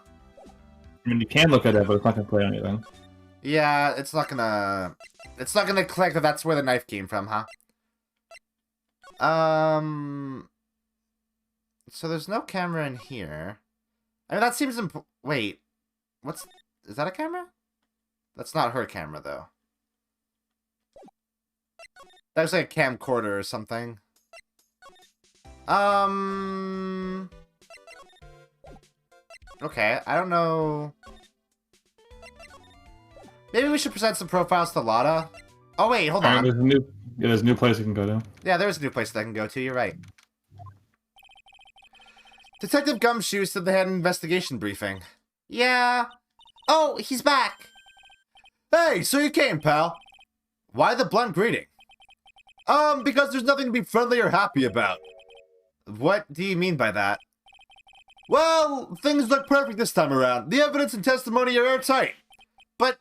I mean, you can look at it, but it's not gonna play anything. Yeah, it's not gonna click that that's where the knife came from, huh? So there's no camera in here. I mean, that seems wait, is that a camera? That's not her camera, though. That's like a camcorder or something. Okay, I don't know. Maybe we should present some profiles to Lotta. Oh wait, hold on. There's a new place you can go to. Yeah, there's a new place that I can go to, you're right. Detective Gumshoe said they had an investigation briefing. Yeah. Oh, he's back! Hey, so you came, pal. Why the blunt greeting? Because there's nothing to be friendly or happy about. What do you mean by that? Well, things look perfect this time around. The evidence and testimony are airtight. But,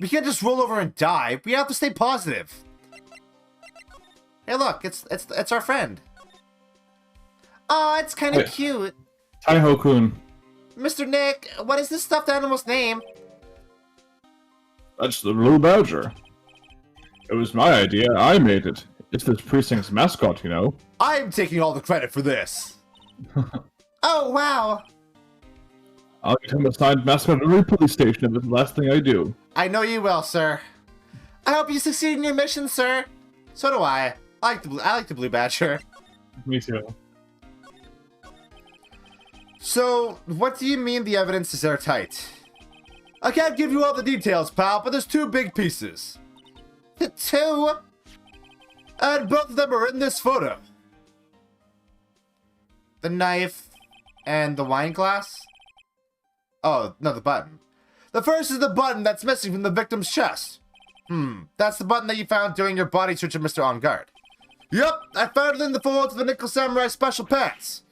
we can't just roll over and die. We have to stay positive. Hey, look, it's our friend. Aw, it's kind of cute. Taiho-kun. Mr. Nick, what is this stuffed animal's name? That's the Blue Badger. It was my idea. I made it. It's this precinct's mascot, you know. I'm taking all the credit for this. Oh, wow. I'll get him assigned mascot at every police station if it's the last thing I do. I know you will, sir. I hope you succeed in your mission, sir. So do I. I like the Blue Badger. Me too. So, what do you mean the evidence is airtight? I can't give you all the details, pal, but there's two big pieces. Two? And both of them are in this photo. The knife and the wine glass? Oh, no, the button. The first is the button that's missing from the victim's chest. That's the button that you found during your body search of Mr. Amgard. Yep, I found it in the folds of the Nickel Samurai special pants.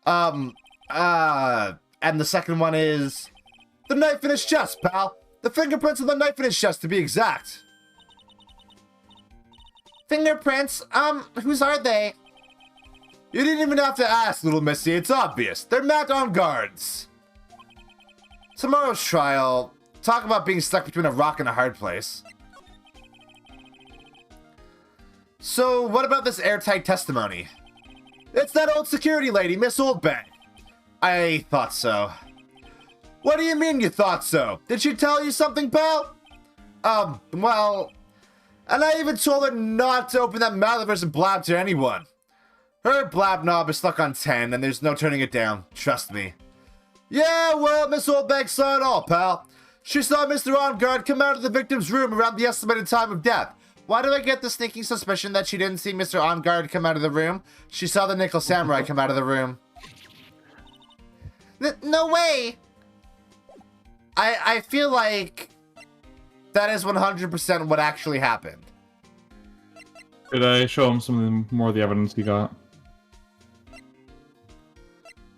And the second one is the knife in his chest, pal. The fingerprints of the knife in his chest, to be exact. Fingerprints? Whose are they? You didn't even have to ask, little missy. It's obvious. They're Matt Amgard's. Tomorrow's trial. Talk about being stuck between a rock and a hard place. So, what about this airtight testimony? It's that old security lady, Miss Oldbang. I thought so. What do you mean you thought so? Did she tell you something, pal? Well... And I even told her not to open that mouth of hers and blab to anyone. Her blab knob is stuck on 10, and there's no turning it down. Trust me. Yeah, well, Miss Oldbag saw it all, pal. She saw Mr. Amgard come out of the victim's room around the estimated time of death. Why do I get the sneaking suspicion that she didn't see Mr. Amgard come out of the room? She saw the Nickel Samurai come out of the room. No way! I feel like that is 100% what actually happened. Did I show him some more of the evidence he got?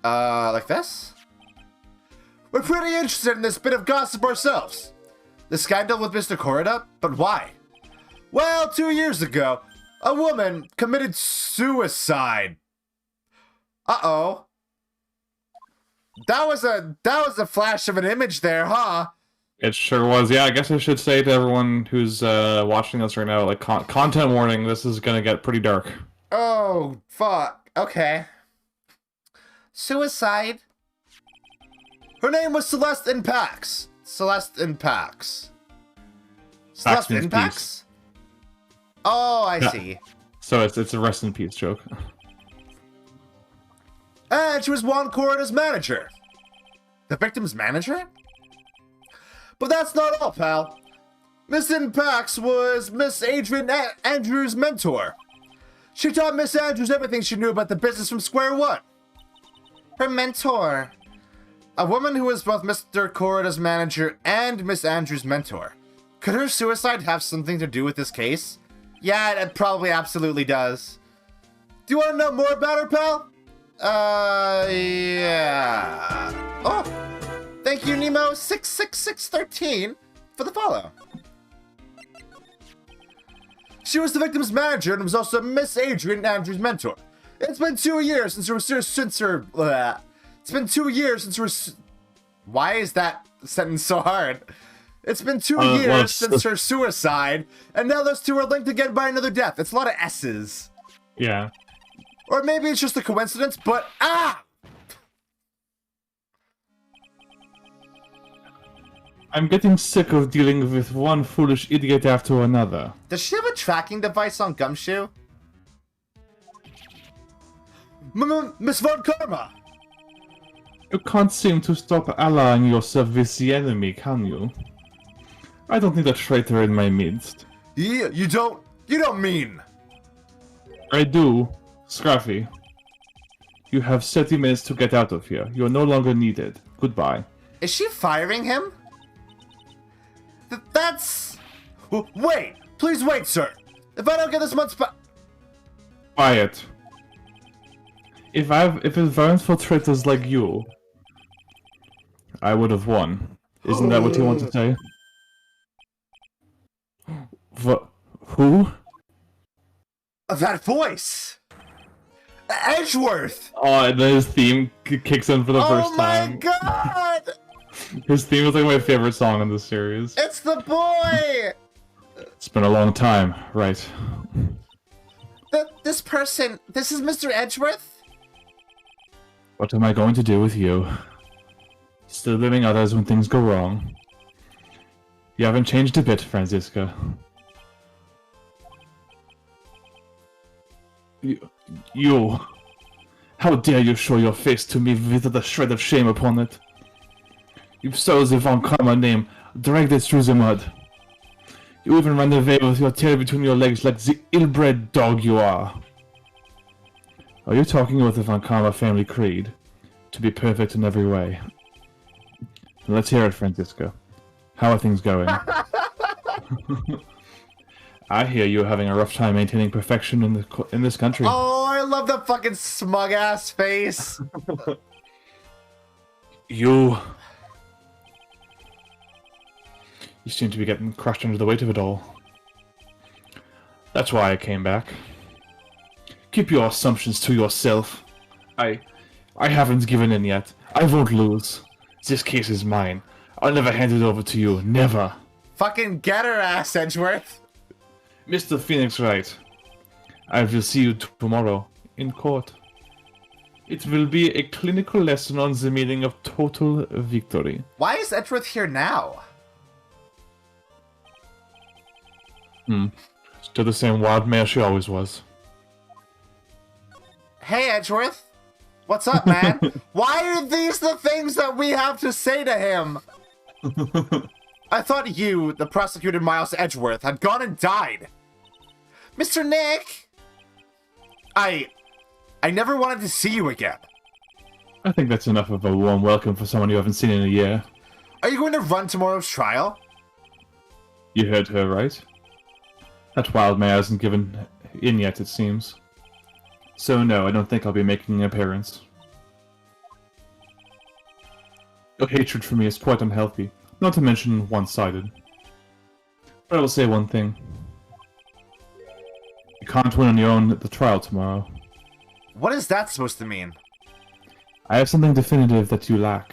Like this? We're pretty interested in this bit of gossip ourselves. The scandal with Mr. Corrida? But why? Well, 2 years ago, a woman committed suicide. Uh-oh. That was a flash of an image there, huh? It sure was. Yeah, I guess I should say to everyone who's watching this right now, like, content warning, this is gonna get pretty dark. Oh, fuck. Okay. Suicide. Her name was Celeste Impax. Celeste Impax. Celeste Paxton's Impax? piece. Oh, I Yeah. see. So it's a rest in peace joke. And she was Juan Corrida's manager. The victim's manager? But that's not all, pal. Miss Pax was Miss Adrian Andrews' mentor. She taught Miss Andrews everything she knew about the business from square one. Her mentor. A woman who was both Mr. Corrida's manager and Miss Andrews' mentor. Could her suicide have something to do with this case? Yeah, it probably absolutely does. Do you want to know more about her, pal? Yeah. Oh, thank you, Nemo66613, for the follow. She was the victim's manager and was also Miss Adrian Andrews' mentor. It's been 2 years since her Why is that sentence so hard? It's been 2 years since her suicide, and now those two are linked again by another death. It's a lot of S's. Yeah. Or maybe it's just a coincidence, but I'm getting sick of dealing with one foolish idiot after another. Does she have a tracking device on Gumshoe? Miss Von Karma! You can't seem to stop allying yourself with the enemy, can you? I don't need a traitor in my midst. You don't mean... I do. Scruffy. You have 30 minutes to get out of here. You are no longer needed. Goodbye. Is she firing him? That's... Wait! Please wait, sir! If I don't get this month's Quiet. If it weren't for traitors like you, I would have won. Isn't that what you want to say? Who? That voice! Edgeworth! Oh, and then his theme kicks in for the first time. Oh my god! His theme is like my favorite song in this series. It's the boy! It's been a long time, right? This person, this is Mr. Edgeworth? What am I going to do with you? Still blaming others when things go wrong. You haven't changed a bit, Franziska. You... How dare you show your face to me without a shred of shame upon it? You stole the Von Karma name, dragged it through the mud. You even ran away with your tail between your legs like the ill-bred dog you are. Are you talking about the Von Karma family creed? To be perfect in every way. Let's hear it, Franziska. How are things going? I hear you're having a rough time maintaining perfection in this country. Oh, I love that fucking smug-ass face. You seem to be getting crushed under the weight of it all. That's why I came back. Keep your assumptions to yourself. I haven't given in yet. I won't lose. This case is mine. I'll never hand it over to you. Never. Fucking get her ass, Edgeworth. Mr. Phoenix Wright, I will see you tomorrow in court. It will be a clinical lesson on the meaning of total victory. Why is Edgeworth here now? Still the same wild mare she always was. Hey, Edgeworth. What's up, man? Why are these the things that we have to say to him? I thought you, the prosecutor Miles Edgeworth, had gone and died. Mr. Nick! I never wanted to see you again. I think that's enough of a warm welcome for someone you haven't seen in a year. Are you going to run tomorrow's trial? You heard her, right? That wild mare hasn't given in yet, it seems. So no, I don't think I'll be making an appearance. Your hatred for me is quite unhealthy, not to mention one-sided. But I will say one thing. You can't win on your own at the trial tomorrow. What is that supposed to mean? I have something definitive that you lack.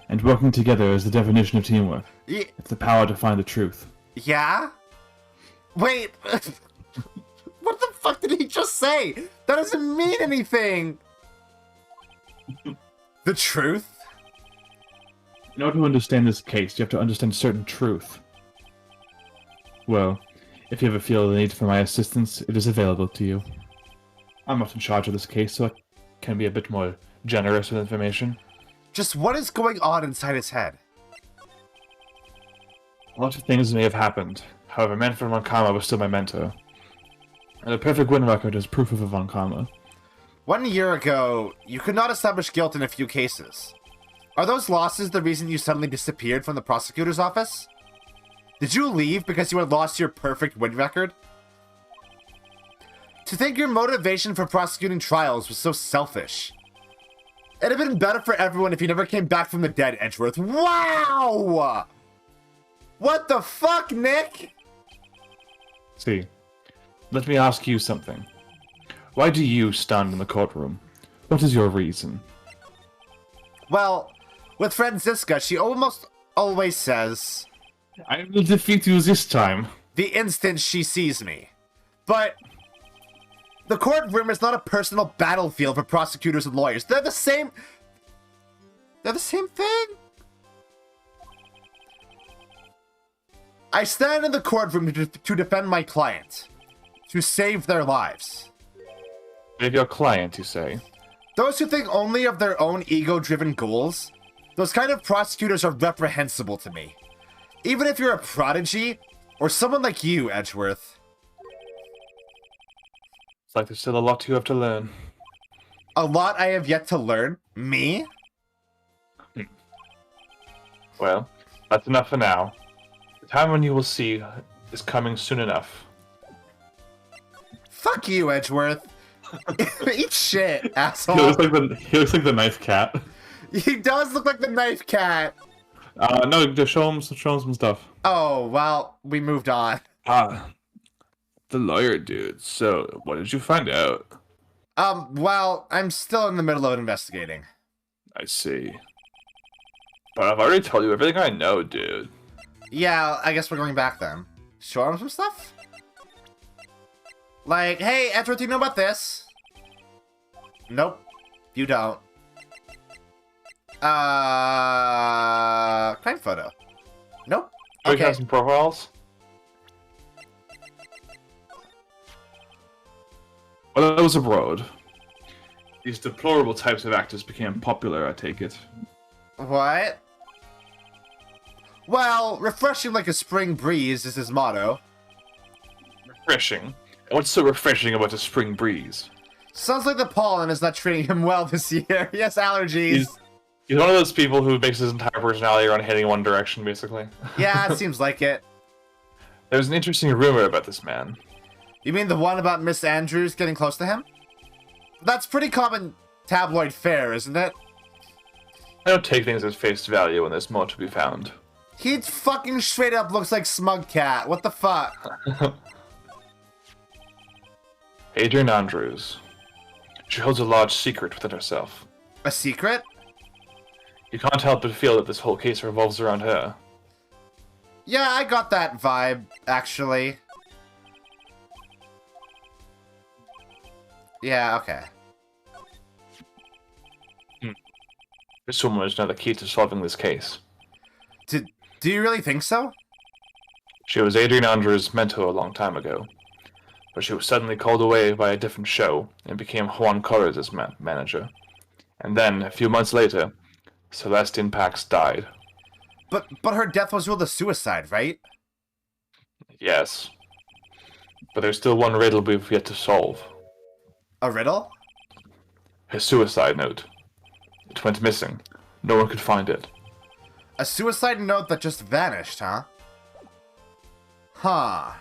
And working together is the definition of teamwork. It's the power to find the truth. Yeah? Wait, what the fuck did he just say? That doesn't mean anything! The truth? In order to understand this case, you have to understand certain truth. Well, if you ever feel the need for my assistance, it is available to you. I'm not in charge of this case, so I can be a bit more generous with information. Just what is going on inside his head? A lot of things may have happened. However, Manfred von Karma was still my mentor. And a perfect win record is proof of a von Karma. 1 year ago, you could not establish guilt in a few cases. Are those losses the reason you suddenly disappeared from the prosecutor's office? Did you leave because you had lost your perfect win record? To think your motivation for prosecuting trials was so selfish. It'd have been better for everyone if you never came back from the dead, Edgeworth. Wow! What the fuck, Nick? See, let me ask you something. Why do you stand in the courtroom? What is your reason? Well, with Franziska, she almost always says, I will defeat you this time. the instant she sees me. But the courtroom is not a personal battlefield for prosecutors and lawyers. They're the same thing. I stand in the courtroom to defend my client, to save their lives. Save your client, you say? Those who think only of their own ego-driven goals, those kind of prosecutors are reprehensible to me. Even if you're a prodigy, or someone like you, Edgeworth. It's like there's still a lot you have to learn. A lot I have yet to learn? Me? Well, that's enough for now. The time when you will see is coming soon enough. Fuck you, Edgeworth. Eat shit, He asshole. looks like the knife cat. He does look like the knife cat. No, just show him some stuff. Oh, well, we moved on. The lawyer dude. So, what did you find out? Well, I'm still in the middle of investigating. I see. But I've already told you everything I know, dude. Yeah, I guess we're going back then. Show him some stuff? Like, hey, Edgeworth, you know about this? Nope, you don't. Crime photo. Nope. We Okay. have some profiles. While I was abroad, these deplorable types of actors became popular, I take it. What? Well, refreshing like a spring breeze is his motto. Refreshing? And what's so refreshing about a spring breeze? Sounds like the pollen is not treating him well this year. He has allergies. He's one of those people who makes his entire personality around heading one direction, basically. Yeah, it seems like it. There's an interesting rumor about this man. You mean the one about Miss Andrews getting close to him? That's pretty common tabloid fare, isn't it? I don't take things at face value when there's more to be found. He fucking straight up looks like Smug Cat. What the fuck? Adrian Andrews. She holds a large secret within herself. A secret? You can't help but feel that this whole case revolves around her. Yeah, I got that vibe, actually. Yeah, okay. This woman is now the key to solving this case. Do you really think so? She was Adrian Andrews' mentor a long time ago, but she was suddenly called away by a different show and became Juan Correz's manager. And then, a few months later, Celestine Pax died. But her death was ruled a suicide, right? Yes. But there's still one riddle we've yet to solve. A riddle? Her suicide note. It went missing. No one could find it. A suicide note that just vanished, huh? Huh.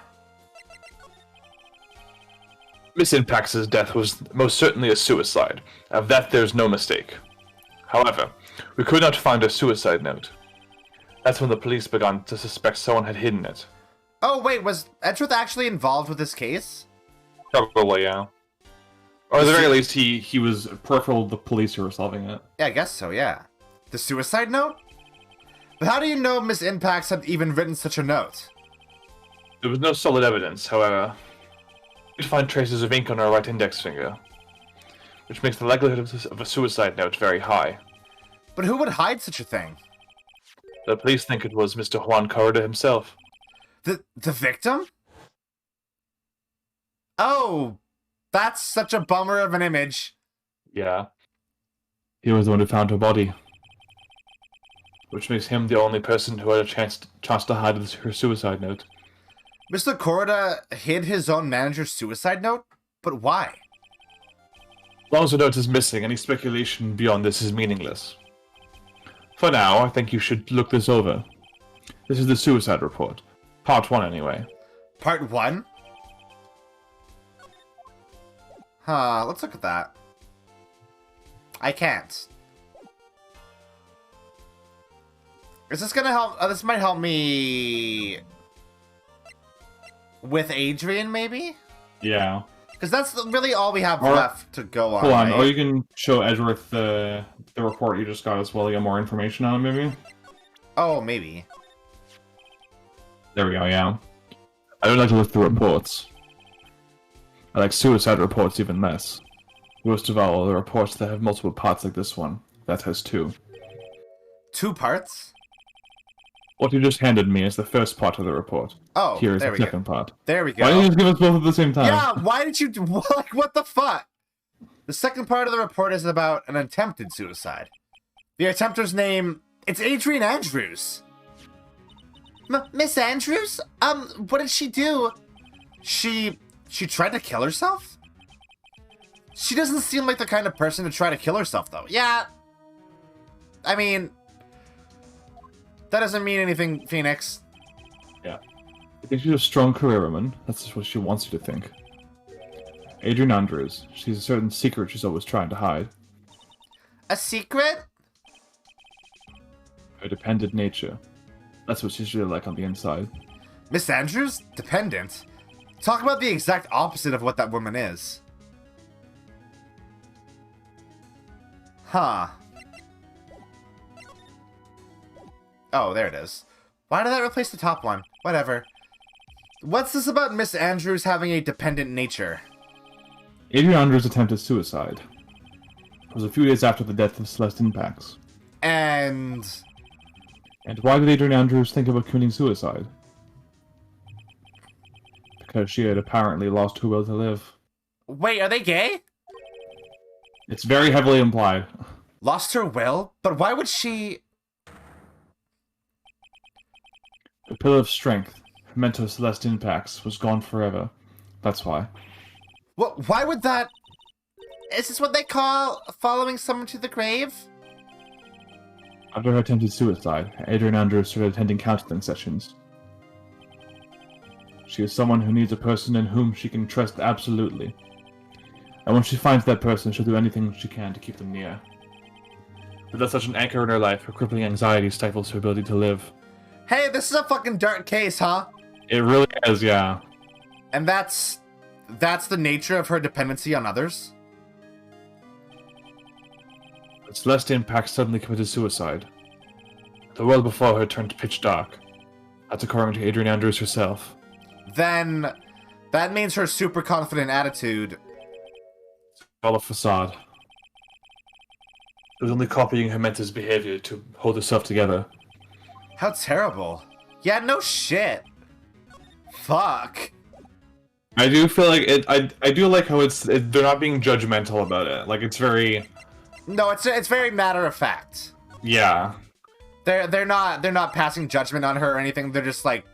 Miss Impax's death was most certainly a suicide. Of that there's no mistake. However, we could not find a suicide note. That's when the police began to suspect someone had hidden it. Oh, wait, was Edgeworth actually involved with this case? Probably, yeah. Or at the very least, he was peripheral to the police who were solving it. Yeah, I guess so, yeah. The suicide note? But how do you know Miss Impax had even written such a note? There was no solid evidence, however. We could find traces of ink on her right index finger, which makes the likelihood of a suicide note very high. But who would hide such a thing? The police think it was Mr. Juan Correda himself. The victim? Oh, that's such a bummer of an image. Yeah. He was the one who found her body. which makes him the only person who had a chance to hide her suicide note. Mr. Korda hid his own manager's suicide note? But why? As long as the note is missing, any speculation beyond this is meaningless. For now, I think you should look this over. This is the suicide report. Part 1, anyway. Part 1? Huh, let's look at that. I can't. Is this gonna help? This might help me with Adrian, maybe? Yeah. Because that's really all we have Or- left to go on. Hold on, right? or you can show Edgeworth the report you just got as well to get more information on it, maybe? Oh, maybe. There we go, yeah. I don't like to look through reports. I like suicide reports even less. Worst of all, the reports that have multiple parts like this one. That has 2. 2 parts? What you just handed me is the first part of the report. Oh, Here is there the we go. second part. There we go. Why don't you just give us both at the same time? Yeah, why did you do, like, what the fuck? The second part of the report is about an attempted suicide. The attempter's name, it's Adrian Andrews. Miss Andrews? What did she do? She tried to kill herself? She doesn't seem like the kind of person to try to kill herself, though. Yeah. I mean, that doesn't mean anything, Phoenix. Yeah. I think she's a strong career woman. That's just what she wants you to think. Adrian Andrews. She's a certain secret she's always trying to hide. A secret? Her dependent nature. That's what she's really like on the inside. Miss Andrews? Dependent? Talk about the exact opposite of what that woman is. Huh. Oh, there it is. Why did that replace the top one? Whatever. What's this about Miss Andrews having a dependent nature? Adrian Andrews attempted suicide. It was a few days after the death of Celestine Pax. And Why did Adrian Andrews think about committing suicide? Because she had apparently lost her will to live. wait, are they gay? It's very heavily implied. Lost her will? But why would she... The pillar of strength, meant to Celestine Pax, was gone forever. That's why. What? Why would that... Is this what they call following someone to the grave? After her attempted suicide, Adrian Andrews started attending counseling sessions. She is someone who needs a person in whom she can trust absolutely. And when she finds that person, she'll do anything she can to keep them near. Without such an anchor in her life, her crippling anxiety stifles her ability to live. Hey, this is a fucking dark case, huh? It really is, yeah. And that's the nature of her dependency on others? But Celestine Pax suddenly committed suicide. The world before her turned pitch dark. That's according to Adrian Andrews herself. Then that means her super confident attitude... All a facade. It was only copying her mentor's behavior to hold herself together. How terrible. Yeah, no shit. Fuck. I do feel like it. I do like how they're not being judgmental about it. Like it's very. No, it's very matter of fact. Yeah. They're not passing judgment on her or anything. They're just like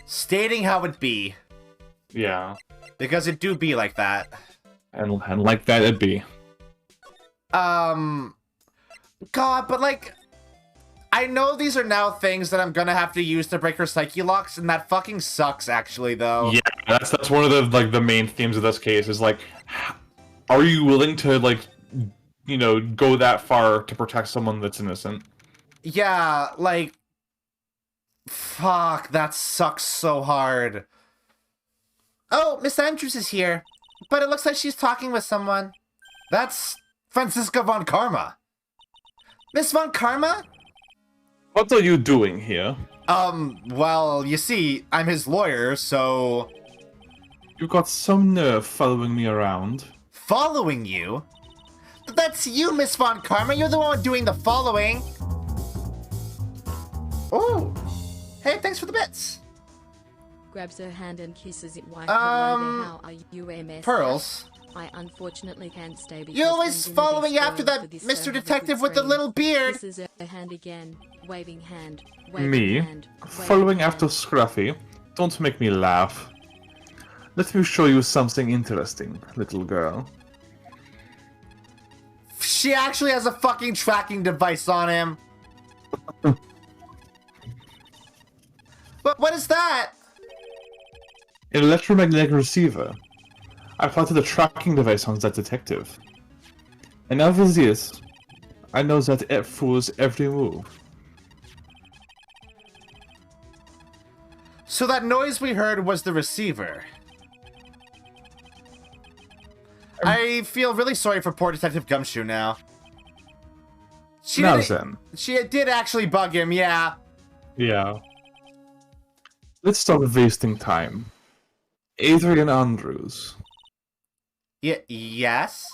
stating how it be. Yeah. Because it do be like that. And like that it be. God, but like, I know these are now things that I'm gonna have to use to break her psyche locks, and that fucking sucks, actually, though. Yeah, that's one of the main themes of this case is like, are you willing to go that far to protect someone that's innocent? Yeah, like, fuck, that sucks so hard. Oh, Miss Andrews is here, but it looks like she's talking with someone. That's Franziska von Karma. Miss von Karma? What are you doing here? Well, you see, I'm his lawyer, so... You got some nerve following me around. Following you? That's you, Miss von Karma. You're the one doing the following. Oh. Hey, thanks for the bits. Grabs her hand and kisses it. Why, Um, how are you, MS? Pearls. I unfortunately can't stay because You're always I'm gonna be following after spoiled that for this, Mr. so have a Detective good with the scream. little beard. This is her hand again. Waving hand. Waving Me? hand. Waving Following hand. after Scruffy? Don't make me laugh. Let me show you something interesting, little girl. She actually has a fucking tracking device on him. But what is that? An electromagnetic receiver. I planted a tracking device on that detective. And now with this, I know that it fools every move. So that noise we heard was the receiver. I feel really sorry for poor Detective Gumshoe now. Now then. She did actually bug him, yeah. Yeah. Let's stop wasting time. Adrian Andrews. Yes?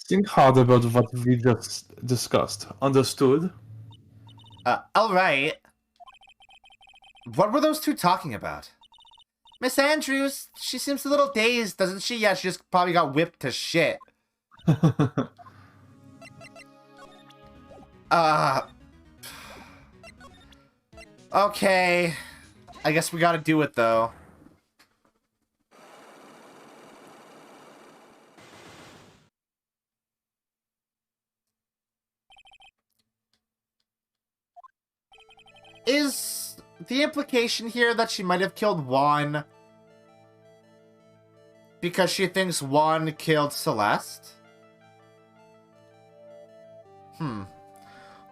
Think hard about what we just discussed. Understood? Alright. What were those two talking about? Miss Andrews, she seems a little dazed, doesn't she? Yeah, she just probably got whipped to shit. Okay. I guess we gotta do it, though. Is the implication here that she might have killed Juan because she thinks Juan killed Celeste?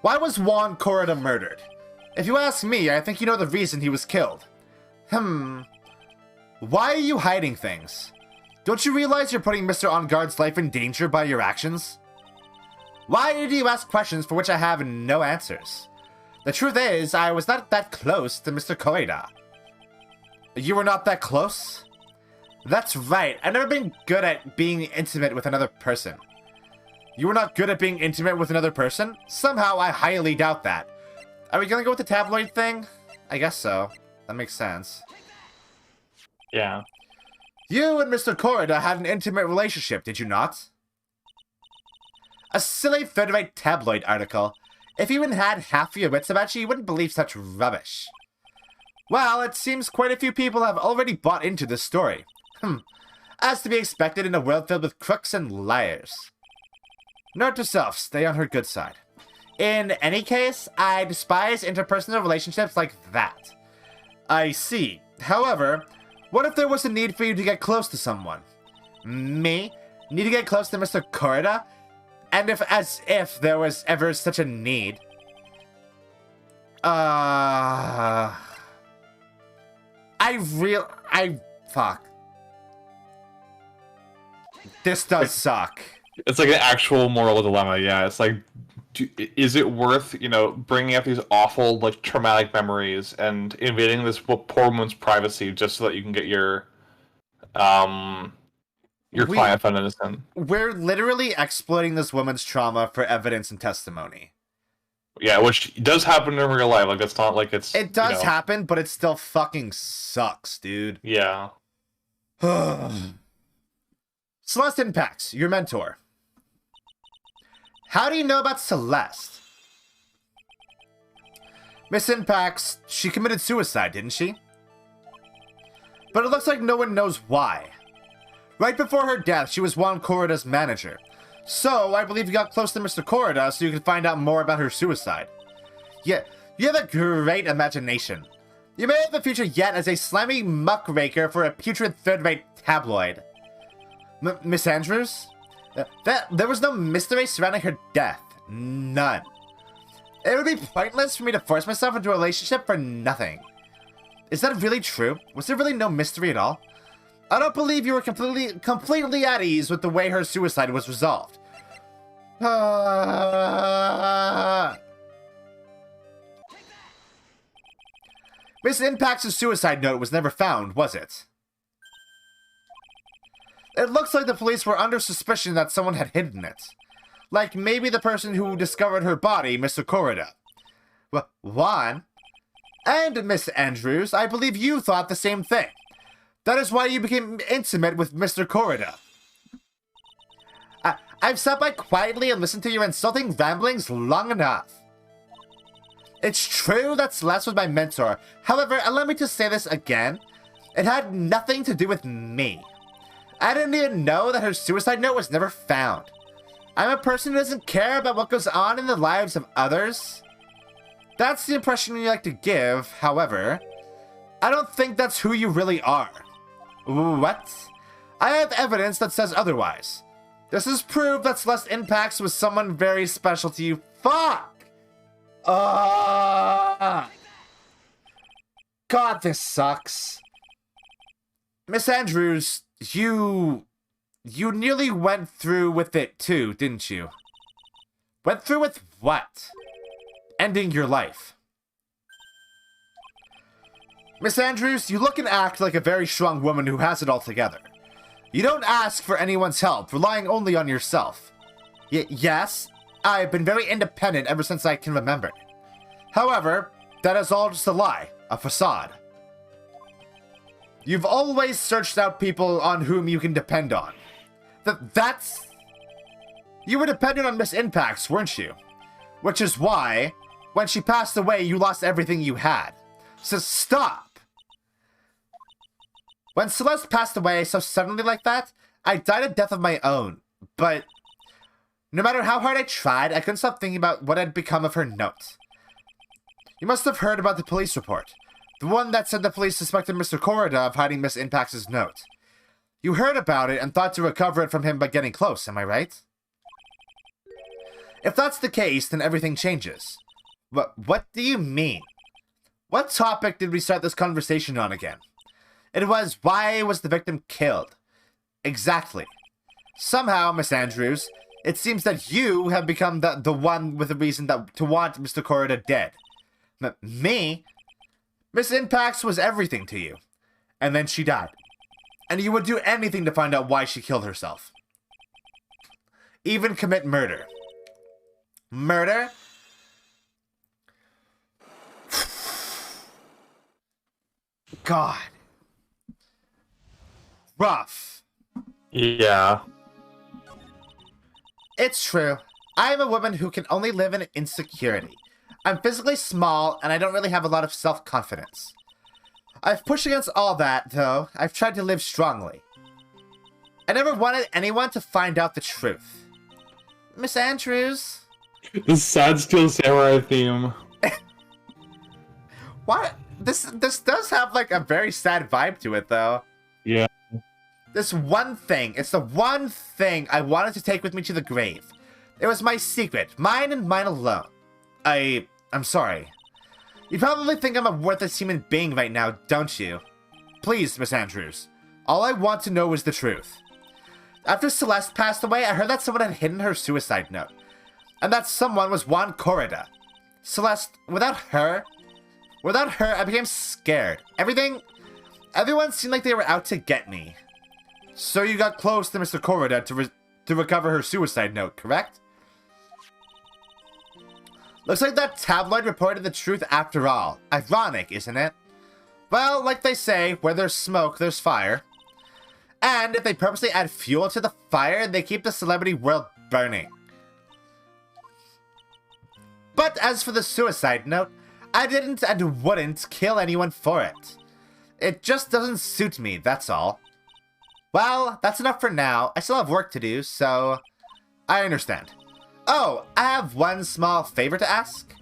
Why was Juan Corrida murdered? If you ask me, I think you know the reason he was killed. Why are you hiding things? Don't you realize you're putting Mr. Amgard's life in danger by your actions? Why do you ask questions for which I have no answers? The truth is, I was not that close to Mr. Corrida. You were not that close? That's right, I've never been good at being intimate with another person. You were not good at being intimate with another person? Somehow, I highly doubt that. Are we gonna go with the tabloid thing? I guess so. That makes sense. Yeah. You and Mr. Corrida had an intimate relationship, did you not? A silly third-rate tabloid article. If you even had half your wits about you, you wouldn't believe such rubbish. Well, it seems quite a few people have already bought into this story. As to be expected in a world filled with crooks and liars. Note to self, stay on her good side. In any case, I despise interpersonal relationships like that. I see. However, what if there was a need for you to get close to someone? Me? Need to get close to Mr. Corrida? And as if there was ever such a need. Fuck. This does suck. It's like an actual moral dilemma, yeah. It's like, is it worth, bringing up these awful, traumatic memories and invading this poor woman's privacy just so that you can get your client found innocent? We're literally exploiting this woman's trauma for evidence and testimony. Yeah, which does happen in real life. It's not like it's... It does happen, but it still fucking sucks, dude. Yeah. Celeste Impacts, your mentor. How do you know about Celeste? Miss Impacts, she committed suicide, didn't she? But it looks like no one knows why. Right before her death, she was Juan Corrida's manager. So, I believe you got close to Mr. Corrida so you could find out more about her suicide. Yeah, you have a great imagination. You may have a future yet as a slimy muckraker for a putrid third-rate tabloid. Miss Andrews? There was no mystery surrounding her death. None. It would be pointless for me to force myself into a relationship for nothing. Is that really true? Was there really no mystery at all? I don't believe you were completely at ease with the way her suicide was resolved. Miss Impact's suicide note was never found, was it? It looks like the police were under suspicion that someone had hidden it. Like maybe the person who discovered her body, Mr. Corrida. Juan? And Miss Andrews, I believe you thought the same thing. That is why you became intimate with Mr. Corrida. I've sat by quietly and listened to your insulting ramblings long enough. It's true that Celeste was my mentor. However, allow me to say this again. It had nothing to do with me. I didn't even know that her suicide note was never found. I'm a person who doesn't care about what goes on in the lives of others. That's the impression you like to give, however. I don't think that's who you really are. What? I have evidence that says otherwise. This is proof that Celeste Impacts was someone very special to you. Fuck! God, this sucks. Miss Andrews, you nearly went through with it too, didn't you? Went through with what? Ending your life. Miss Andrews, you look and act like a very strong woman who has it all together. You don't ask for anyone's help, relying only on yourself. Yes, I've been very independent ever since I can remember. However, that is all just a lie, a facade. You've always searched out people on whom you can depend on. That's... You were dependent on Miss Impacts, weren't you? Which is why, when she passed away, you lost everything you had. So stop! When Celeste passed away so suddenly like that, I died a death of my own. But no matter how hard I tried, I couldn't stop thinking about what had become of her note. You must have heard about the police report. The one that said the police suspected Mr. Corrida of hiding Miss Impacts' note. You heard about it and thought to recover it from him by getting close, am I right? If that's the case, then everything changes. What do you mean? What topic did we start this conversation on again? It was, why was the victim killed? Exactly. Somehow, Miss Andrews, it seems that you have become the one with a reason to want Mr. Corrida dead. Me? Miss Impacts was everything to you. And then she died. And you would do anything to find out why she killed herself. Even commit murder. Murder? God. Rough. Yeah. It's true. I am a woman who can only live in insecurity. I'm physically small, and I don't really have a lot of self-confidence. I've pushed against all that, though. I've tried to live strongly. I never wanted anyone to find out the truth. Miss Andrews? The sad Steel Samurai theme. What? This does have, like, a very sad vibe to it, though. Yeah. This one thing, it's the one thing I wanted to take with me to the grave. It was my secret, mine and mine alone. I'm sorry. You probably think I'm a worthless human being right now, don't you? Please, Miss Andrews. All I want to know is the truth. After Celeste passed away, I heard that someone had hidden her suicide note. And that someone was Juan Corrida. Celeste, without her, I became scared. Everyone seemed like they were out to get me. So you got close to Mr. Corrida to recover her suicide note, correct? Looks like that tabloid reported the truth after all. Ironic, isn't it? Well, like they say, where there's smoke, there's fire. And if they purposely add fuel to the fire, they keep the celebrity world burning. But as for the suicide note, I didn't and wouldn't kill anyone for it. It just doesn't suit me, that's all. Well, that's enough for now. I still have work to do, so I understand. Oh, I have one small favor to ask.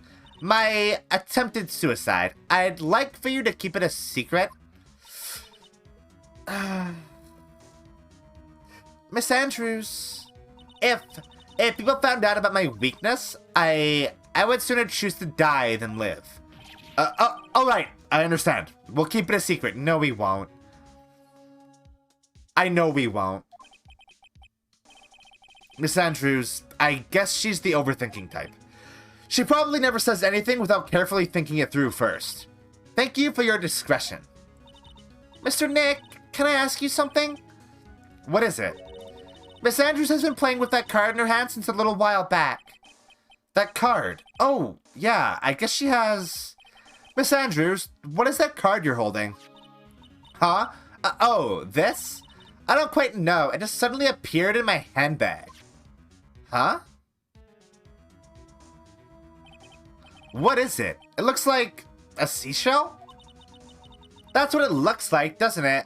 My attempted suicide. I'd like for you to keep it a secret. Miss Andrews, if people found out about my weakness, I would sooner choose to die than live. Alright, I understand. We'll keep it a secret. No, we won't. I know we won't. Miss Andrews, I guess she's the overthinking type. She probably never says anything without carefully thinking it through first. Thank you for your discretion. Mr. Nick, can I ask you something? What is it? Miss Andrews has been playing with that card in her hand since a little while back. That card? Oh, yeah, I guess she has... Miss Andrews, what is that card you're holding? Huh? Oh, this? I don't quite know. It just suddenly appeared in my handbag. Huh? What is it? It looks like a seashell? That's what it looks like, doesn't it?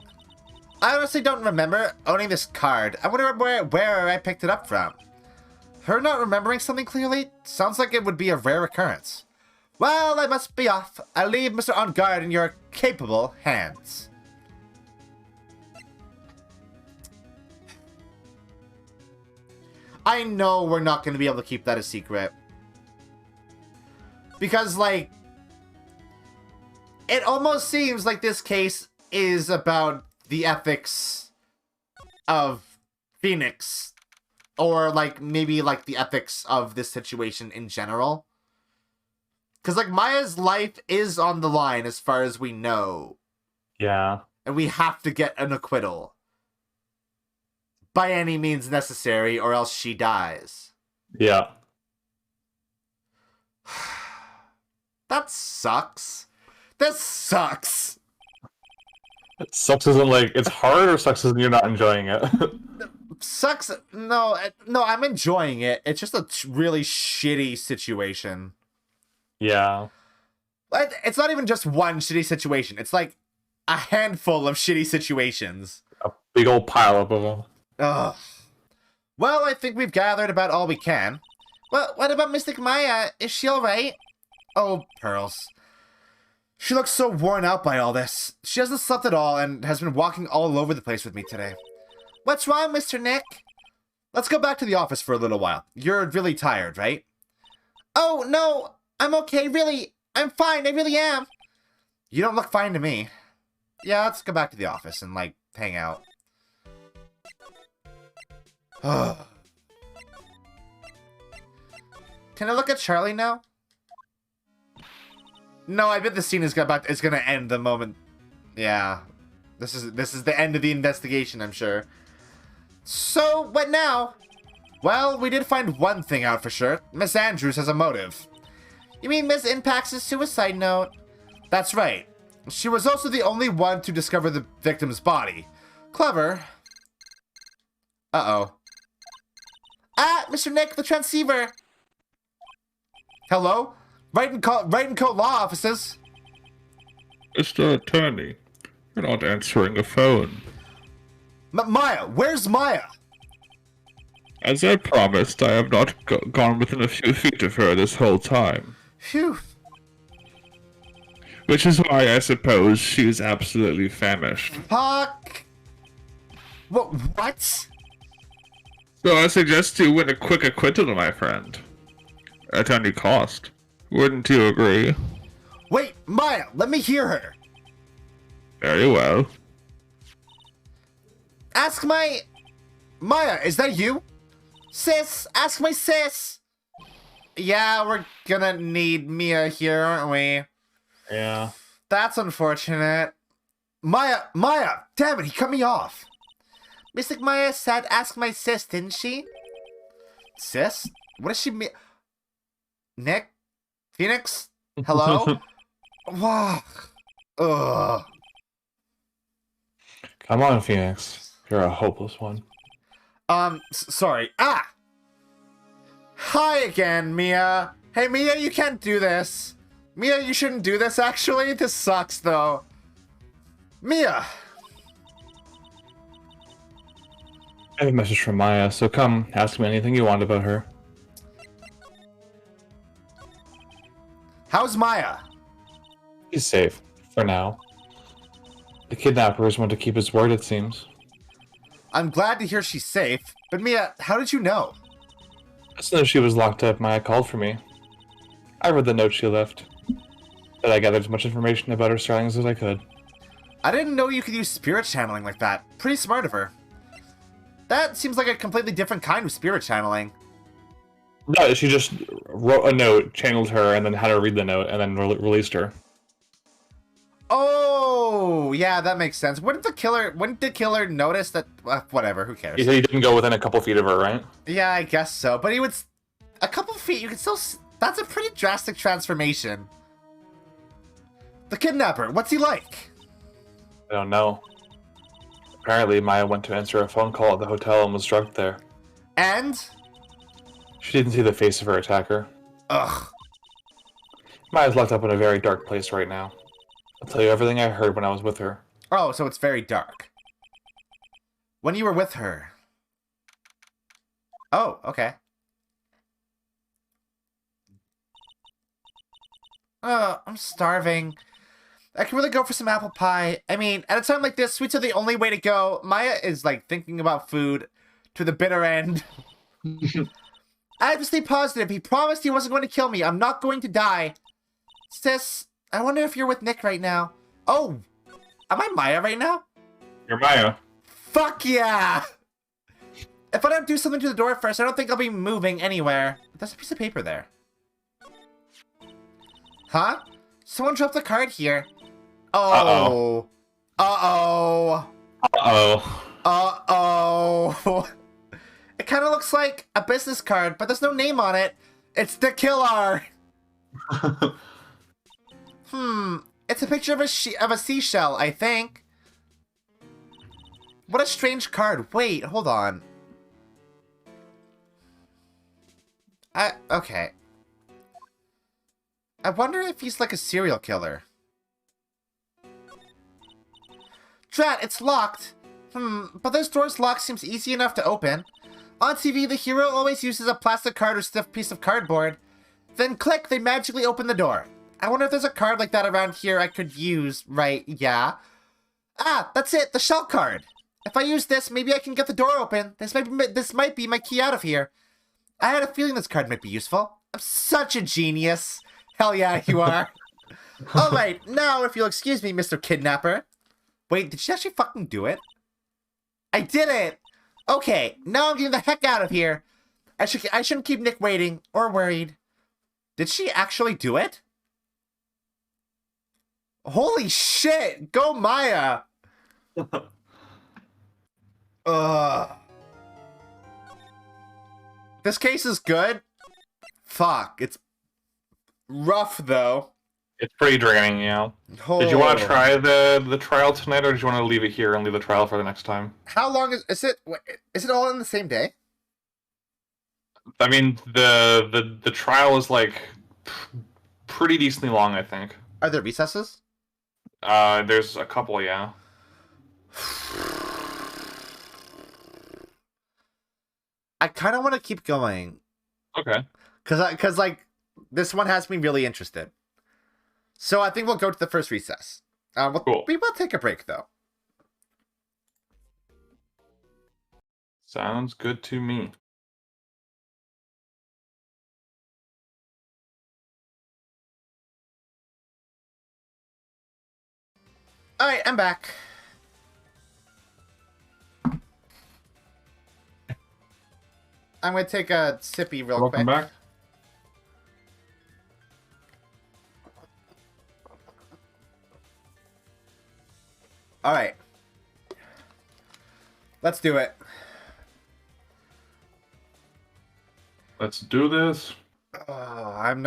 I honestly don't remember owning this card. I wonder where I picked it up from. Her not remembering something clearly? Sounds like it would be a rare occurrence. Well, I must be off. I leave Mr. Amgard in your capable hands. I know we're not going to be able to keep that a secret. Because, like, it almost seems like this case is about the ethics of Phoenix. Or, like, maybe, like, the ethics of this situation in general. Because, like, Maya's life is on the line as far as we know. Yeah. And we have to get an acquittal. By any means necessary, or else she dies. Yeah. That sucks. This sucks. It sucks isn't like, it's hard, or sucks isn't you're not enjoying it? Sucks. No, I'm enjoying it. It's just a really shitty situation. Yeah. It's not even just one shitty situation. It's like a handful of shitty situations. A big old pile of them. Ugh. Well, I think we've gathered about all we can. Well, what about Mystic Maya? Is she alright? Oh, Pearls. She looks so worn out by all this. She hasn't slept at all and has been walking all over the place with me today. What's wrong, Mr. Nick? Let's go back to the office for a little while. You're really tired, right? Oh, no. I'm okay, really. I'm fine. I really am. You don't look fine to me. Yeah, let's go back to the office and, like, hang out. Can I look at Charlie now? No, I bet the scene is gonna end the moment. Yeah, this is the end of the investigation, I'm sure. So what now? Well, we did find one thing out for sure. Miss Andrews has a motive. You mean Miss Impact's suicide note? That's right. She was also the only one to discover the victim's body. Clever. Uh-oh. Ah, Mr. Nick, the transceiver. Hello? Wright and Co. Law Offices. Mr. Attorney, you're not answering a phone. Maya, where's Maya? As I promised, I have not gone within a few feet of her this whole time. Phew. Which is why I suppose she's absolutely famished. Fuck. What? So I suggest you win a quick acquittal, my friend. At any cost. Wouldn't you agree? Wait, Maya, let me hear her. Very well. Ask my... Maya, is that you? Sis, ask my sis. Yeah, we're gonna need Mia here, aren't we? Yeah. That's unfortunate. Maya, damn it, he cut me off. Mystic Maya said ask my sis, didn't she? Sis? What does she mean? Nick? Phoenix? Hello? Wow. Ugh. Come on, Phoenix. You're a hopeless one. Sorry. Ah! Hi again, Mia. Hey, Mia, you can't do this. Mia, you shouldn't do this, actually. This sucks, though. Mia! I have a message from Maya, so come, ask me anything you want about her. How's Maya? He's safe, for now. The kidnappers want to keep his word, it seems. I'm glad to hear she's safe. But Mia, how did you know? As soon as she was locked up, Maya called for me. I read the note she left. But I gathered as much information about her surroundings as I could. I didn't know you could use spirit channeling like that. Pretty smart of her. That seems like a completely different kind of spirit channeling. No, she just wrote a note, channeled her, and then had her read the note, and then released her. Oh, yeah, that makes sense. When did the killer notice that? Whatever, who cares? He said he didn't go within a couple feet of her, right? Yeah, I guess so. But he would... A couple feet, you can still... That's a pretty drastic transformation. The kidnapper, what's he like? I don't know. Apparently, Maya went to answer a phone call at the hotel and was drugged there. And? She didn't see the face of her attacker. Ugh. Maya's locked up in a very dark place right now. I'll tell you everything I heard when I was with her. Oh, so it's very dark. When you were with her. Oh, okay. I'm starving. I can really go for some apple pie. I mean, at a time like this, sweets are the only way to go. Maya is, like, thinking about food to the bitter end. I have to stay positive. He promised he wasn't going to kill me. I'm not going to die. Sis, I wonder if you're with Nick right now. Oh, am I Maya right now? You're Maya. Fuck yeah! If I don't do something to the door first, I don't think I'll be moving anywhere. There's a piece of paper there. Huh? Someone dropped a card here. Oh. Uh-oh. Uh-oh. Uh-oh. It kind of looks like a business card, but there's no name on it. It's the killer. It's a picture of a seashell, I think. What a strange card. Wait, hold on. Okay. I wonder if he's like a serial killer. Drat, it's locked. But this door's lock seems easy enough to open. On TV, the hero always uses a plastic card or stiff piece of cardboard. Then click, they magically open the door. I wonder if there's a card like that around here I could use, right? Yeah. Ah, that's it, the shell card. If I use this, maybe I can get the door open. This might be my key out of here. I had a feeling this card might be useful. I'm such a genius. Hell yeah, you are. Alright, now if you'll excuse me, Mr. Kidnapper. Wait, did she actually fucking do it? I did it! Okay, now I'm getting the heck out of here. I shouldn't keep Nick waiting, or worried. Did she actually do it? Holy shit! Go Maya! This case is good. Fuck, it's rough though. It's pretty draining, you know. Oh. Did you want to try the trial tonight, or did you want to leave it here and leave the trial for the next time? How long is it? Is it all in the same day? I mean, the trial is like pretty decently long, I think. Are there recesses? There's a couple, yeah. I kind of want to keep going. Okay. Cause like this one has me really interested. So I think we'll go to the first recess. Cool. We will take a break though. Sounds good to me. All right, I'm back. I'm gonna take a sippy real Welcome quick. back. All right. Let's do it. Let's do this. Oh, I'm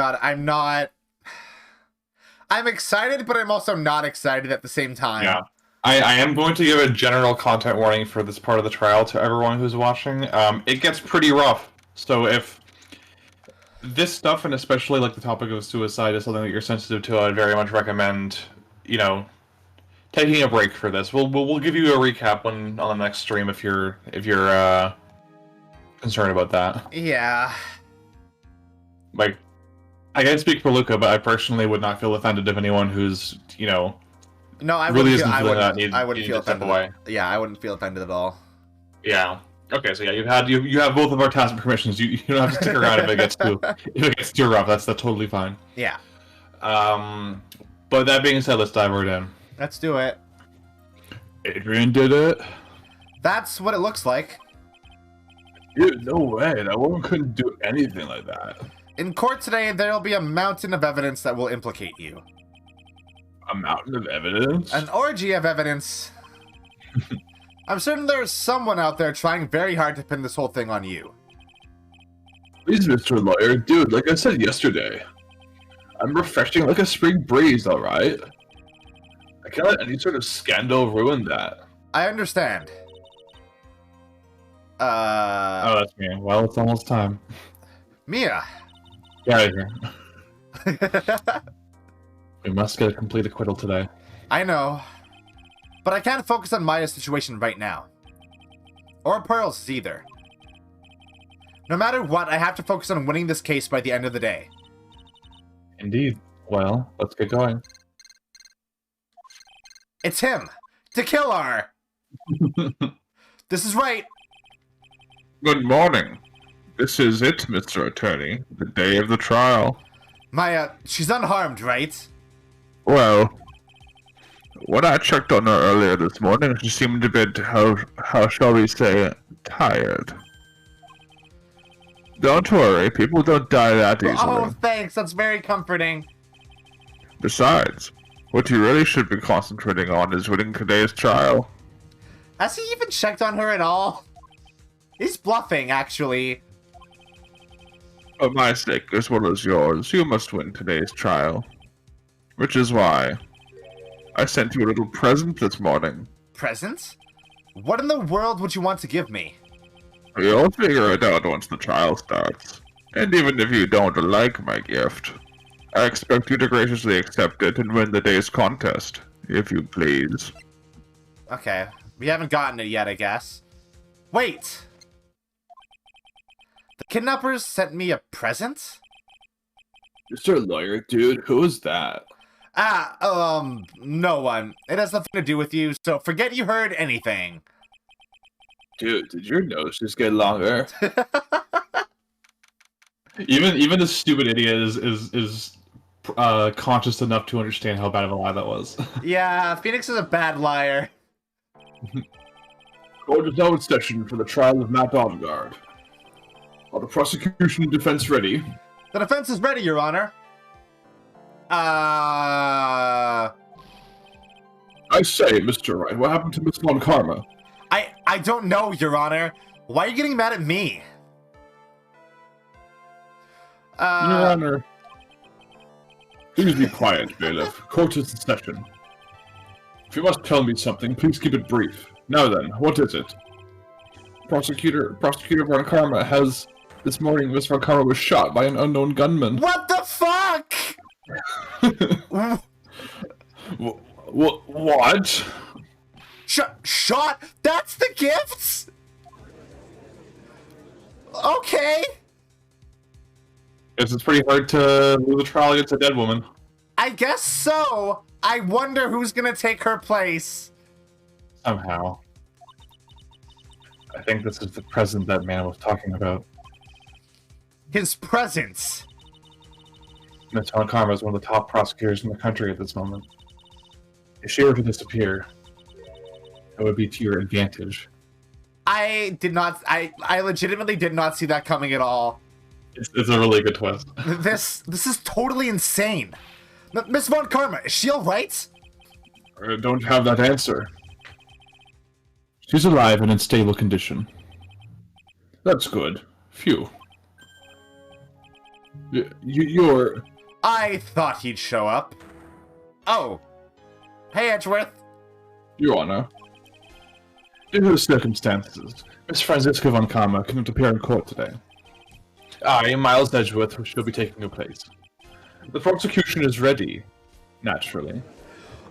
excited, but I'm also not excited at the same time. Yeah. I am going to give a general content warning for this part of the trial to everyone who's watching. It gets pretty rough. So if this stuff, and especially like the topic of suicide, is something that you're sensitive to, I'd very much recommend, you know, taking a break for this. We'll give you a recap on the next stream if you're concerned about that. Yeah. Like, I can't speak for Luka, but I personally would not feel offended if anyone who's, you know, No, I really wouldn't. isn't I feeling wouldn't. that I wouldn't need feel to step offended. away. Yeah, I wouldn't feel offended at all. Yeah. Okay, so yeah, you have both of our tacit permissions. You don't have to stick around if it gets too rough. That's totally fine. Yeah. But that being said, let's dive right in. Let's do it. Adrian did it. That's what it looks like. Dude, no way. That woman couldn't do anything like that. In court today, there'll be a mountain of evidence that will implicate you. A mountain of evidence? An orgy of evidence. I'm certain there's someone out there trying very hard to pin this whole thing on you. Please, Mr. Lawyer. Dude, like I said yesterday, I'm refreshing like a spring breeze, alright? I can't let any sort of scandal ruin that. I understand. Oh, that's me. Well, it's almost time. Mia. Get out of here. We must get a complete acquittal today. I know. But I can't focus on Maya's situation right now. Or Pearl's either. No matter what, I have to focus on winning this case by the end of the day. Indeed. Well, let's get going. It's him! To kill her! This is right! Good morning. This is it, Mr. Attorney. The day of the trial. Maya, she's unharmed, right? Well, when I checked on her earlier this morning, she seemed a bit, how shall we say, tired. Don't worry, people don't die that easily. Oh, thanks, that's very comforting. Besides, what you really should be concentrating on is winning today's trial. Has he even checked on her at all? He's bluffing, actually. For my sake, as well as yours, you must win today's trial. Which is why I sent you a little present this morning. Present? What in the world would you want to give me? You'll figure it out once the trial starts. And even if you don't like my gift, I expect you to graciously accept it and win the day's contest, if you please. Okay, we haven't gotten it yet, I guess. Wait! The kidnappers sent me a present? Mr. Lawyer, dude, who is that? No one. It has nothing to do with you, so forget you heard anything. Dude, did your nose just get longer? Even the stupid idiot is conscious enough to understand how bad of a lie that was. Yeah, Phoenix is a bad liar. Court is now in session for the trial of Matt Amgard. Are the prosecution and defense ready? The defense is ready, Your Honor. I say, Mr. Wright, what happened to Miss Von Karma? I don't know, Your Honor. Why are you getting mad at me? Your Honor. Please be quiet, bailiff. Court is in session. If you must tell me something, please keep it brief. Now then, what is it? Prosecutor Von Karma has... This morning, Miss Von Karma was shot by an unknown gunman. What the fuck? What? Shot? That's the gifts? Okay. It's pretty hard to lose a trial against a dead woman. I guess so. I wonder who's gonna take her place. Somehow. I think this is the present that man was talking about. His presence. Miss Von Karma is one of the top prosecutors in the country at this moment. If she were to disappear, it would be to your advantage. I legitimately did not see that coming at all. It's a really good twist. This is totally insane. Miss Von Karma, is she alright? I don't have that answer. She's alive and in stable condition. That's good. Phew. You're... I thought he'd show up. Oh. Hey, Edgeworth. Your Honor. Due to the circumstances, Miss Franziska Von Karma couldn't appear in court today. I, Miles Edgeworth, shall be taking her place. The prosecution is ready, naturally.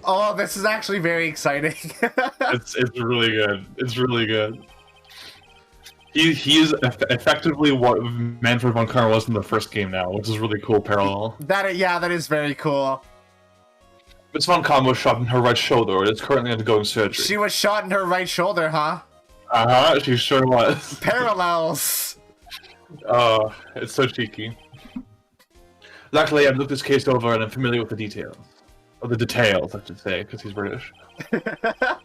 Oh, this is actually very exciting. It's really good. It's really good. He is effectively what Manfred Von Karma was in the first game now, which is really cool parallel. That is very cool. Miss Von Karma was shot in her right shoulder and is currently undergoing surgery. She was shot in her right shoulder, huh? Uh-huh, she sure was. Parallels. Oh, it's so cheeky. Luckily, I've looked this case over and I'm familiar with the details. Or the details, I should say, because he's British. The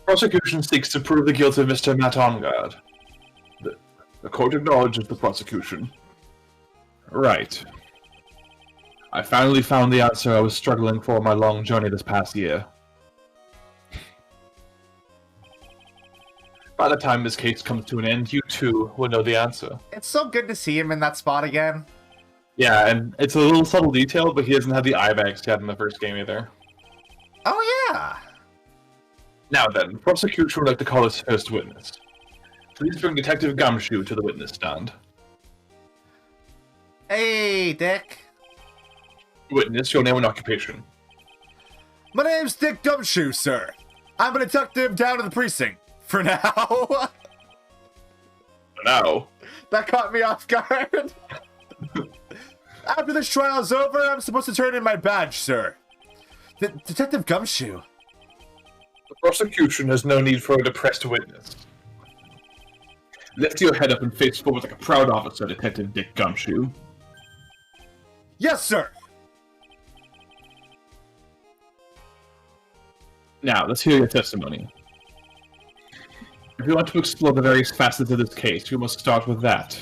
prosecution seeks to prove the guilt of Mr. Matt Amgard. The court acknowledges the prosecution. Right. I finally found the answer I was struggling for my long journey this past year. By the time this case comes to an end, you too will know the answer. It's so good to see him in that spot again. Yeah, and it's a little subtle detail, but he doesn't have the eye bags he had in the first game either. Oh, yeah. Now then, prosecution would like to call his first witness. Please bring Detective Gumshoe to the witness stand. Hey, Dick. Witness, your name and occupation. My name's Dick Gumshoe, sir. I'm a detective down at the precinct. For now. For now. That caught me off guard. After this trial is over, I'm supposed to turn in my badge, sir. Detective Gumshoe. The prosecution has no need for a depressed witness. Lift your head up and face forward like a proud officer, Detective Dick Gumshoe. Yes, sir. Now, let's hear your testimony. If you want to explore the various facets of this case, you must start with that.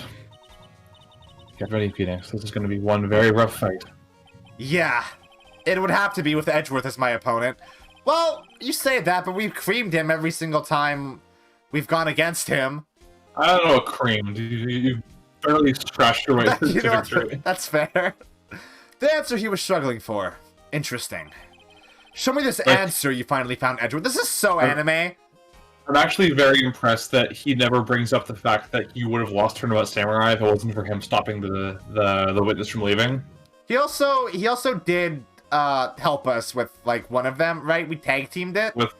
Get ready, Phoenix. This is going to be one very rough fight. Yeah. It would have to be with Edgeworth as my opponent. Well, you say that, but we've creamed him every single time we've gone against him. I don't know, creamed. You barely scratched your way to You know, victory. that's fair. The answer he was struggling for. Interesting. Show me this answer you finally found, Edgeworth. This is so anime. I'm actually very impressed that he never brings up the fact that you would have lost Turnabout Samurai if it wasn't for him stopping the witness from leaving. He also did help us with like one of them, right? We tag teamed it. With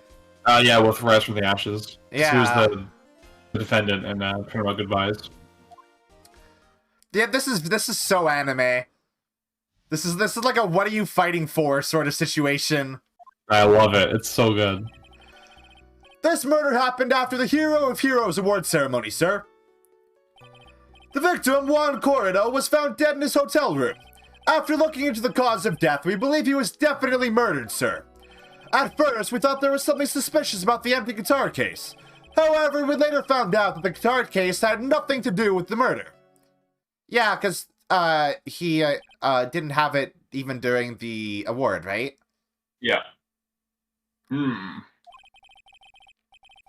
Rise from the Ashes. Yeah. He was the defendant and Turnabout Goodbyes. Yeah, this is so anime. This is like a what are you fighting for sort of situation. I love it. It's so good. This murder happened after the Hero of Heroes award ceremony, sir. The victim, Juan Corrido, was found dead in his hotel room. After looking into the cause of death, we believe he was definitely murdered, sir. At first, we thought there was something suspicious about the empty guitar case. However, we later found out that the guitar case had nothing to do with the murder. Yeah, because he didn't have it even during the award, right? Yeah.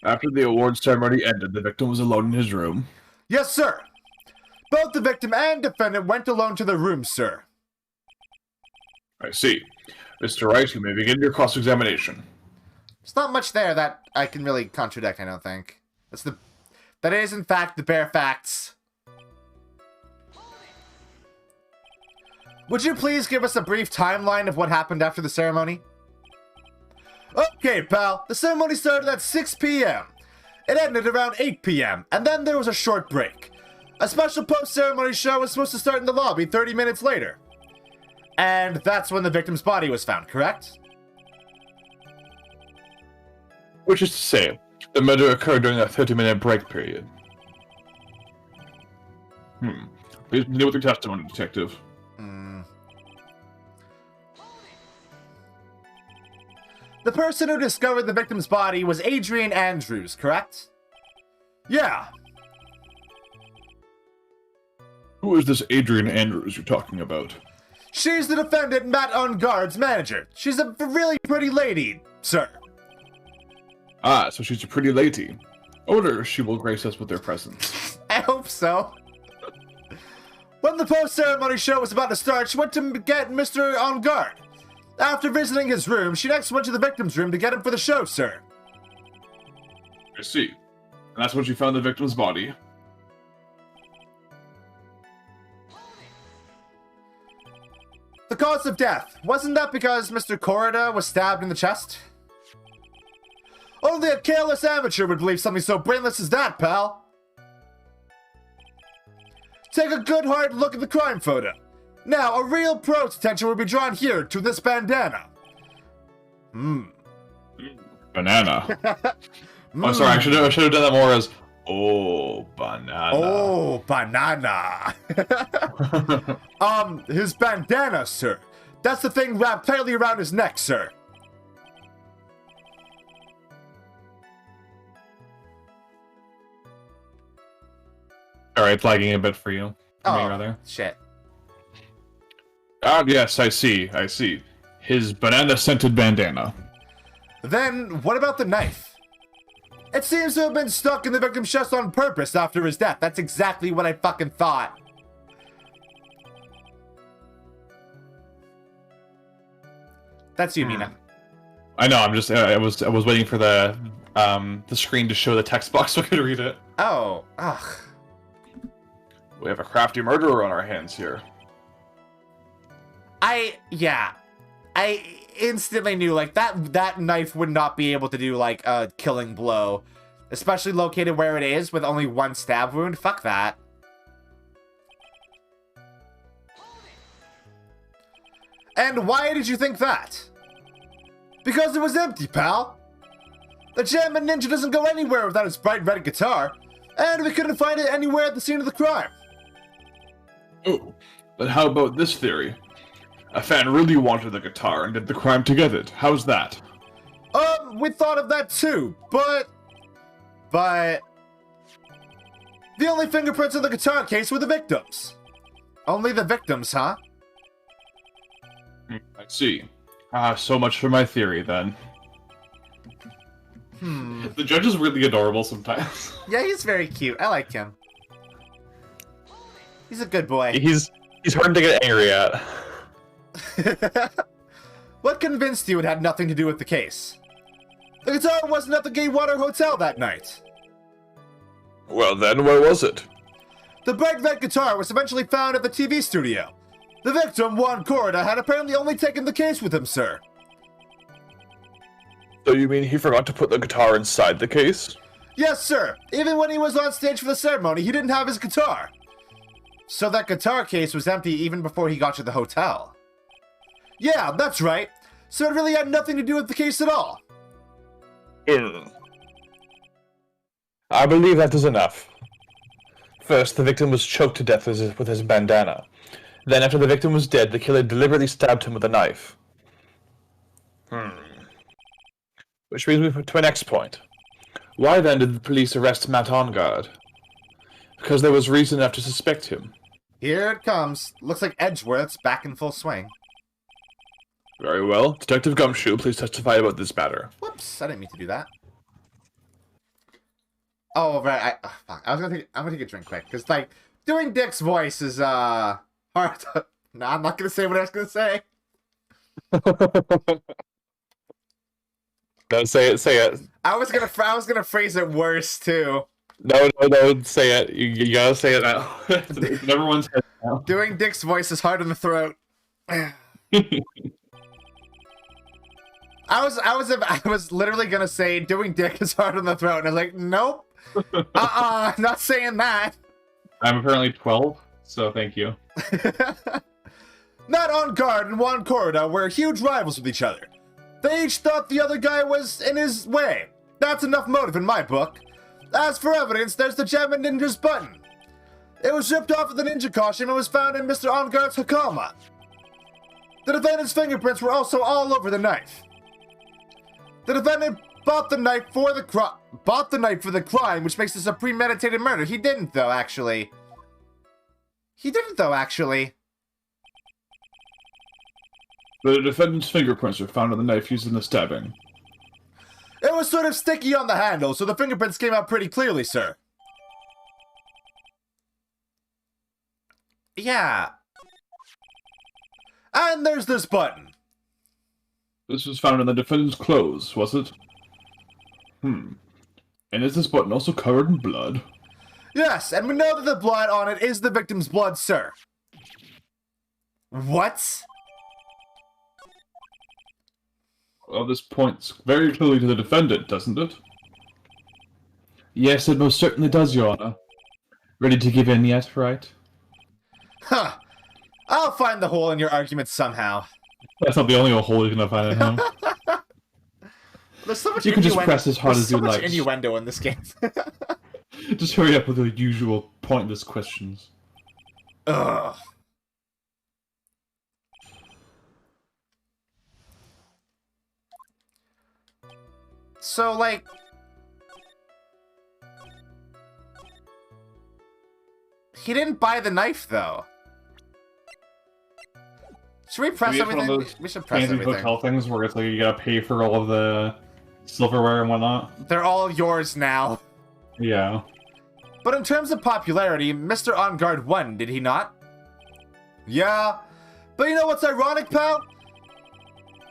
After the award ceremony ended, the victim was alone in his room. Yes, sir. Both the victim and defendant went alone to their rooms, sir. I see. Mr. Wright, you may begin your cross-examination. There's not much there that I can really contradict, I don't think. That is, in fact, the bare facts. Would you please give us a brief timeline of what happened after the ceremony? Okay, pal. The ceremony started at 6 p.m. It ended around 8 p.m., and then there was a short break. A special post-ceremony show was supposed to start in the lobby 30 minutes later. And that's when the victim's body was found, correct? Which is to say, the murder occurred during that 30-minute break period. Please deal with your testimony, Detective. The person who discovered the victim's body was Adrian Andrews, correct? Yeah. Who is this Adrian Andrews you're talking about? She's the defendant, Matt Amgard's manager. She's a really pretty lady, sir. Ah, so she's a pretty lady. I wonder if she will grace us with her presence. I hope so. When the post-ceremony show was about to start, she went to get Mr. Amgard. After visiting his room, she next went to the victim's room to get him for the show, sir. I see. And that's when she found the victim's body. The cause of death. Wasn't that because Mr. Corrida was stabbed in the chest? Only a careless amateur would believe something so brainless as that, pal. Take a good hard look at the crime photo. Now, a real pro's attention will be drawn here to this bandana. Banana. Oh, sorry, I should have done that more as, oh, banana. Oh, banana. His bandana, sir. That's the thing wrapped tightly around his neck, sir. Alright, it's lagging a bit for you. For me, rather. Shit. Ah, yes, I see. His banana-scented bandana. Then, what about the knife? It seems to have been stuck in the victim's chest on purpose after his death. That's exactly what I fucking thought. That's you, Mina. I know. I'm just. I was waiting for the screen to show the text box so I could read it. Oh, ugh. We have a crafty murderer on our hands here. I instantly knew, like, that knife would not be able to do, like, a killing blow. Especially located where it is, with only one stab wound. Fuck that. And why did you think that? Because it was empty, pal. The German ninja doesn't go anywhere without his bright red guitar, and we couldn't find it anywhere at the scene of the crime. Oh, but how about this theory? A fan really wanted the guitar and did the crime to get it. How's that? We thought of that too, but... The only fingerprints on the guitar case were the victims. Only the victims, huh? I see. So much for my theory, then. The judge is really adorable sometimes. Yeah, he's very cute. I like him. He's a good boy. He's hard to get angry at. What convinced you it had nothing to do with the case? The guitar wasn't at the Gaywater Hotel that night. Well then, where was it? The bright red guitar was eventually found at the TV studio. The victim, Juan Corda, had apparently only taken the case with him, sir. So you mean he forgot to put the guitar inside the case? Yes, sir. Even when he was on stage for the ceremony, he didn't have his guitar. So that guitar case was empty even before he got to the hotel. Yeah, that's right. So it really had nothing to do with the case at all. I believe that is enough. First, the victim was choked to death with his bandana. Then, after the victim was dead, the killer deliberately stabbed him with a knife. Which brings me to my next point. Why then did the police arrest Matt Amgard? Because there was reason enough to suspect him. Here it comes. Looks like Edgeworth's back in full swing. Very well. Detective Gumshoe, please testify about this matter. Whoops, I didn't mean to do that. Oh, right, fuck. I'm gonna take a drink quick, because, like, doing Dick's voice is, hard to... No, I'm not gonna say what I was gonna say. No, say it. I was gonna phrase it worse, too. No, say it. You gotta say it now. Everyone's head now. Doing Dick's voice is hard in the throat. I was literally gonna say doing Dick is hard in the throat, and I was like, nope. Not saying that. I'm apparently 12, so thank you. Matt Amgard and Juan Corda were huge rivals with each other. They each thought the other guy was in his way. That's enough motive in my book. As for evidence, there's the German ninja's button. It was ripped off of the ninja costume and was found in Mr. Amgard's hakama. The defendant's fingerprints were also all over the knife. The defendant bought the knife for the crime, which makes this a premeditated murder. He didn't, though, actually. The defendant's fingerprints were found on the knife used in the stabbing. It was sort of sticky on the handle, so the fingerprints came out pretty clearly, sir. Yeah. And there's this button. This was found in the defendant's clothes, was it? And is this button also covered in blood? Yes, and we know that the blood on it is the victim's blood, sir. What? Well, this points very clearly to the defendant, doesn't it? Yes, it most certainly does, Your Honor. Ready to give in yet, right? Huh. I'll find the hole in your argument somehow. That's not the only hole you're gonna find in him. There's so much You can just innuendo. press as hard as you There's so like. much innuendo in this game. Just hurry up with the usual pointless questions. Ugh. So, like... He didn't buy the knife, though. Should we press Maybe it's one of everything? those We should press fancy everything. hotel things where it's like you gotta pay for all of the silverware and whatnot. They're all yours now. Yeah. But in terms of popularity, Mr. Amgard won, did he not? Yeah. But you know what's ironic, pal?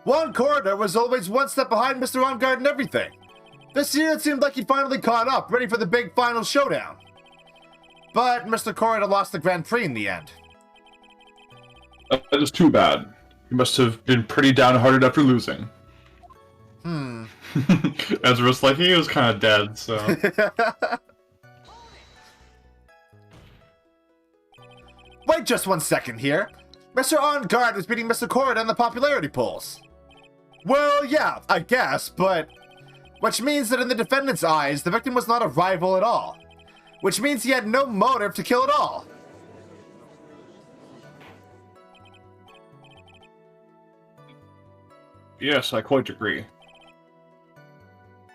Juan Corridor was always one step behind Mr. Amgard and everything. This year it seemed like he finally caught up, ready for the big final showdown. But Mr. Corridor lost the Grand Prix in the end. That is too bad. You must have been pretty downhearted after losing. Ezra's like, he was kind of dead, so... Wait just 1 second here. Mr. Amgard was beating Mr. Corridor in the popularity polls. Well, yeah, I guess, but... Which means that in the defendant's eyes, the victim was not a rival at all. Which means he had no motive to kill at all. Yes, I quite agree.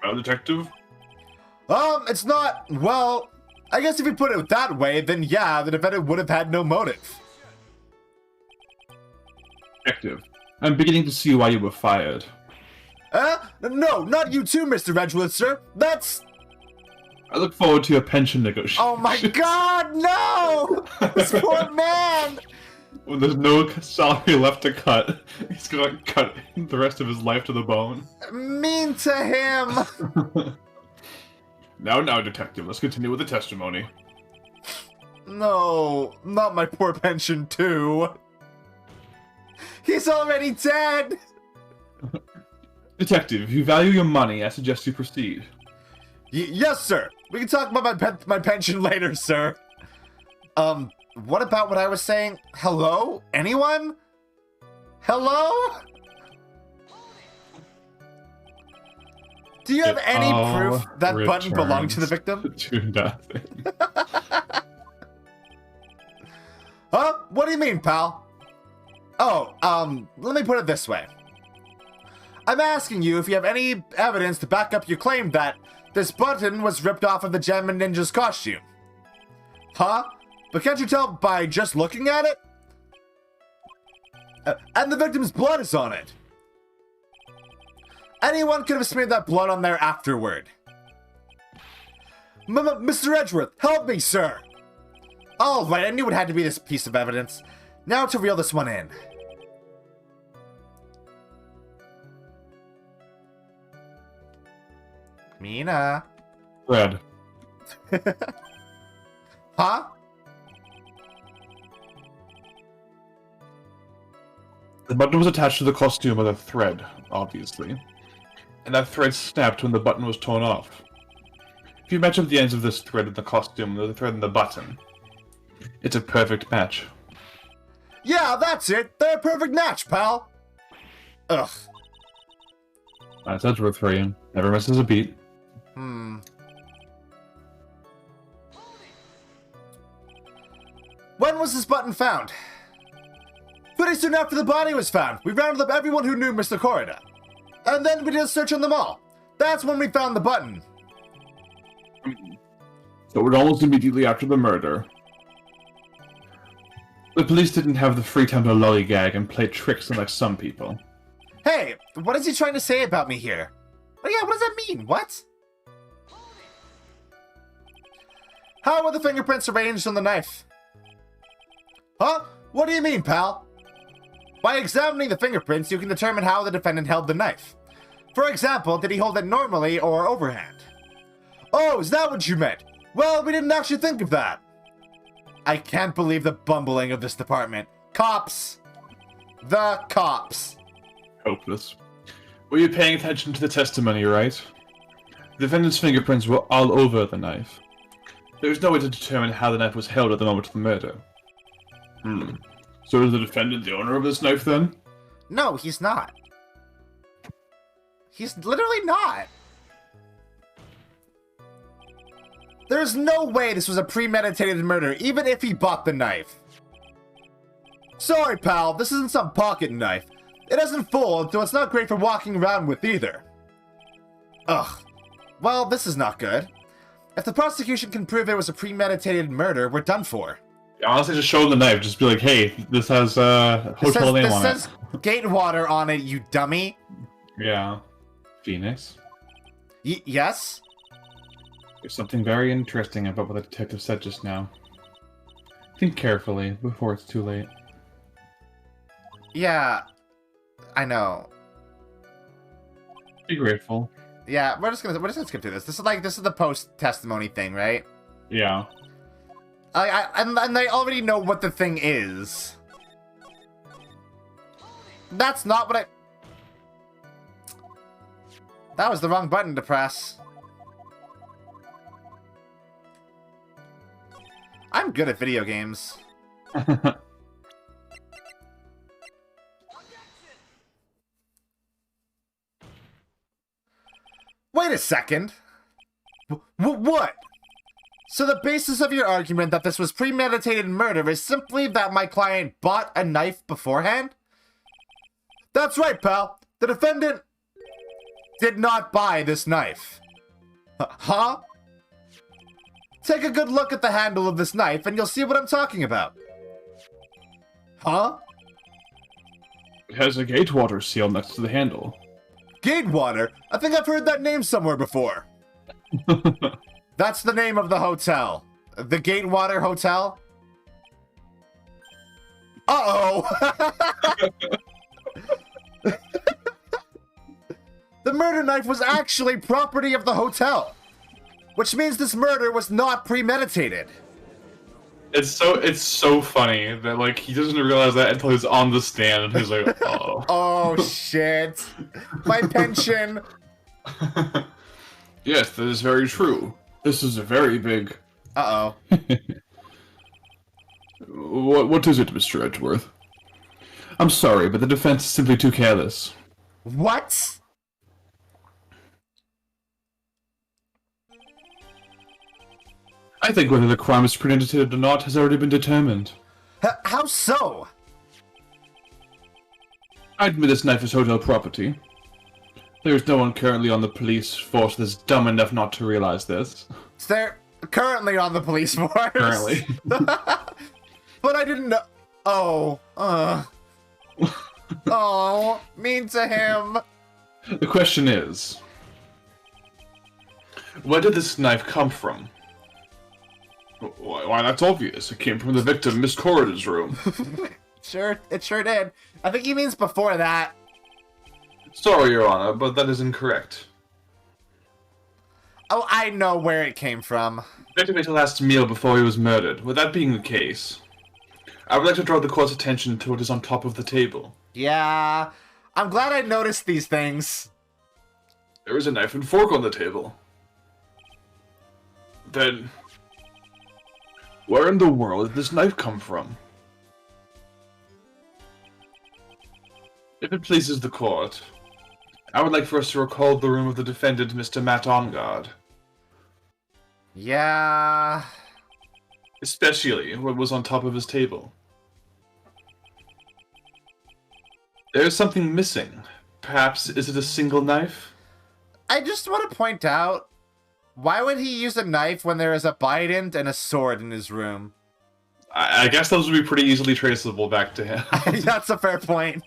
Well, Detective? It's not, well, I guess if you put it that way, then yeah, the defendant would have had no motive. Detective, I'm beginning to see why you were fired. No, not you too, Mr. Edgewood, sir. That's... I look forward to your pension negotiation. Oh my god, no! This poor man! When there's no salary left to cut, he's gonna cut the rest of his life to the bone. Mean to him! Now, Detective, let's continue with the testimony. No, not my poor pension too. He's already dead! Detective, if you value your money, I suggest you proceed. Yes, sir. We can talk about my pension later, sir. What about what I was saying? Hello? Anyone? Hello? Do you have any proof that button belonged to the victim? To nothing. Huh? What do you mean, pal? Oh, let me put it this way. I'm asking you if you have any evidence to back up your claim that this button was ripped off of the Gem and Ninja's costume. Huh? But can't you tell by just looking at it? And the victim's blood is on it. Anyone could have smeared that blood on there afterward. Mr. Edgeworth, help me, sir! Alright, I knew it had to be this piece of evidence. Now to reel this one in. Mina. Red. Huh? The button was attached to the costume with a thread, obviously. And that thread snapped when the button was torn off. If you match up the ends of this thread in the costume with the thread in the button, it's a perfect match. Yeah, that's it. They're a perfect match, pal. Ugh. That's Edgeworth for you. Never misses a beat. When was this button found? Pretty soon after the body was found. We rounded up everyone who knew Mr. Corridor. And then we did a search on them all. That's when we found the button. So it was almost immediately after the murder. The police didn't have the free time to lollygag and play tricks unlike some people. Hey, what is he trying to say about me here? Oh yeah, what does that mean? What? How were the fingerprints arranged on the knife? Huh? What do you mean, pal? By examining the fingerprints, you can determine how the defendant held the knife. For example, did he hold it normally or overhand? Oh, is that what you meant? Well, we didn't actually think of that. I can't believe the bumbling of this department. Cops! The cops! Hopeless. Were you paying attention to the testimony, right? The defendant's fingerprints were all over the knife. There was no way to determine how the knife was held at the moment of the murder. So is the defendant the owner of this knife, then? No, he's not. He's literally not. There's no way this was a premeditated murder, even if he bought the knife. Sorry, pal, this isn't some pocket knife. It doesn't fold, so it's not great for walking around with either. Ugh. Well, this is not good. If the prosecution can prove it was a premeditated murder, we're done for. Honestly, just show them the knife. Just be like, hey, this has a hotel name on it. This says Gatewater on it, you dummy. Yeah. Phoenix. Yes? There's something very interesting about what the detective said just now. Think carefully before it's too late. Yeah, I know. Be grateful. Yeah, we're just gonna skip through this. This is the post testimony thing, right? Yeah. And they already know what the thing is. That's not what I... That was the wrong button to press. I'm good at video games. Wait a second. What? So the basis of your argument that this was premeditated murder is simply that my client bought a knife beforehand? That's right, pal. The defendant did not buy this knife. Huh? Take a good look at the handle of this knife and you'll see what I'm talking about. Huh? It has a Gatewater seal next to the handle. Gatewater? I think I've heard that name somewhere before. That's the name of the hotel. The Gatewater Hotel? Uh-oh! The murder knife was actually property of the hotel. Which means this murder was not premeditated. It's so funny that like he doesn't realize that until he's on the stand and he's like, oh. Oh shit. My pension. Yes, that is very true. This is a very big... Uh-oh. What is it, Mr. Edgeworth? I'm sorry, but the defense is simply too careless. What? I think whether the crime is premeditated or not has already been determined. How so? I admit this knife is hotel property. There is no one currently on the police force that's dumb enough not to realize this. They're currently on the police force. Currently. But I didn't know. Oh. Oh, mean to him. The question is, where did this knife come from? Why, that's obvious. It came from the victim, Miss Corridan's room. It sure did. I think he means before that. Sorry, Your Honor, but that is incorrect. Oh, I know where it came from. The victim ate a last meal before he was murdered. With that being the case, I would like to draw the court's attention to what is on top of the table. Yeah, I'm glad I noticed these things. There is a knife and fork on the table. Then, where in the world did this knife come from? If it pleases the court, I would like for us to recall the room of the defendant, Mr. Matt Amgard. Yeah... Especially what was on top of his table. There is something missing. Perhaps, is it a single knife? I just want to point out, why would he use a knife when there is a bident and a sword in his room? I guess those would be pretty easily traceable back to him. That's a fair point.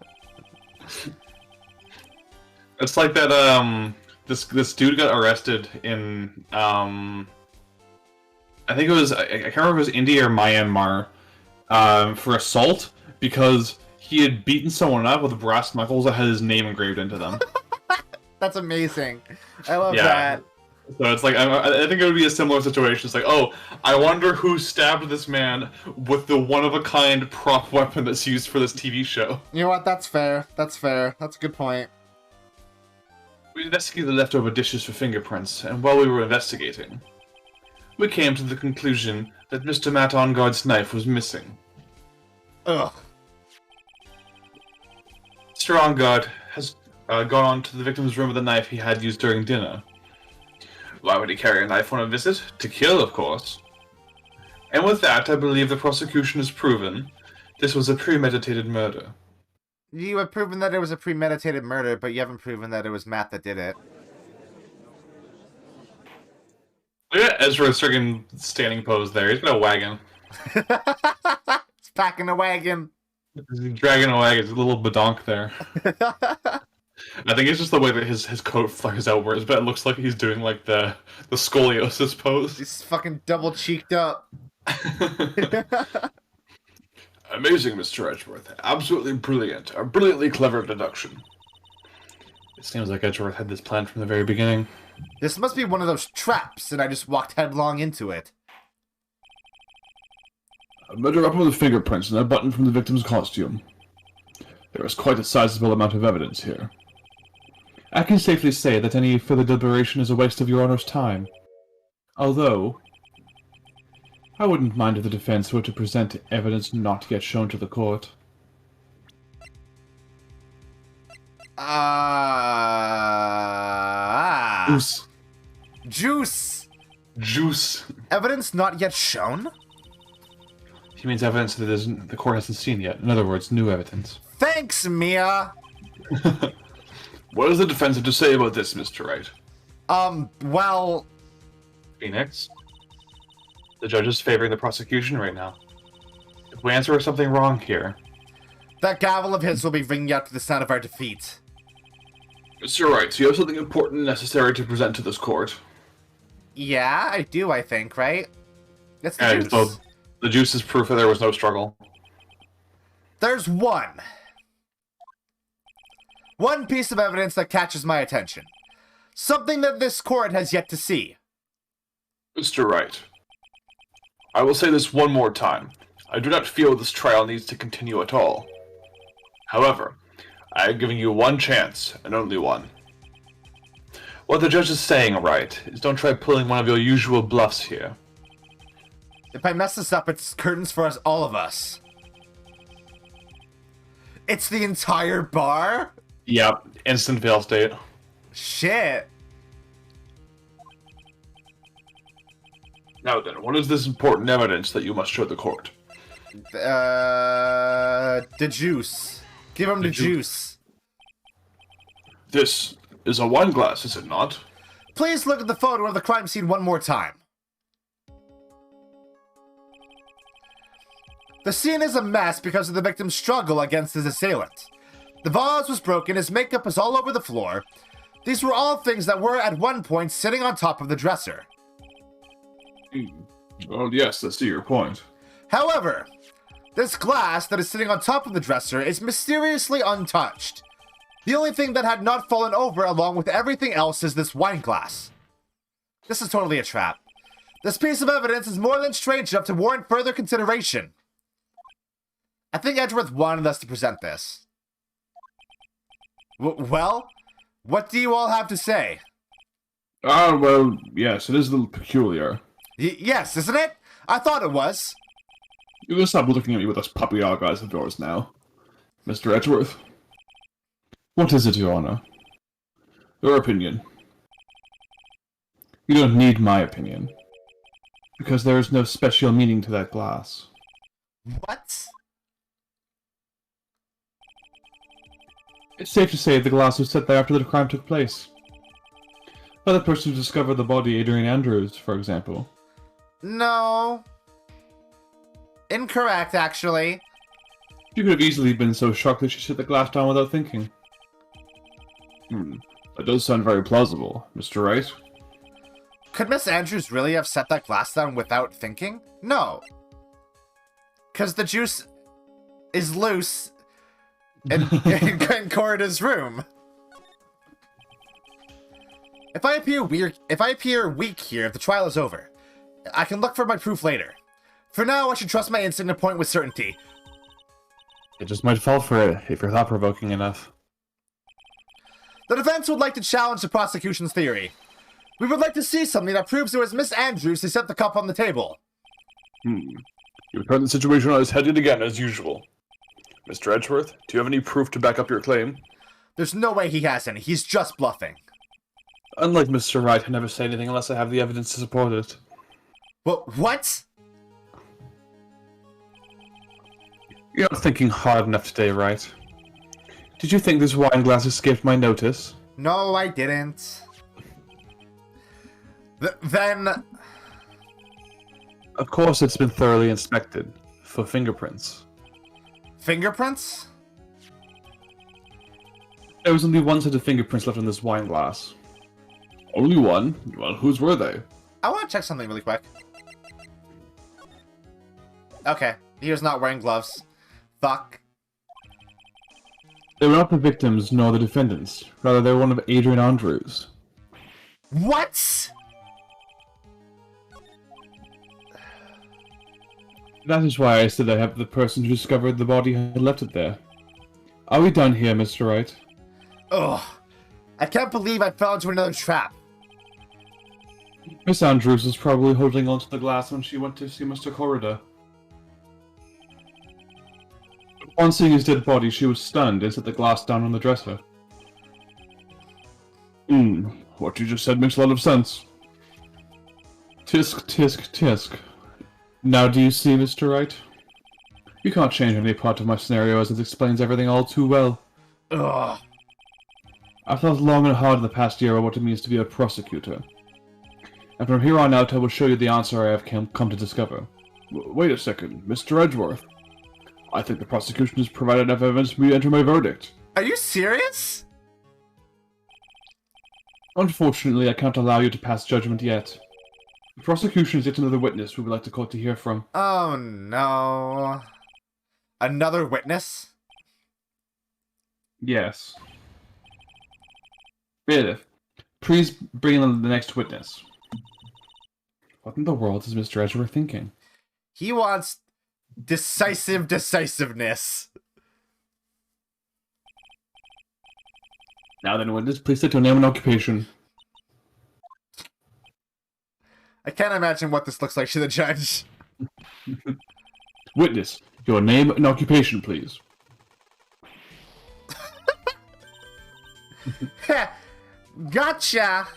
It's like that, this dude got arrested in, I think it was, I can't remember if it was India or Myanmar, for assault, because he had beaten someone up with brass knuckles that had his name engraved into them. That's amazing. I love Yeah. that. So it's like, I think it would be a similar situation. It's like, oh, I wonder who stabbed this man with the one-of-a-kind prop weapon that's used for this TV show. You know what? That's fair. That's fair. That's a good point. We investigated the leftover dishes for fingerprints, and while we were investigating, we came to the conclusion that Mr. Matt Amgard's knife was missing. Ugh. Mr. Amgard has gone on to the victim's room with a knife he had used during dinner. Why would he carry a knife on a visit? To kill, of course. And with that, I believe the prosecution has proven this was a premeditated murder. You have proven that it was a premeditated murder, but you haven't proven that it was Matt that did it. Look at Ezra's friggin' standing pose there. He's got a wagon. It's packing a wagon. He's dragging a wagon. He's a little badonk there. I think it's just the way that his coat flares outwards, but it looks like he's doing like the scoliosis pose. He's fucking double cheeked up. Amazing, Mr. Edgeworth. Absolutely brilliant. A brilliantly clever deduction. It seems like Edgeworth had this plan from the very beginning. This must be one of those traps, and I just walked headlong into it. A murder weapon with fingerprints and a button from the victim's costume. There is quite a sizable amount of evidence here. I can safely say that any further deliberation is a waste of your Honor's time. Although, I wouldn't mind if the defense were to present evidence not yet shown to the court. Juice. Juice! Juice. Evidence not yet shown? He means evidence that the court hasn't seen yet. In other words, new evidence. Thanks, Mia! What does the defense have to say about this, Mr. Wright? Well... Phoenix? The judge is favoring the prosecution right now. If we answer something wrong here... That gavel of his will be ringing out to the sound of our defeat. Mr. Wright, you have something important and necessary to present to this court. Yeah, I do, I think, right? It's the And juice. so the juice is proof that there was no struggle. There's one. One piece of evidence that catches my attention. Something that this court has yet to see. Mr. Wright, I will say this one more time. I do not feel this trial needs to continue at all. However, I am giving you one chance, and only one. What the judge is saying, Wright, is don't try pulling one of your usual bluffs here. If I mess this up, it's curtains for us, all of us. It's the entire bar? Yep, instant fail state. Shit. Now then, what is this important evidence that you must show the court? The juice. Give him the juice. This is a wine glass, is it not? Please look at the photo of the crime scene one more time. The scene is a mess because of the victim's struggle against his assailant. The vase was broken, his makeup is all over the floor. These were all things that were at one point sitting on top of the dresser. Well, yes, I see your point. However, this glass that is sitting on top of the dresser is mysteriously untouched. The only thing that had not fallen over along with everything else is this wine glass. This is totally a trap. This piece of evidence is more than strange enough to warrant further consideration. I think Edgeworth wanted us to present this. Well, what do you all have to say? Well, yes, it is a little peculiar. Yes, isn't it? I thought it was. You will stop looking at me with those puppy-dog eyes of yours now. Mr. Edgeworth. What is it, Your Honor? Your opinion. You don't need my opinion. Because there is no special meaning to that glass. What? It's safe to say the glass was set there after the crime took place. By the person who discovered the body, Adrian Andrews, for example. No. Incorrect, actually. She could have easily been so shocked that she set the glass down without thinking. That does sound very plausible, Mr. Wright. Could Miss Andrews really have set that glass down without thinking? No. Because the juice is loose in Corrida's room. If I appear weak here, if the trial is over, I can look for my proof later. For now, I should trust my instinct and point with certainty. It just might fall for it if you're thought-provoking enough. The defense would like to challenge the prosecution's theory. We would like to see something that proves it was Miss Andrews who set the cup on the table. You've turned the situation on its head yet again, as usual. Mr. Edgeworth, do you have any proof to back up your claim? There's no way he has any. He's just bluffing. Unlike Mr. Wright, I never say anything unless I have the evidence to support it. What? You're not thinking hard enough today, right? Did you think this wine glass escaped my notice? No, I didn't. Then... Of course it's been thoroughly inspected. For fingerprints. Fingerprints? There was only one set of fingerprints left on this wine glass. Only one? Well, whose were they? I want to check something really quick. Okay, he was not wearing gloves. Fuck. They were not the victims nor the defendants. Rather, they were one of Adrian Andrews. What? That is why I said I have the person who discovered the body had left it there. Are we done here, Mr. Wright? Ugh. I can't believe I fell into another trap. Miss Andrews was probably holding onto the glass when she went to see Mr. Corridor. Upon seeing his dead body, she was stunned and set the glass down on the dresser. What you just said makes a lot of sense. Tisk, tisk, tisk. Now do you see, Mr. Wright? You can't change any part of my scenario as it explains everything all too well. Ugh. I've thought long and hard in the past year about what it means to be a prosecutor. And from here on out I will show you the answer I have come to discover. Wait a second, Mr. Edgeworth. I think the prosecution has provided enough evidence for me to enter my verdict. Are you serious? Unfortunately, I can't allow you to pass judgment yet. The prosecution is yet another witness we would like the court to hear from. Oh no. Another witness? Yes. Bailiff, please bring in the next witness. What in the world is Mr. Edgeworth thinking? He wants decisiveness. Now then, witness, please state your name and occupation. I can't imagine what this looks like to the judge. Witness, your name and occupation, please. Gotcha!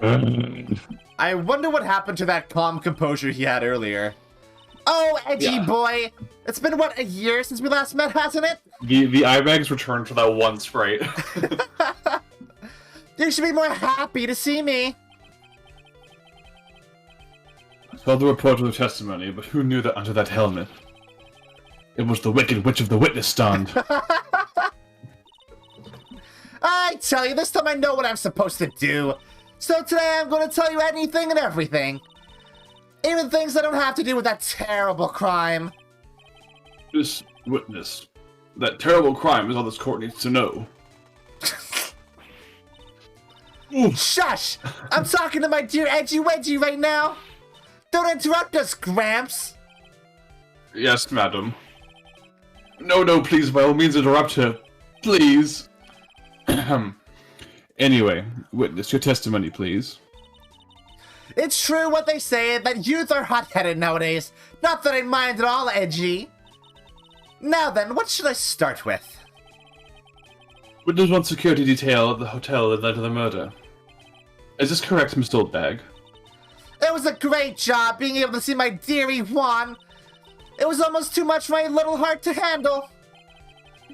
I wonder what happened to that calm composure he had earlier. Oh, edgy boy! It's been, what, a year since we last met, hasn't it? The eye bags returned for that one sprite. You should be more happy to see me. I saw the report of the testimony, but who knew that under that helmet? It was the Wicked Witch of the witness stand. I tell you, this time I know what I'm supposed to do. So today I'm going to tell you anything and everything. Even things that don't have to do with that terrible crime. This witness, that terrible crime is all this court needs to know. Shush! I'm talking to my dear Edgy Wedgie right now. Don't interrupt us, Gramps. Yes, madam. No, please, by all means interrupt her. Please. Anyway, witness, your testimony, please. It's true what they say, that youth are hot-headed nowadays. Not that I mind at all, Edgy. Now then, what should I start with? Witness wants security detail at the hotel that led to the murder. Is this correct, Mr. Oldbag? It was a great job being able to see my dearie Juan. It was almost too much for my little heart to handle.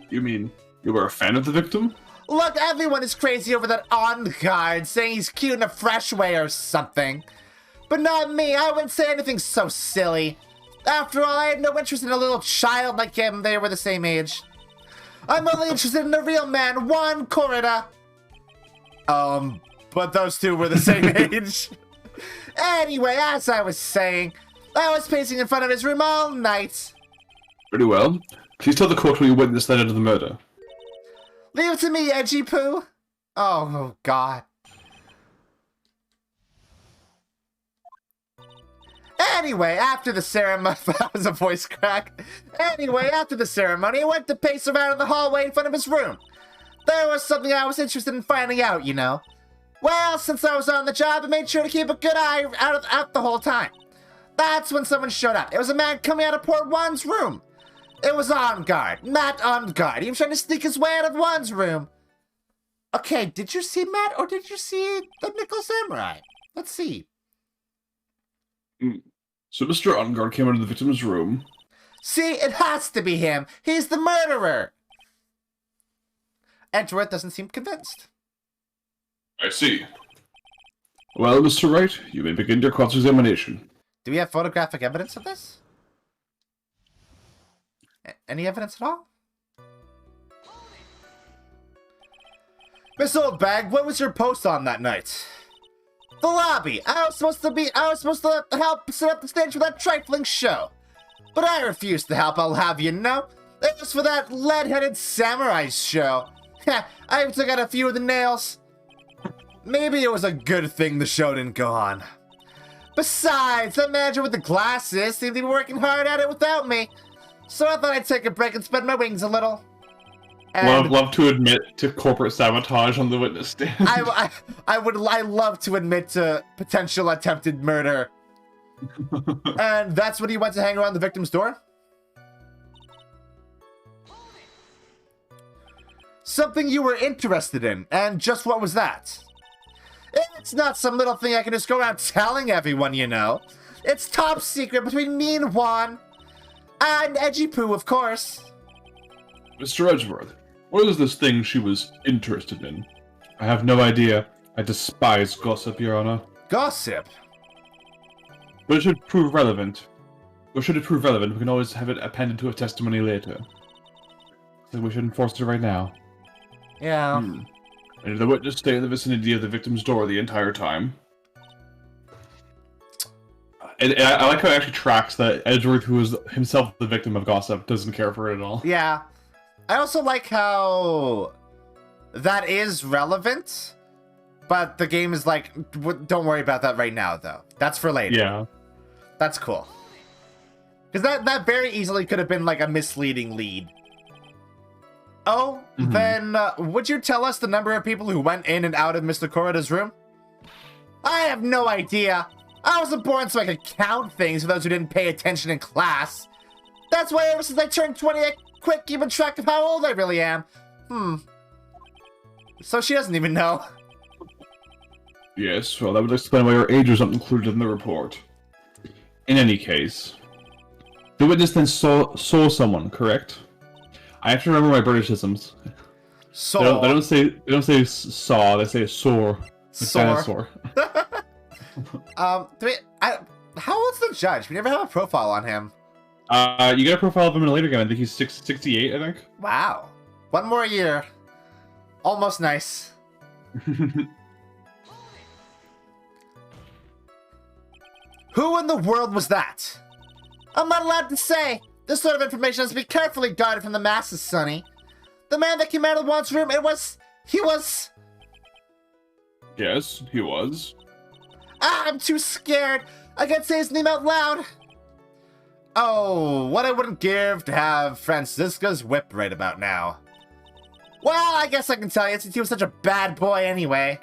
You mean you were a fan of the victim? Look, everyone is crazy over that Amgard, saying he's cute in a fresh way or something. But not me, I wouldn't say anything so silly. After all, I had no interest in a little child like him, they were the same age. I'm only interested in the real man, Juan Corrida. But those two were the same age. Anyway, as I was saying, I was pacing in front of his room all night. Very well. Please tell the court where you witnessed that end of the murder. Leave it to me, Edgy Poo. Oh, God. Anyway, after the ceremony... That was a voice crack. Anyway, after the ceremony, I went to pace around in the hallway in front of his room. There was something I was interested in finding out, you know. Well, since I was on the job, I made sure to keep a good eye out the whole time. That's when someone showed up. It was a man coming out of poor Juan's room. It was Amgard, Matt Amgard. He was trying to sneak his way out of Juan's room. Okay, did you see Matt or did you see the Nickel Samurai? Let's see. So Mr. Amgard came into the victim's room. See, it has to be him. He's the murderer. Edgeworth doesn't seem convinced. I see. Well, Mr. Wright, you may begin your cross-examination. Do we have photographic evidence of this? Any evidence at all? Miss Oldbag, what was your post on that night? The lobby. I was supposed to help set up the stage for that trifling show. But I refused to help, I'll have you know. It was for that lead-headed samurai show. I took out a few of the nails. Maybe it was a good thing the show didn't go on. Besides, the manager with the glasses seemed to be working hard at it without me. So I thought I'd take a break and spread my wings a little. And Love to admit to corporate sabotage on the witness stand. I love to admit to potential attempted murder. And that's when he went to hang around the victim's door? Something you were interested in, and just what was that? It's not some little thing I can just go around telling everyone, you know. It's top secret between me and Juan. And Edgy Poo, of course. Mr. Edgeworth, what is this thing she was interested in? I have no idea. I despise gossip, Your Honor. Gossip? But it should prove relevant. Or should it prove relevant, we can always have it appended to a testimony later. So we should enforce it right now. Yeah. And did the witness stay in the vicinity of the victim's door the entire time? And I like how it actually tracks that Edgeworth, who is himself the victim of gossip, doesn't care for it at all. Yeah. I also like how that is relevant, but the game is like, don't worry about that right now, though. That's for later. Yeah. That's cool. Because that very easily could have been like a misleading lead. Oh, then would you tell us the number of people who went in and out of Mr. Kurita's room? I have no idea. I wasn't born so I could count things for those who didn't pay attention in class. That's why ever since I turned 20, I quit keeping track of how old I really am. So she doesn't even know. Yes, well, that would explain why your age was not included in the report. In any case, the witness then saw someone, correct? I have to remember my Britishisms. So They don't say saw. They say saw. Like Sore. dinosaur. How old's the judge? We never have a profile on him. You get a profile of him in a later game. I think he's 68. I think. Wow. One more year. Almost nice. Who in the world was that? I'm not allowed to say. This sort of information has to be carefully guarded from the masses, Sonny. The man that came out of Juan's room, he was... Yes, he was. I'm too scared. I can't say his name out loud. Oh, what I wouldn't give to have Francisca's whip right about now. Well, I guess I can tell you since he was such a bad boy anyway.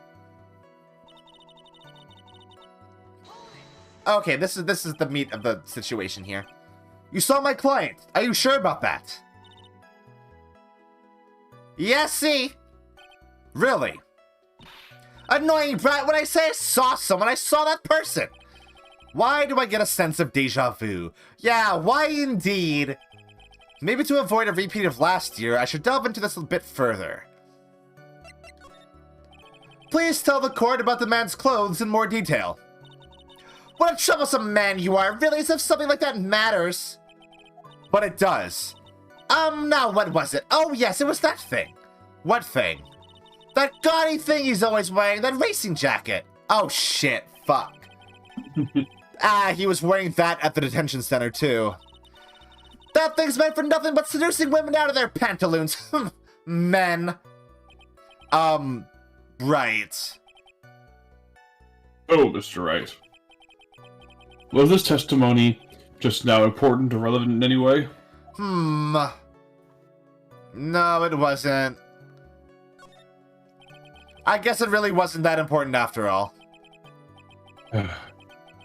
Okay, this is the meat of the situation here. You saw my client. Are you sure about that? Yes, see? Really? Annoying brat, when I say I saw someone, I saw that person. Why do I get a sense of deja vu? Yeah, why indeed? Maybe to avoid a repeat of last year, I should delve into this a bit further. Please tell the court about the man's clothes in more detail. What a troublesome man you are, really, as if something like that matters. But it does. Now what was it? Oh yes, it was that thing. What thing? That gaudy thing he's always wearing, that racing jacket. Oh shit, fuck. He was wearing that at the detention center too. That thing's meant for nothing but seducing women out of their pantaloons. Men. Right. Oh, Mr. Wright. Was this testimony just now important or relevant in any way? No, it wasn't. I guess it really wasn't that important after all.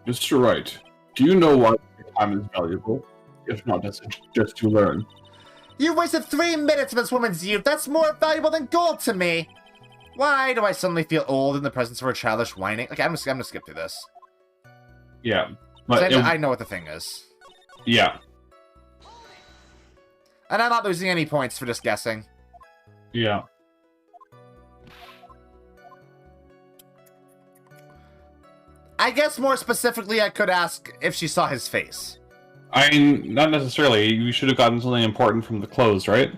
Mr. Wright, do you know why your time is valuable? If not, just to learn. You wasted 3 minutes of this woman's youth. That's more valuable than gold to me. Why do I suddenly feel old in the presence of her childish whining? Okay, I'm gonna skip through this. Yeah. 'Cause But I know what the thing is. yeah. And I'm not losing any points for just guessing. Yeah. I guess more specifically, I could ask if she saw his face. I mean, not necessarily. You should have gotten something important from the clothes, right?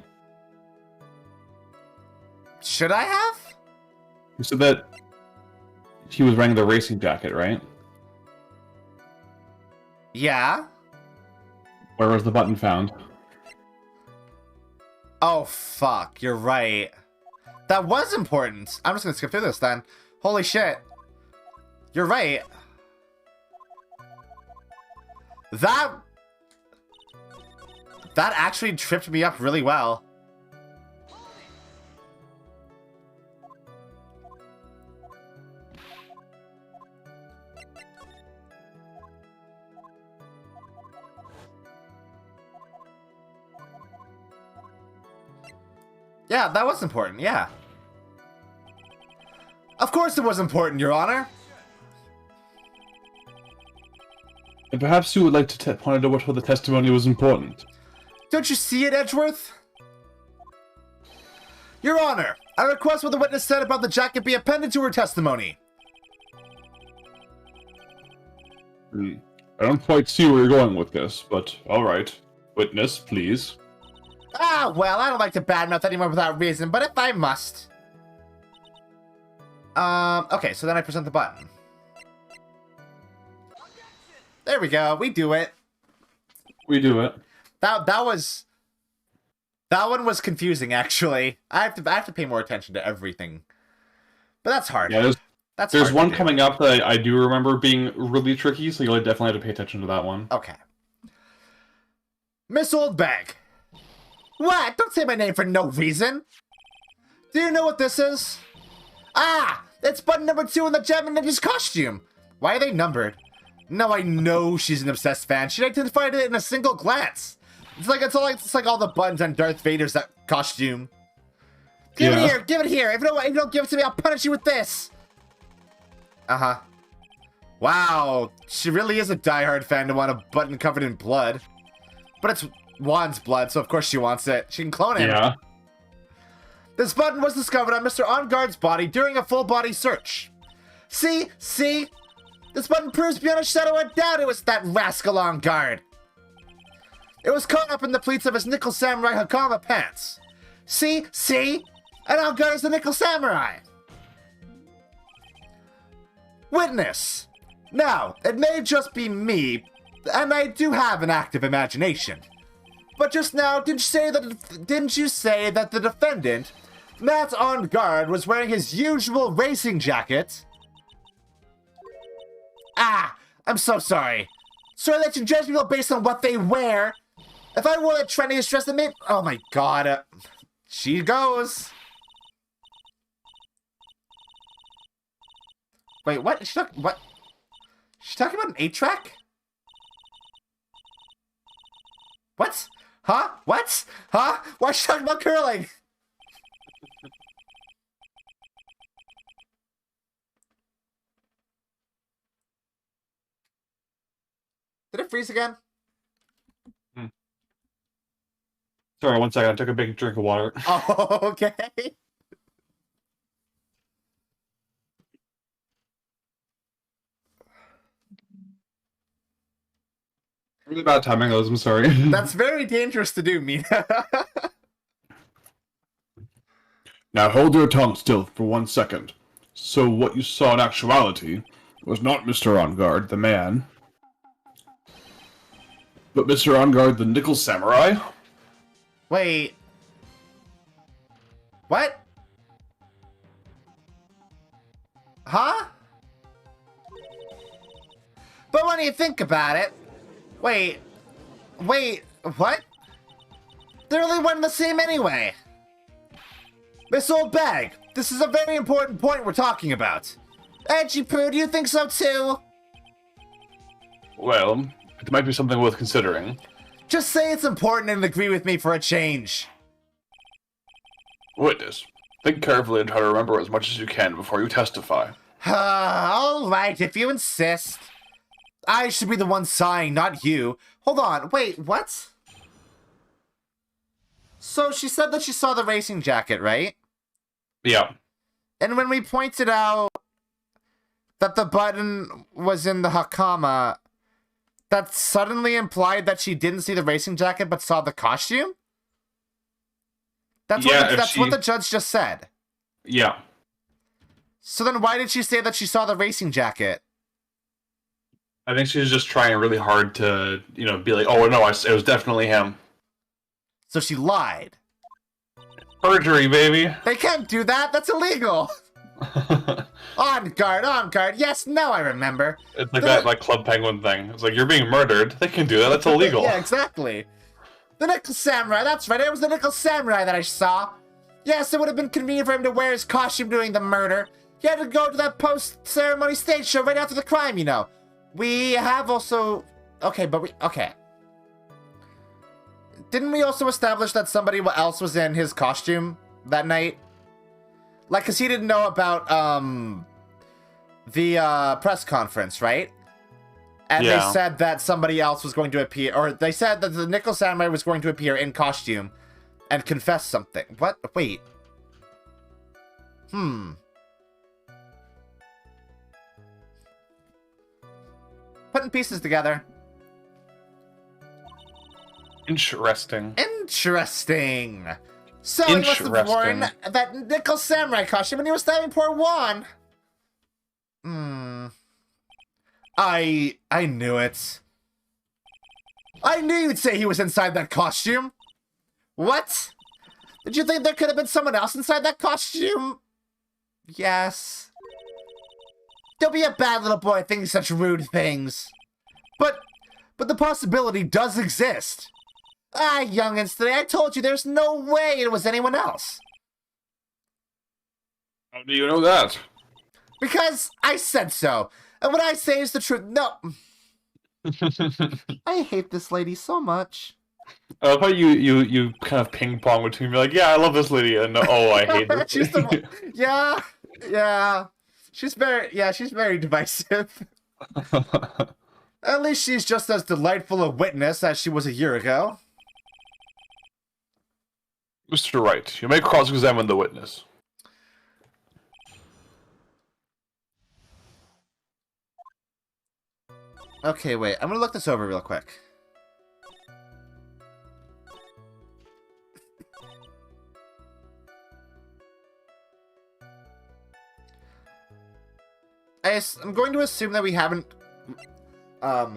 Should I have? You said that he was wearing the racing jacket, right? Yeah. Where was the button found? Oh, fuck. You're right. That was important. I'm just gonna skip through this then. Holy shit. You're right. That actually tripped me up really well. Yeah, that was important, yeah. Of course it was important, Your Honor. And perhaps you would like to point out what the testimony was important. Don't you see it, Edgeworth? Your Honor, I request what the witness said about the jacket be appended to her testimony. I don't quite see where you're going with this, but alright. Witness, please. Ah, well, I don't like to badmouth anyone without reason, but if I must. Okay, so then I present the button. There we go, we do it. We do it. That one was confusing, actually. I have to pay more attention to everything. But that's hard. Yeah, there's hard one to do. coming up that I do remember being really tricky, so you'll definitely have to pay attention to that one. Okay. Miss Oldbag. What? Don't say my name for no reason. Do you know what this is? Ah! It's button number 2 in the Gem Ninja's costume. Why are they numbered? No, I know she's an obsessed fan. She identified it in a single glance. It's like all the buttons on Darth Vader's costume. Give it here, give it here. If you don't give it to me, I'll punish you with this. Uh-huh. Wow, she really is a diehard fan to want a button covered in blood. But it's Juan's blood, so of course she wants it. She can clone him. Yeah. This button was discovered on Mr. Amgard's body during a full-body search. See? This button proves beyond a shadow of doubt it was that rascal Amgard. It was caught up in the pleats of his Nickel Samurai Hakama pants. See? And Amgard is the Nickel Samurai. Witness. Now, it may just be me, and I do have an active imagination. But just now, didn't you say that the defendant, Matt Amgard, was wearing his usual racing jacket? Ah, I'm so sorry. Sorry that you judge people based on what they wear. If I wore that trendiest dress that made... Oh my god. She goes. Wait, what? What? She's talking about an 8-track? What? Huh? What? Huh? Why is she talking about curling? Did it freeze again? Sorry, 1 second. I took a big drink of water. Oh, okay. Really bad timing, those. I'm sorry. That's very dangerous to do, Mina. Now hold your tongue still for 1 second. So what you saw in actuality was not Mr. Amgard, the man, but Mr. Amgard, the Nickel Samurai? Wait. What? Huh? But when you think about it... Wait, what? They're really one and the same anyway. Miss Oldbag, this is a very important point we're talking about. Edgy Poo, do you think so too? Well, it might be something worth considering. Just say it's important and agree with me for a change. Witness, think carefully and try to remember as much as you can before you testify. Alright, if you insist. I should be the one sighing, not you. Hold on, wait, what? So she said that she saw the racing jacket, right? Yeah. And when we pointed out that the button was in the Hakama, that suddenly implied that she didn't see the racing jacket but saw the costume? That's what the judge just said. Yeah. So then why did she say that she saw the racing jacket? I think she was just trying really hard to, be like, oh, no, it was definitely him. So she lied. Perjury, baby. They can't do that. That's illegal. On guard. Yes, now I remember. It's like that like Club Penguin thing. It's like, you're being murdered. They can do that. That's illegal. Yeah, exactly. The Nickel Samurai. That's right. It was the Nickel Samurai that I saw. Yes, it would have been convenient for him to wear his costume during the murder. He had to go to that post-ceremony stage show right after the crime, you know. We have also... Okay. Didn't we also establish that somebody else was in his costume that night? Like, because he didn't know about, the, press conference, right? And Yeah. they said that somebody else was going to appear, or they said that the Nickel Samurai was going to appear in costume and confess something. What? Wait. Putting pieces together. Interesting. Interesting. So he must have worn that Nickel Samurai costume when he was stabbing poor Juan. I knew it. I knew you'd say he was inside that costume. What? Did you think there could have been someone else inside that costume? Yes. Don't be a bad little boy thinking such rude things. But the possibility does exist. Ah, youngins, today I told you there's no way it was anyone else. How do you know that? Because I said so. And what I say is the truth. No. I hate this lady so much. I love how you kind of ping pong between me, like, yeah, I love this lady, and oh, I hate this She's lady. yeah. She's very divisive. At least she's just as delightful a witness as she was a year ago. Mr. Wright, you may cross-examine the witness. Okay, wait. I'm gonna look this over real quick. I'm going to assume that we haven't... Yeah,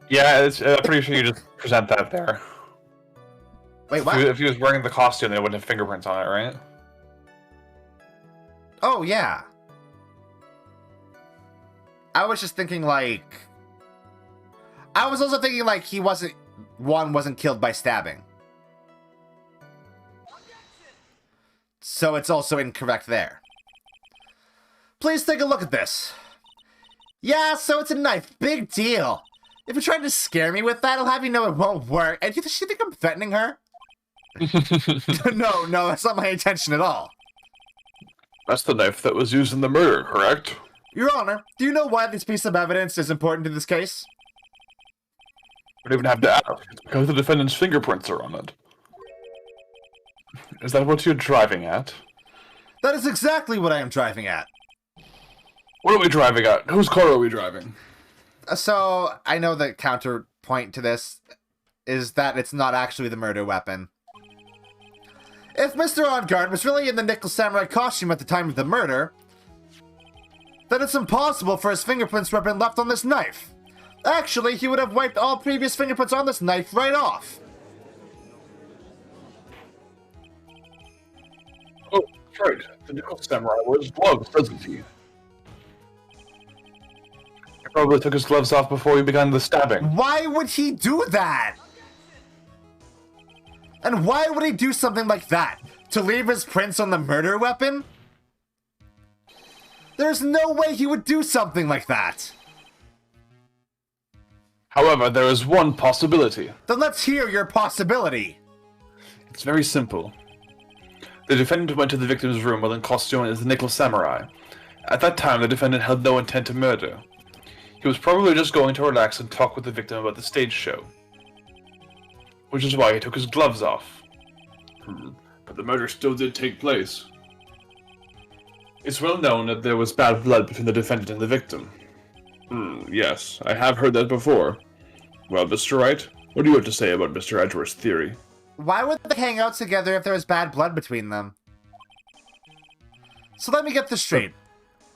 I'm pretty sure you just present that there. Wait, what? If he was wearing the costume, they wouldn't have fingerprints on it, right? Oh, yeah. I was just thinking, like... I was also thinking, like, Juan wasn't killed by stabbing. So it's also incorrect there. Please take a look at this. Yeah, so it's a knife. Big deal. If you're trying to scare me with that, I'll have you know it won't work. And you think I'm threatening her? No, that's not my intention at all. That's the knife that was used in the murder, correct? Your Honor, do you know why this piece of evidence is important in this case? You don't even have to ask. It's because the defendant's fingerprints are on it. Is that what you're driving at? That is exactly what I am driving at. What are we driving at? Whose car are we driving? So, I know the counterpoint to this is that it's not actually the murder weapon. If Mr. Amgard was really in the Nickel Samurai costume at the time of the murder, then it's impossible for his fingerprints to have been left on this knife. Actually, he would have wiped all previous fingerprints on this knife right off. Oh, that's right. The Nickel Samurai wears gloves, doesn't he? He probably took his gloves off before he began the stabbing. Why would he do that? And why would he do something like that? To leave his prints on the murder weapon? There's no way he would do something like that. However, there is one possibility. Then let's hear your possibility. It's very simple. The defendant went to the victim's room while in costume as the Nickel Samurai. At that time, the defendant had no intent to murder. He was probably just going to relax and talk with the victim about the stage show. Which is why he took his gloves off. But the murder still did take place. It's well known that there was bad blood between the defendant and the victim. Yes, I have heard that before. Well, Mr. Wright, what do you have to say about Mr. Edgeworth's theory? Why would they hang out together if there was bad blood between them? So let me get this straight.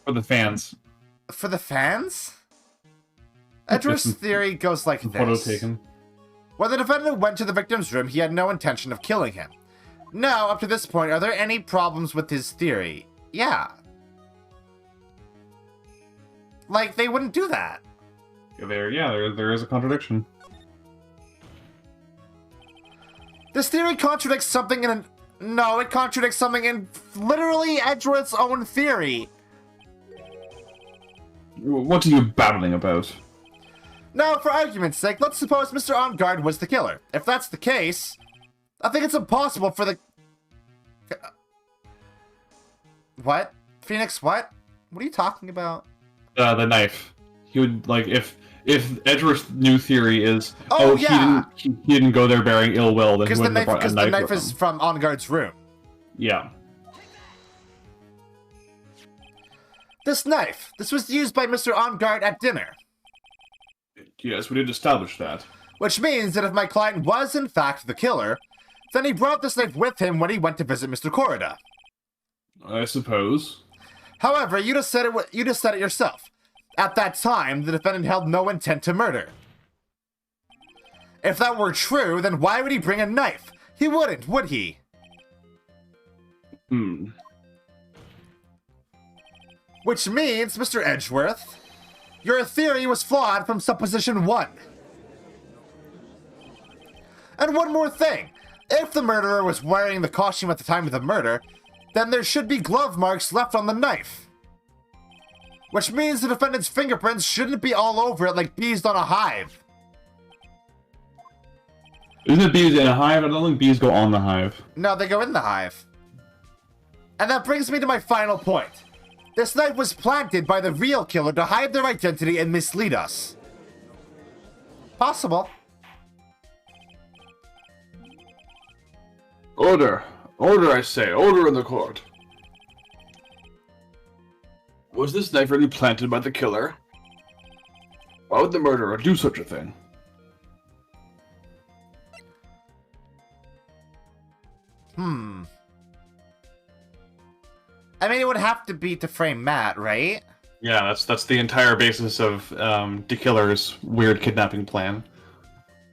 For the fans. For the fans? Edgeworth's theory goes like Photo this. taken. When the defendant went to the victim's room, he had no intention of killing him. No, up to this point, are there any problems with his theory? Yeah. Like, they wouldn't do that. There is a contradiction. This theory contradicts something in No, it contradicts something in literally Edgeworth's own theory. What are you babbling about? Now, for argument's sake, let's suppose Mr. Amgard was the killer. If that's the case, I think it's impossible for the... What? Phoenix, what? What are you talking about? The knife. He would, like, if Edgeworth's new theory is, yeah, he didn't go there bearing ill will, then he because wouldn't have brought a knife the knife with is him. from Amgard's room. Yeah. This knife, this was used by Mr. Amgard at dinner. Yes, we did establish that. Which means that if my client was in fact the killer, then he brought this knife with him when he went to visit Mr. Corrida. I suppose. However, you just said it yourself. At that time, the defendant held no intent to murder. If that were true, then why would he bring a knife? He wouldn't, would he? Which means, Mr. Edgeworth, your theory was flawed from supposition 1. And one more thing. If the murderer was wearing the costume at the time of the murder, then there should be glove marks left on the knife. Which means the defendant's fingerprints shouldn't be all over it like bees on a hive. Isn't it bees in a hive? I don't think bees go on the hive. No, they go in the hive. And that brings me to my final point. This knife was planted by the real killer to hide their identity and mislead us. Possible. Order. Order, I say. Order in the court. Was this knife really planted by the killer? Why would the murderer do such a thing? I mean, it would have to be to frame Matt, right? Yeah, that's the entire basis of the killer's weird kidnapping plan.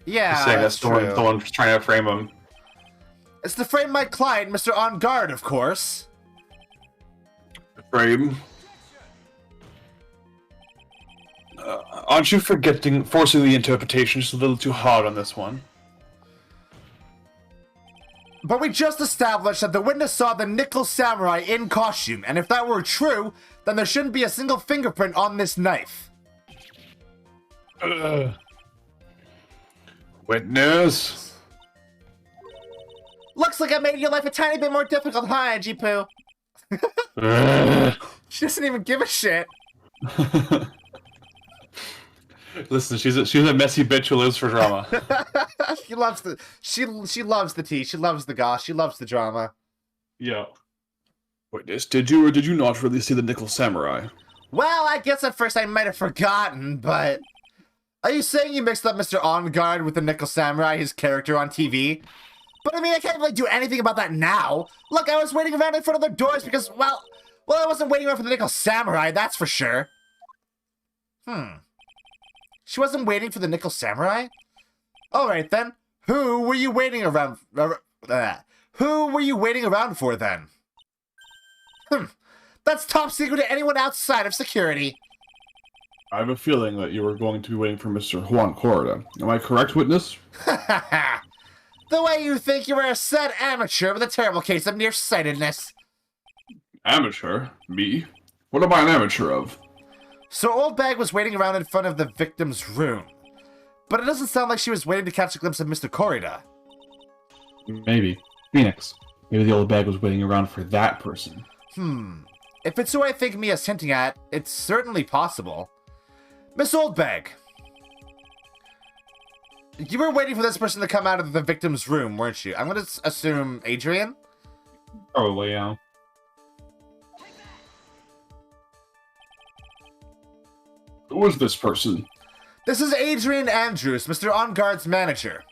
Yeah, Saying that's that true. someone's trying to frame him. It's to frame my client, Mr. Amgard, of course. Frame. Aren't you forcing the interpretation just a little too hard on this one? But we just established that the witness saw the Nickel Samurai in costume, and if that were true, then there shouldn't be a single fingerprint on this knife. Witness? Looks like I made your life a tiny bit more difficult, huh, Jipu? She doesn't even give a shit. Listen, she's a messy bitch who lives for drama. She loves the loves the tea. She loves the goss. She loves the drama. Yeah. Witness, did you or did you not really see the Nickel Samurai? Well, I guess at first I might have forgotten, but are you saying you mixed up Mr. Amgard with the Nickel Samurai, his character on TV? But I mean, I can't really do anything about that now. Look, I was waiting around in front of the doors because, well, I wasn't waiting around for the Nickel Samurai, that's for sure. She wasn't waiting for the Nickel Samurai? Alright then. Who were you waiting around... Who were you waiting around for then? That's top secret to anyone outside of security. I have a feeling that you were going to be waiting for Mr. Juan Corrida. Am I correct, witness? The way you think you were a sad amateur with a terrible case of nearsightedness. Amateur? Me? What am I an amateur of? So Old Bag was waiting around in front of the victim's room. But it doesn't sound like she was waiting to catch a glimpse of Mr. Corrida. Maybe. Phoenix. Maybe the old bag was waiting around for that person. If it's who I think Mia's hinting at, it's certainly possible. Miss Oldbag. You were waiting for this person to come out of the victim's room, weren't you? I'm going to assume Adrian? Probably, yeah. Who is this person? This is Adrian Andrews, Mr. Amgard's manager.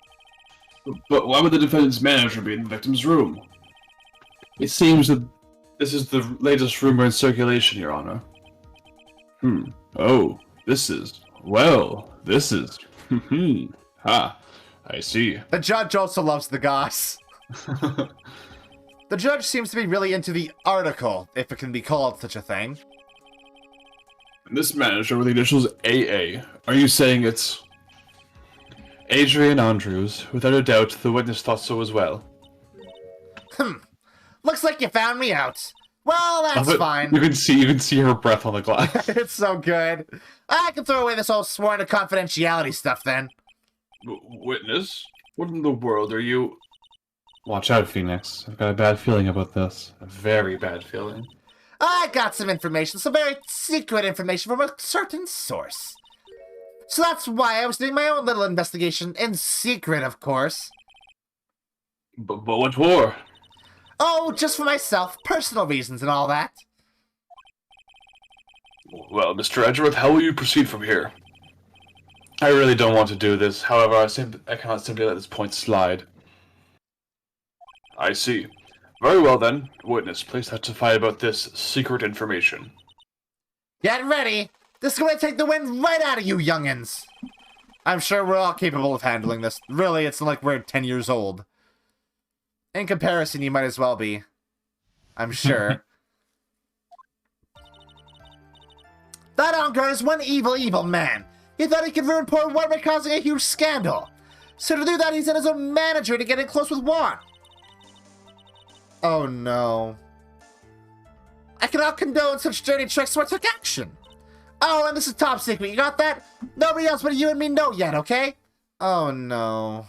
But why would the defendant's manager be in the victim's room? It seems that this is the latest rumor in circulation, Your Honor. Oh, this is... Well, this is... Ha, I see. The judge also loves the goss. The judge seems to be really into the article, if it can be called such a thing. This manager with the initials AA, are you saying it's Adrian Andrews? Without a doubt, the witness thought so as well. Looks like you found me out. Well, that's fine. You can see her breath on the glass. It's so good. I can throw away this whole sworn to confidentiality stuff then. Witness? What in the world are you... Watch out, Phoenix. I've got a bad feeling about this. A very bad feeling. I got some information, some very secret information from a certain source. So that's why I was doing my own little investigation, in secret, of course. But what for? Oh, just for myself, personal reasons and all that. Well, Mr. Edgeworth, how will you proceed from here? I really don't want to do this. However, I cannot simply let this point slide. I see. Very well then. Witness, please testify about this secret information. Get ready! This is going to take the wind right out of you, youngins! I'm sure we're all capable of handling this. Really, it's not like we're 10 years old. In comparison, you might as well be. I'm sure. That Amgard is one evil, evil man. He thought he could ruin poor White by causing a huge scandal. So to do that, he sent his own manager to get in close with Juan. Oh no. I cannot condone such dirty tricks, so I took action. Oh, and this is top secret, you got that? Nobody else but you and me know yet, okay? Oh no.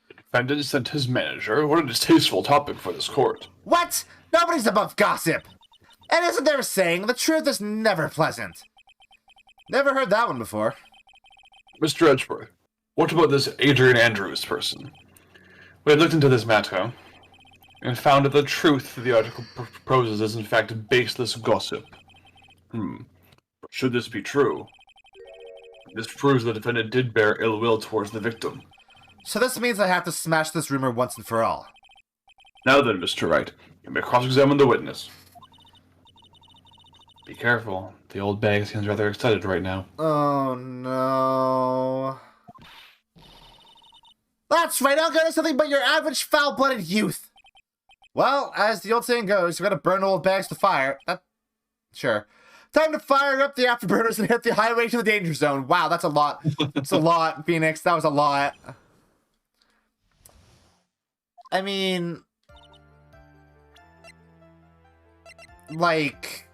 The defendant sent his manager. What a distasteful topic for this court. What? Nobody's above gossip. And isn't there a saying, the truth is never pleasant? Never heard that one before. Mr. Edgeworth, what about this Adrian Andrews person? We had looked into this matter, and found that the truth the article proposes is in fact baseless gossip. Should this be true? This proves the defendant did bear ill will towards the victim. So this means I have to smash this rumor once and for all. Now then, Mr. Wright, you may cross-examine the witness. Be careful. The old bag seems rather excited right now. Oh no. That's right, Amgard is nothing but your average foul-blooded youth. Well, as the old saying goes, you gotta burn old bags to fire. Sure. Time to fire up the afterburners and hit the highway to the danger zone. Wow, that's a lot. That's a lot, Phoenix. That was a lot. I mean... like...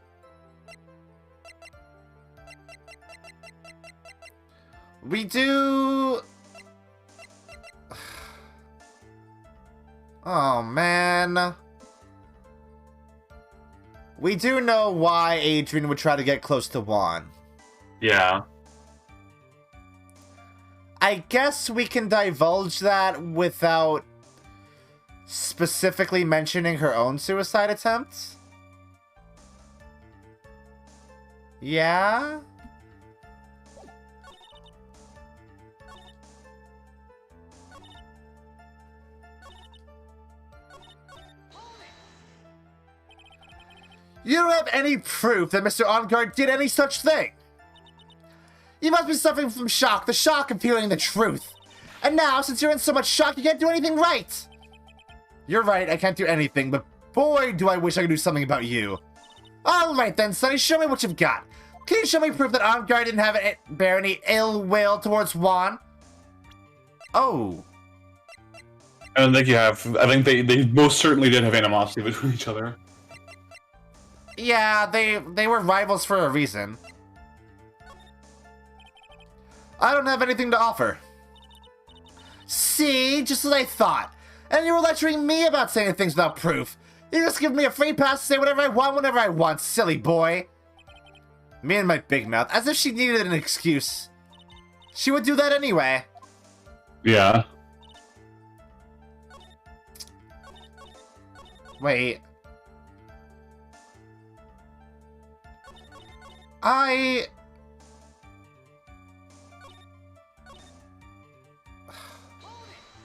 we do... oh, man. We do know why Adrian would try to get close to Juan. Yeah. I guess we can divulge that without specifically mentioning her own suicide attempts? Yeah? You don't have any proof that Mr. Amgard did any such thing. You must be suffering from shock, the shock of hearing the truth. And now, since you're in so much shock, you can't do anything right. You're right, I can't do anything, but boy, do I wish I could do something about you. Alright then, Sonny, show me what you've got. Can you show me proof that Amgard didn't bear any ill will towards Juan? Oh. I don't think you have. I think they most certainly did have animosity between each other. Yeah, they were rivals for a reason. I don't have anything to offer. See? Just as I thought. And you were lecturing me about saying things without proof. You just give me a free pass to say whatever I want whenever I want, silly boy. Me and my big mouth, as if she needed an excuse. She would do that anyway. Yeah. Wait.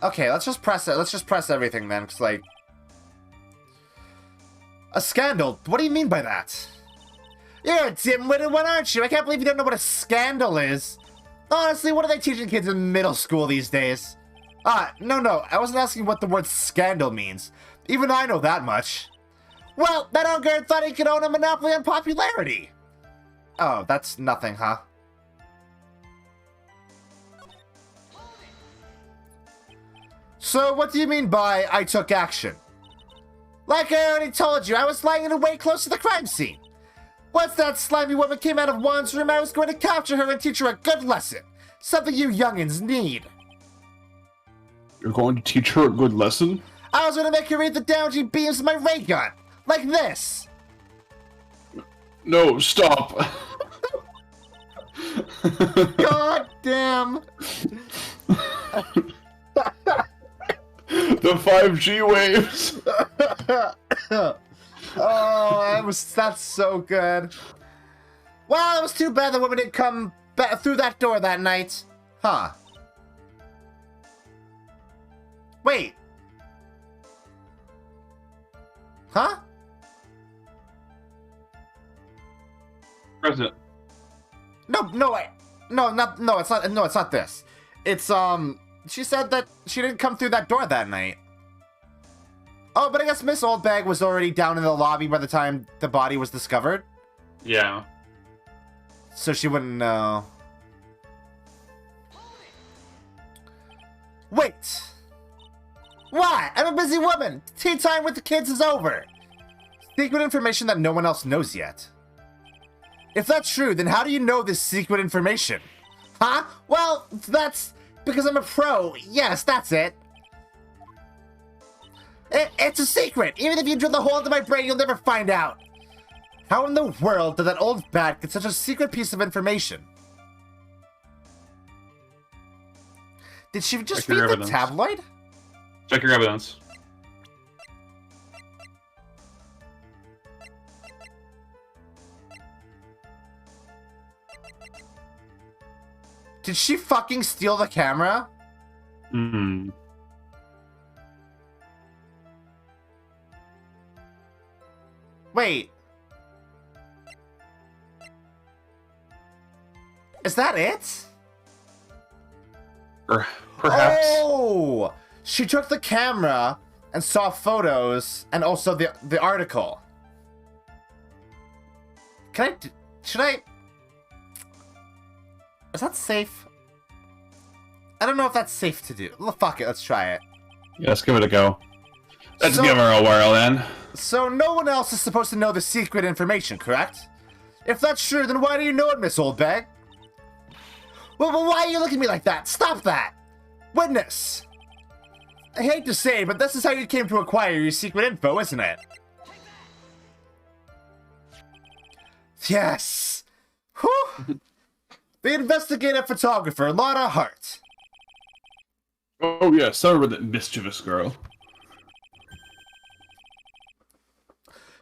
Okay, let's just press it. Let's just press everything then, because, like... a scandal? What do you mean by that? You're a dim-witted one, aren't you? I can't believe you don't know what a scandal is. Honestly, what are they teaching kids in middle school these days? No, I wasn't asking what the word scandal means. Even I know that much. Well, that Amgard thought he could own a monopoly on popularity. Oh, that's nothing, huh? So what do you mean by I took action? Like I already told you, I was lying in wait close to the crime scene. Once that slimy woman came out of Juan's room, I was going to capture her and teach her a good lesson. Something you youngins need. You're going to teach her a good lesson? I was going to make her read the downbeam beams of my ray gun. Like this. No, stop. God damn. The 5G waves. Oh, that's so good. Well, it was too bad the woman didn't come through that door that night. Huh. Wait. Huh? President. No, it's not this. It's, she said that she didn't come through that door that night. Oh, but I guess Miss Oldbag was already down in the lobby by the time the body was discovered. Yeah. So she wouldn't know. Wait! What? I'm a busy woman! Tea time with the kids is over! Secret information that no one else knows yet. If that's true, then how do you know this secret information? Huh? Well, that's because I'm a pro. Yes, that's it. It's a secret! Even if you drill the hole into my brain, you'll never find out! How in the world did that old bat get such a secret piece of information? Did she just Check your read the evidence. tabloid? Check your evidence. Did she fucking steal the camera? Hmm. Wait. Is that it? Or perhaps. Oh! She took the camera and saw photos and also the article. Should I? Is that safe? I don't know if that's safe to do. Well, fuck it, let's try it. Yeah, let's give it a go. Let's So- give her a whirl then. So no one else is supposed to know the secret information, correct? If that's true, then why do you know it, Miss Oldbag? Well, why are you looking at me like that? Stop that! Witness! I hate to say, but this is how you came to acquire your secret info, isn't it? Yes! Whew! The investigative photographer, Lana Hart. Oh yes, I remember that mischievous girl.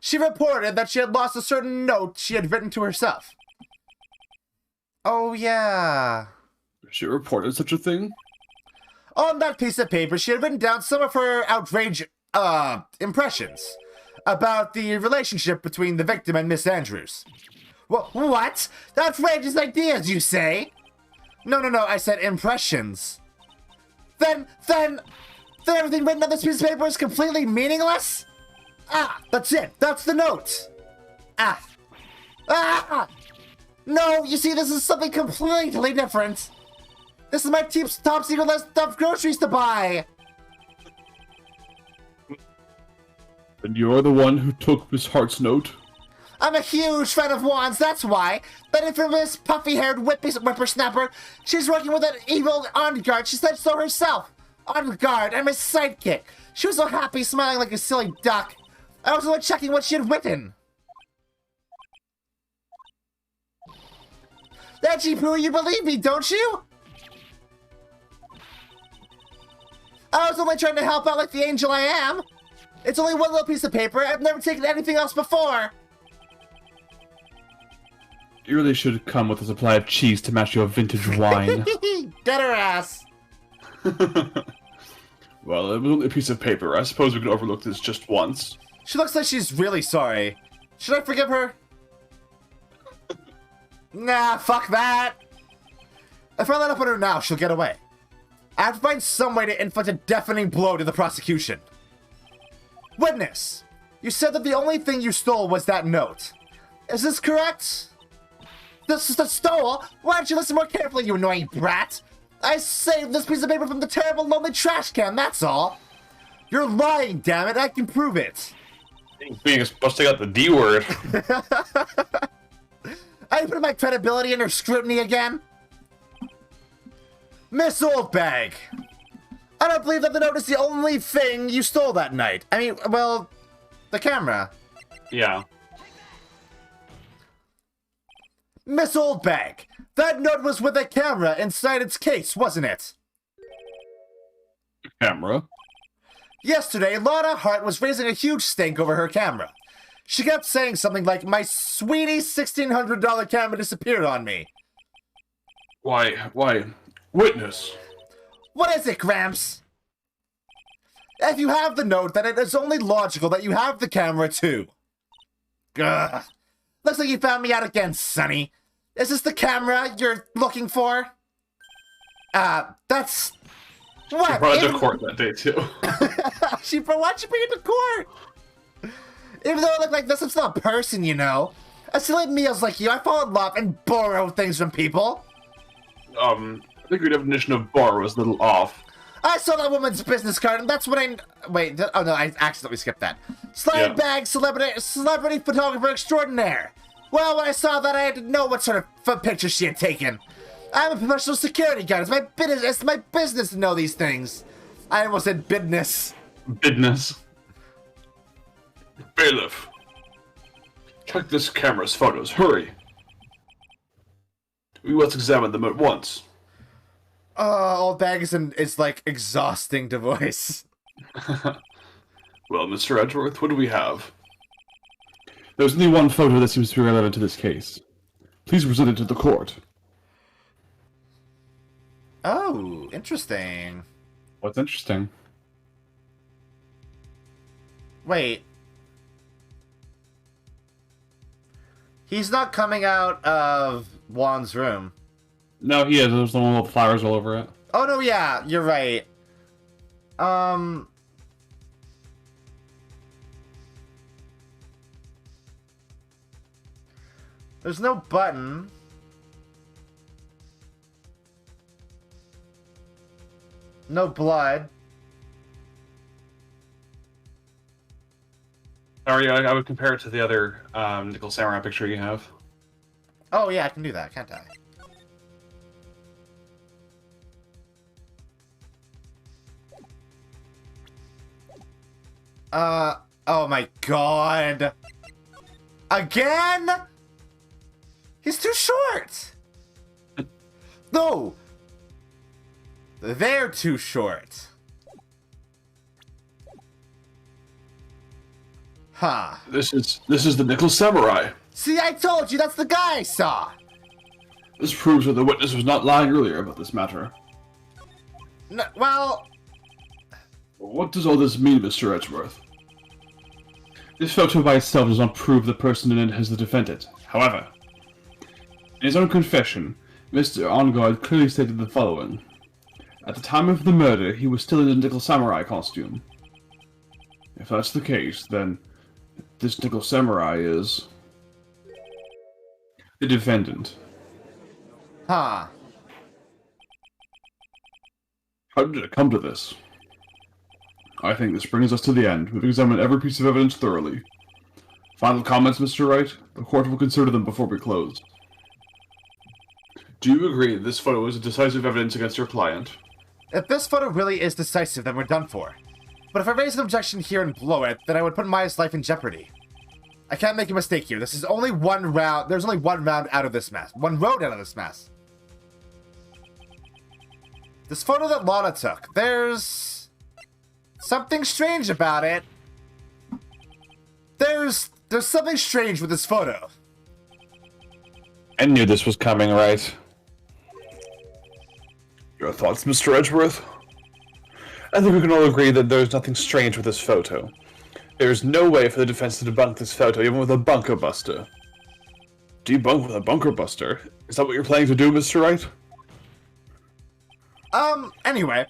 She reported that she had lost a certain note she had written to herself. Oh, yeah. She reported such a thing? On that piece of paper, she had written down some of her outrageous, impressions about the relationship between the victim and Miss Andrews. What? Outrageous ideas, you say? No, I said impressions. Then everything written on this piece of paper is completely meaningless? Ah, that's it. That's the note. No, you see, this is something completely different. This is my team's top secret list of groceries to buy. And you're the one who took Miss Hart's note? I'm a huge fan of Juan's, that's why. That infamous puffy-haired whippersnapper, she's working with an evil Amgard. She said so herself. Amgard, I'm his sidekick. She was so happy, smiling like a silly duck. I was only checking what she had written. Edgy Pooh, you believe me, don't you? I was only trying to help out like the angel I am. It's only one little piece of paper. I've never taken anything else before. You really should come with a supply of cheese to match your vintage wine. Get her ass. Well, it was only a piece of paper. I suppose we could overlook this just once. She looks like she's really sorry. Should I forgive her? Nah, fuck that. If I let up on her now, she'll get away. I have to find some way to inflict a deafening blow to the prosecution. Witness, you said that the only thing you stole was that note. Is this correct? This is the stole? Why don't you listen more carefully, you annoying brat? I saved this piece of paper from the terrible, lonely trash can, that's all. You're lying, damn it, I can prove it. Being busting out the D word. I put my credibility under scrutiny again? Miss Oldbag, I don't believe that the note is the only thing you stole that night. I mean, well, the camera. Yeah. Miss Oldbag, that note was with a camera inside its case, wasn't it? Camera? Yesterday, Lana Hart was raising a huge stink over her camera. She kept saying something like, my sweetie $1,600 camera disappeared on me. Why, witness. What is it, Gramps? If you have the note, then it is only logical that you have the camera too. Ugh. Looks like you found me out again, Sonny. Is this the camera you're looking for? That's... What? She brought it to court that day, too. Why'd she bring it to court? Even though it looked like this, I'm still a person, you know. I still eat meals like you. I fall in love and borrow things from people. I think your definition of borrow was a little off. I saw that woman's business card, and that's what I... Wait, oh no, I accidentally skipped that. Slide bag celebrity photographer extraordinaire. Well, when I saw that, I had to know what sort of picture she had taken. I'm a professional security guard. It's my business to know these things. I almost said bidness. Business. Bailiff. Check this camera's photos. Hurry. We must examine them at once. Old bag is like exhausting to voice. Well, Mr. Edgeworth, what do we have? There's only one photo that seems to be relevant to this case. Please present it to the court. Oh, interesting. What's interesting? Wait. He's not coming out of Juan's room. No, he is. There's the one with flowers all over it. Oh, no, yeah, you're right. There's no button. No blood. Sorry, I would compare it to the other Nickel Samurai picture you have. Oh, yeah, I can do that, can't I? Oh my god. Again? He's too short. No. They're too short. Huh. This is the Nickel Samurai. See, I told you, that's the guy I saw. This proves that the witness was not lying earlier about this matter. No, well... What does all this mean, Mr. Edgeworth? This photo by itself does not prove the person in it as the defendant. However, in his own confession, Mr. Amgard clearly stated the following. At the time of the murder, he was still in a Nickel Samurai costume. If that's the case, then this Nickel Samurai is... the defendant. Huh. How did it come to this? I think this brings us to the end. We've examined every piece of evidence thoroughly. Final comments, Mr. Wright? The court will consider them before we close. Do you agree that this photo is decisive evidence against your client? If this photo really is decisive, then we're done for. But if I raise an objection here and blow it, then I would put Maya's life in jeopardy. I can't make a mistake here. This is only one round. There's only one round out of this mess. One road out of this mess. This photo that Lana took, there's something strange about it. There's something strange with this photo. I knew this was coming, right? Your thoughts, Mr. Edgeworth? I think we can all agree that there's nothing strange with this photo. There's no way for the defense to debunk this photo, even with a bunker buster. Debunk with a bunker buster? Is that what you're planning to do, Mr. Wright? Anyway.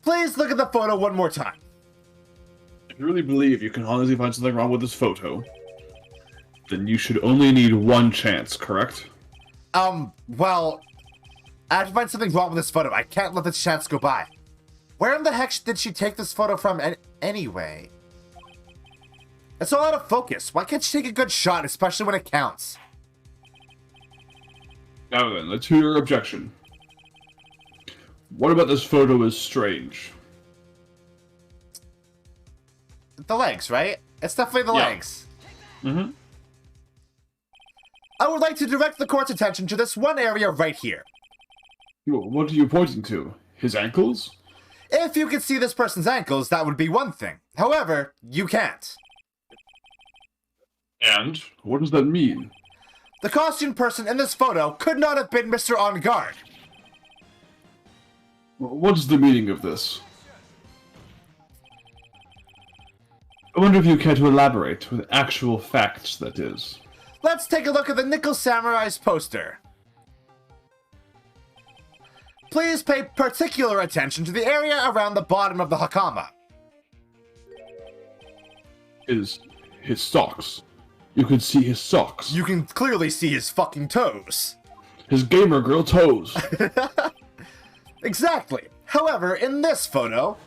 Please look at the photo one more time. If you really believe you can honestly find something wrong with this photo, then you should only need one chance, correct? Well, I have to find something wrong with this photo. I can't let this chance go by. Where in the heck did she take this photo from anyway? It's all out of focus. Why can't she take a good shot, especially when it counts? Now then, let's hear your objection. What about this photo is strange? The legs, right? It's definitely the Yeah. legs. Mm-hmm. I would like to direct the court's attention to this one area right here. What are you pointing to? His ankles? If you could see this person's ankles, that would be one thing. However, you can't. And what does that mean? The costumed person in this photo could not have been Mr. Amgard. What's the meaning of this? I wonder if you care to elaborate with actual facts, that is. Let's take a look at the Nickel Samurai's poster. Please pay particular attention to the area around the bottom of the hakama. His socks. You can see his socks. You can clearly see his fucking toes. His gamer girl toes. Exactly. However, in this photo,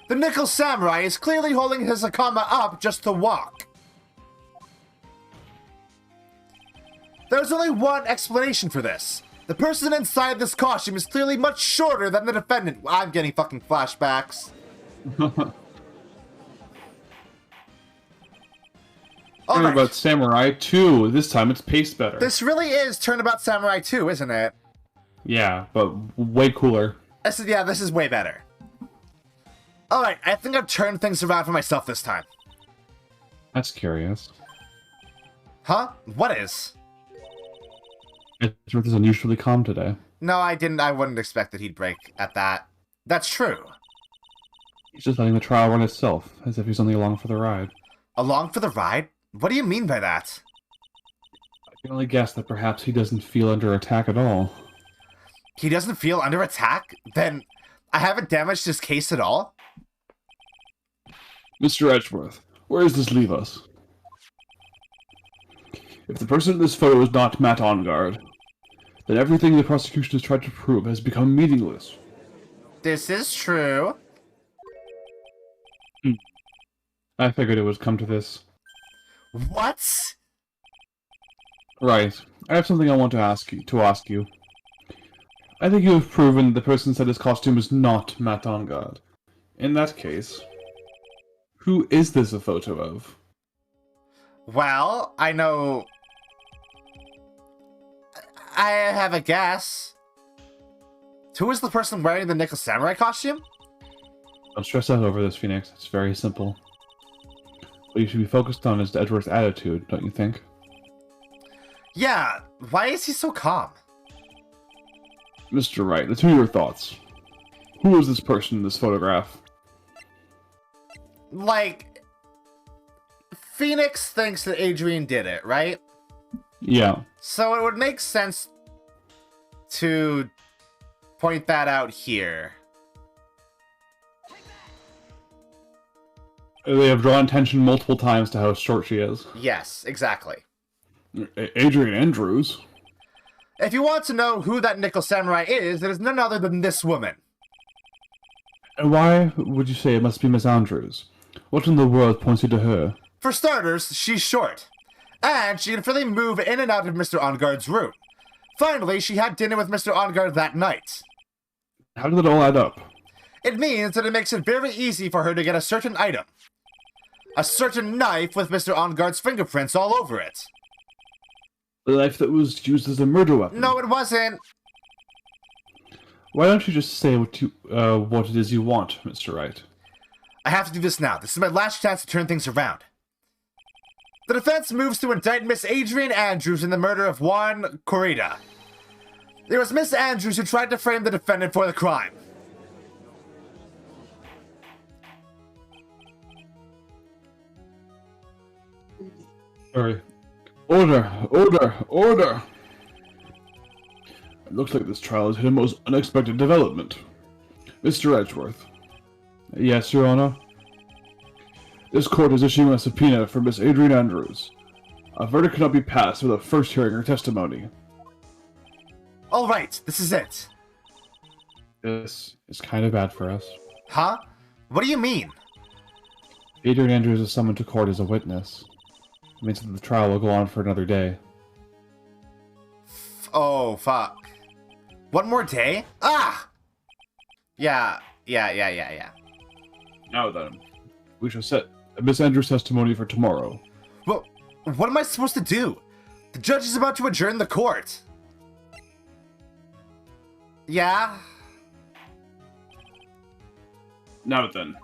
the Nickel Samurai is clearly holding his hakama up just to walk. There's only one explanation for this. The person inside this costume is clearly much shorter than the defendant. I'm getting fucking flashbacks. Alright, About Samurai 2. This time it's paced better. this really is Turnabout Samurai 2, isn't it? Yeah, but way cooler. This is way better. Alright, I think I've turned things around for myself this time. That's curious. Huh? What is? Edgeworth is unusually calm today. No, I didn't. I wouldn't expect that he'd break at that. That's true. He's just letting the trial run itself, as if he's only along for the ride. Along for the ride? What do you mean by that? I can only guess that perhaps he doesn't feel under attack at all. He doesn't feel under attack? Then I haven't damaged his case at all? Mr. Edgeworth, where does this leave us? If the person in this photo is not Matt Angard, then everything the prosecution has tried to prove has become meaningless. This is true. I figured it would come to this. What? Right. I have something I want to ask you. I think you have proven the person inside his costume is not Matt Angard. In that case, who is this a photo of? Well, I know... I have a guess. Who is the person wearing the Nickel Samurai costume? Don't stress out over this, Phoenix. It's very simple. What you should be focused on is Edgeworth's attitude, don't you think? Yeah, why is he so calm? Mr. Wright, let's hear your thoughts. Who is this person in this photograph? Like, Phoenix thinks that Adrian did it, right? Yeah. So it would make sense to point that out here. They have drawn attention multiple times to how short she is. Yes, exactly. Adrian Andrews? If you want to know who that Nickel Samurai is, it is none other than this woman. And why would you say it must be Miss Andrews? What in the world points you to her? For starters, she's short. And she can freely move in and out of Mr. Angard's room. Finally, she had dinner with Mr. Angard that night. How did it all add up? It means that it makes it very easy for her to get a certain item. A certain knife with Mr. Angard's fingerprints all over it. The knife that was used as a murder weapon? No, it wasn't. Why don't you just say what it is you want, Mr. Wright? I have to do this now. This is my last chance to turn things around. The defense moves to indict Miss Adrian Andrews in the murder of Juan Corrida. It was Miss Andrews who tried to frame the defendant for the crime. Sorry. Order! Order! Order! It looks like this trial has hit a most unexpected development. Mr. Edgeworth. Yes, Your Honor? This court is issuing a subpoena for Miss Adrian Andrews. A verdict cannot be passed without first hearing her testimony. All right, this is it. This is kind of bad for us. Huh? What do you mean? Adrian Andrews is summoned to court as a witness. It means that the trial will go on for another day. Oh, fuck. One more day? Ah! Yeah. Now then, we shall set Miss Andrews' testimony for tomorrow. Well, what am I supposed to do? The judge is about to adjourn the court. Yeah? Now then.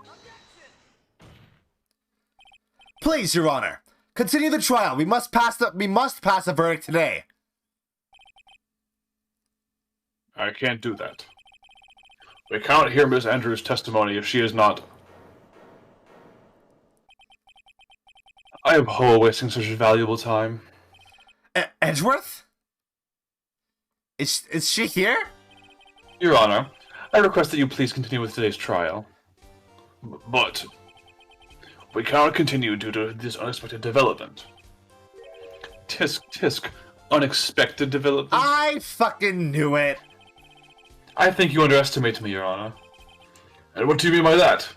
Please, Your Honor. Continue the trial. We must pass a verdict today. I can't do that. We cannot hear Miss Andrews' testimony if she is not... I abhor wasting such valuable time. Edgeworth? Is she here? Your Honor, I request that you please continue with today's trial. But... we cannot continue due to this unexpected development. Tisk, unexpected development? I fucking knew it. I think you underestimate me, Your Honor. And what do you mean by that?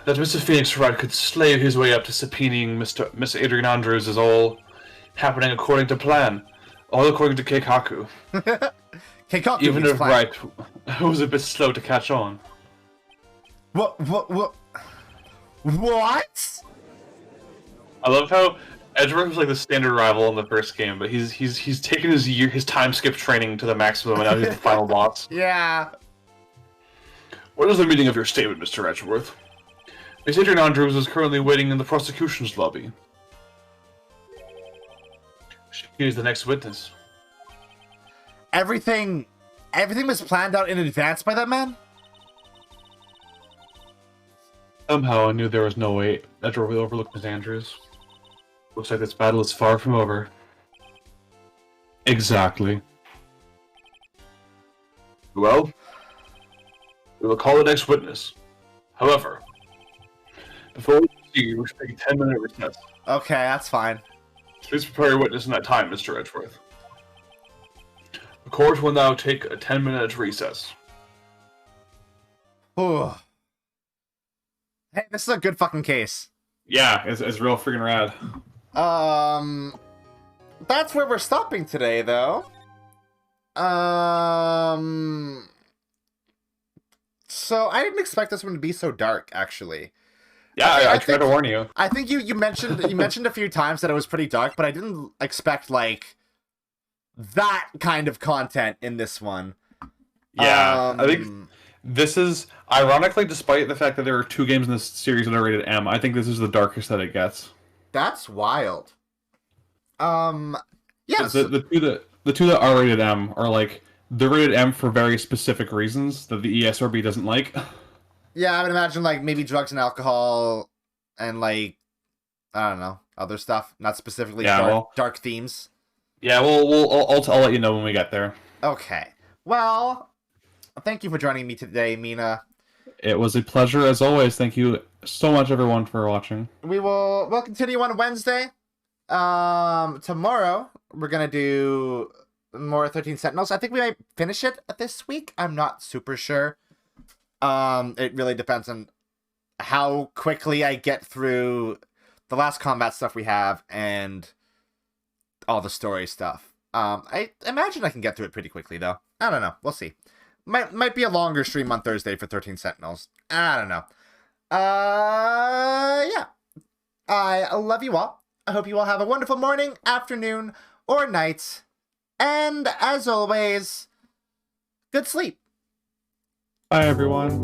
That Mr. Phoenix Wright could slave his way up to subpoenaing Miss Adrian Andrews is all happening according to plan. All according to Keikaku. Keikaku Even if plan. Wright was a bit slow to catch on. What? I love how Edgeworth was like the standard rival in the first game, but he's taken his time skip training to the maximum, and now he's the final boss. Yeah. What is the meaning of your statement, Mr. Edgeworth? Miss Adrian Andrews is currently waiting in the prosecution's lobby. She is the next witness. Everything was planned out in advance by that man? Somehow I knew there was no way Edgeworth would overlook Miss Andrews. Looks like this battle is far from over. Exactly. Well, we will call the next witness. However, before we proceed, we should take a 10-minute recess. Okay, that's fine. Please prepare your witness in that time, Mr. Edgeworth. The court will now take a 10-minute recess. Ooh. Hey, this is a good fucking case. Yeah, it's real freaking rad. That's where we're stopping today, though. So I didn't expect this one to be so dark, actually. Yeah, I tried to warn you. I think you mentioned a few times that it was pretty dark, but I didn't expect like that kind of content in this one. Yeah, I think this is, ironically, despite the fact that there are 2 games in this series that are rated M, I think this is the darkest that it gets. That's wild. Yes. The two that are rated M are like, they're rated M for very specific reasons that the ESRB doesn't like. Yeah, I would imagine like maybe drugs and alcohol and like, I don't know, other stuff, not specifically dark themes. Yeah, I'll let you know when we get there. Okay. Well, thank you for joining me today, Mina. It was a pleasure as always. Thank you so much, everyone, for watching. We'll continue on Wednesday. Tomorrow we're gonna do more 13 Sentinels. I think we might finish it this week. I'm not super sure. It really depends on how quickly I get through the last combat stuff we have and all the story stuff. I imagine I can get through it pretty quickly, though. I don't know. We'll see. Might be a longer stream on Thursday for 13 Sentinels. I don't know. Yeah. I love you all. I hope you all have a wonderful morning, afternoon, or night. And as always, good sleep. Bye, everyone.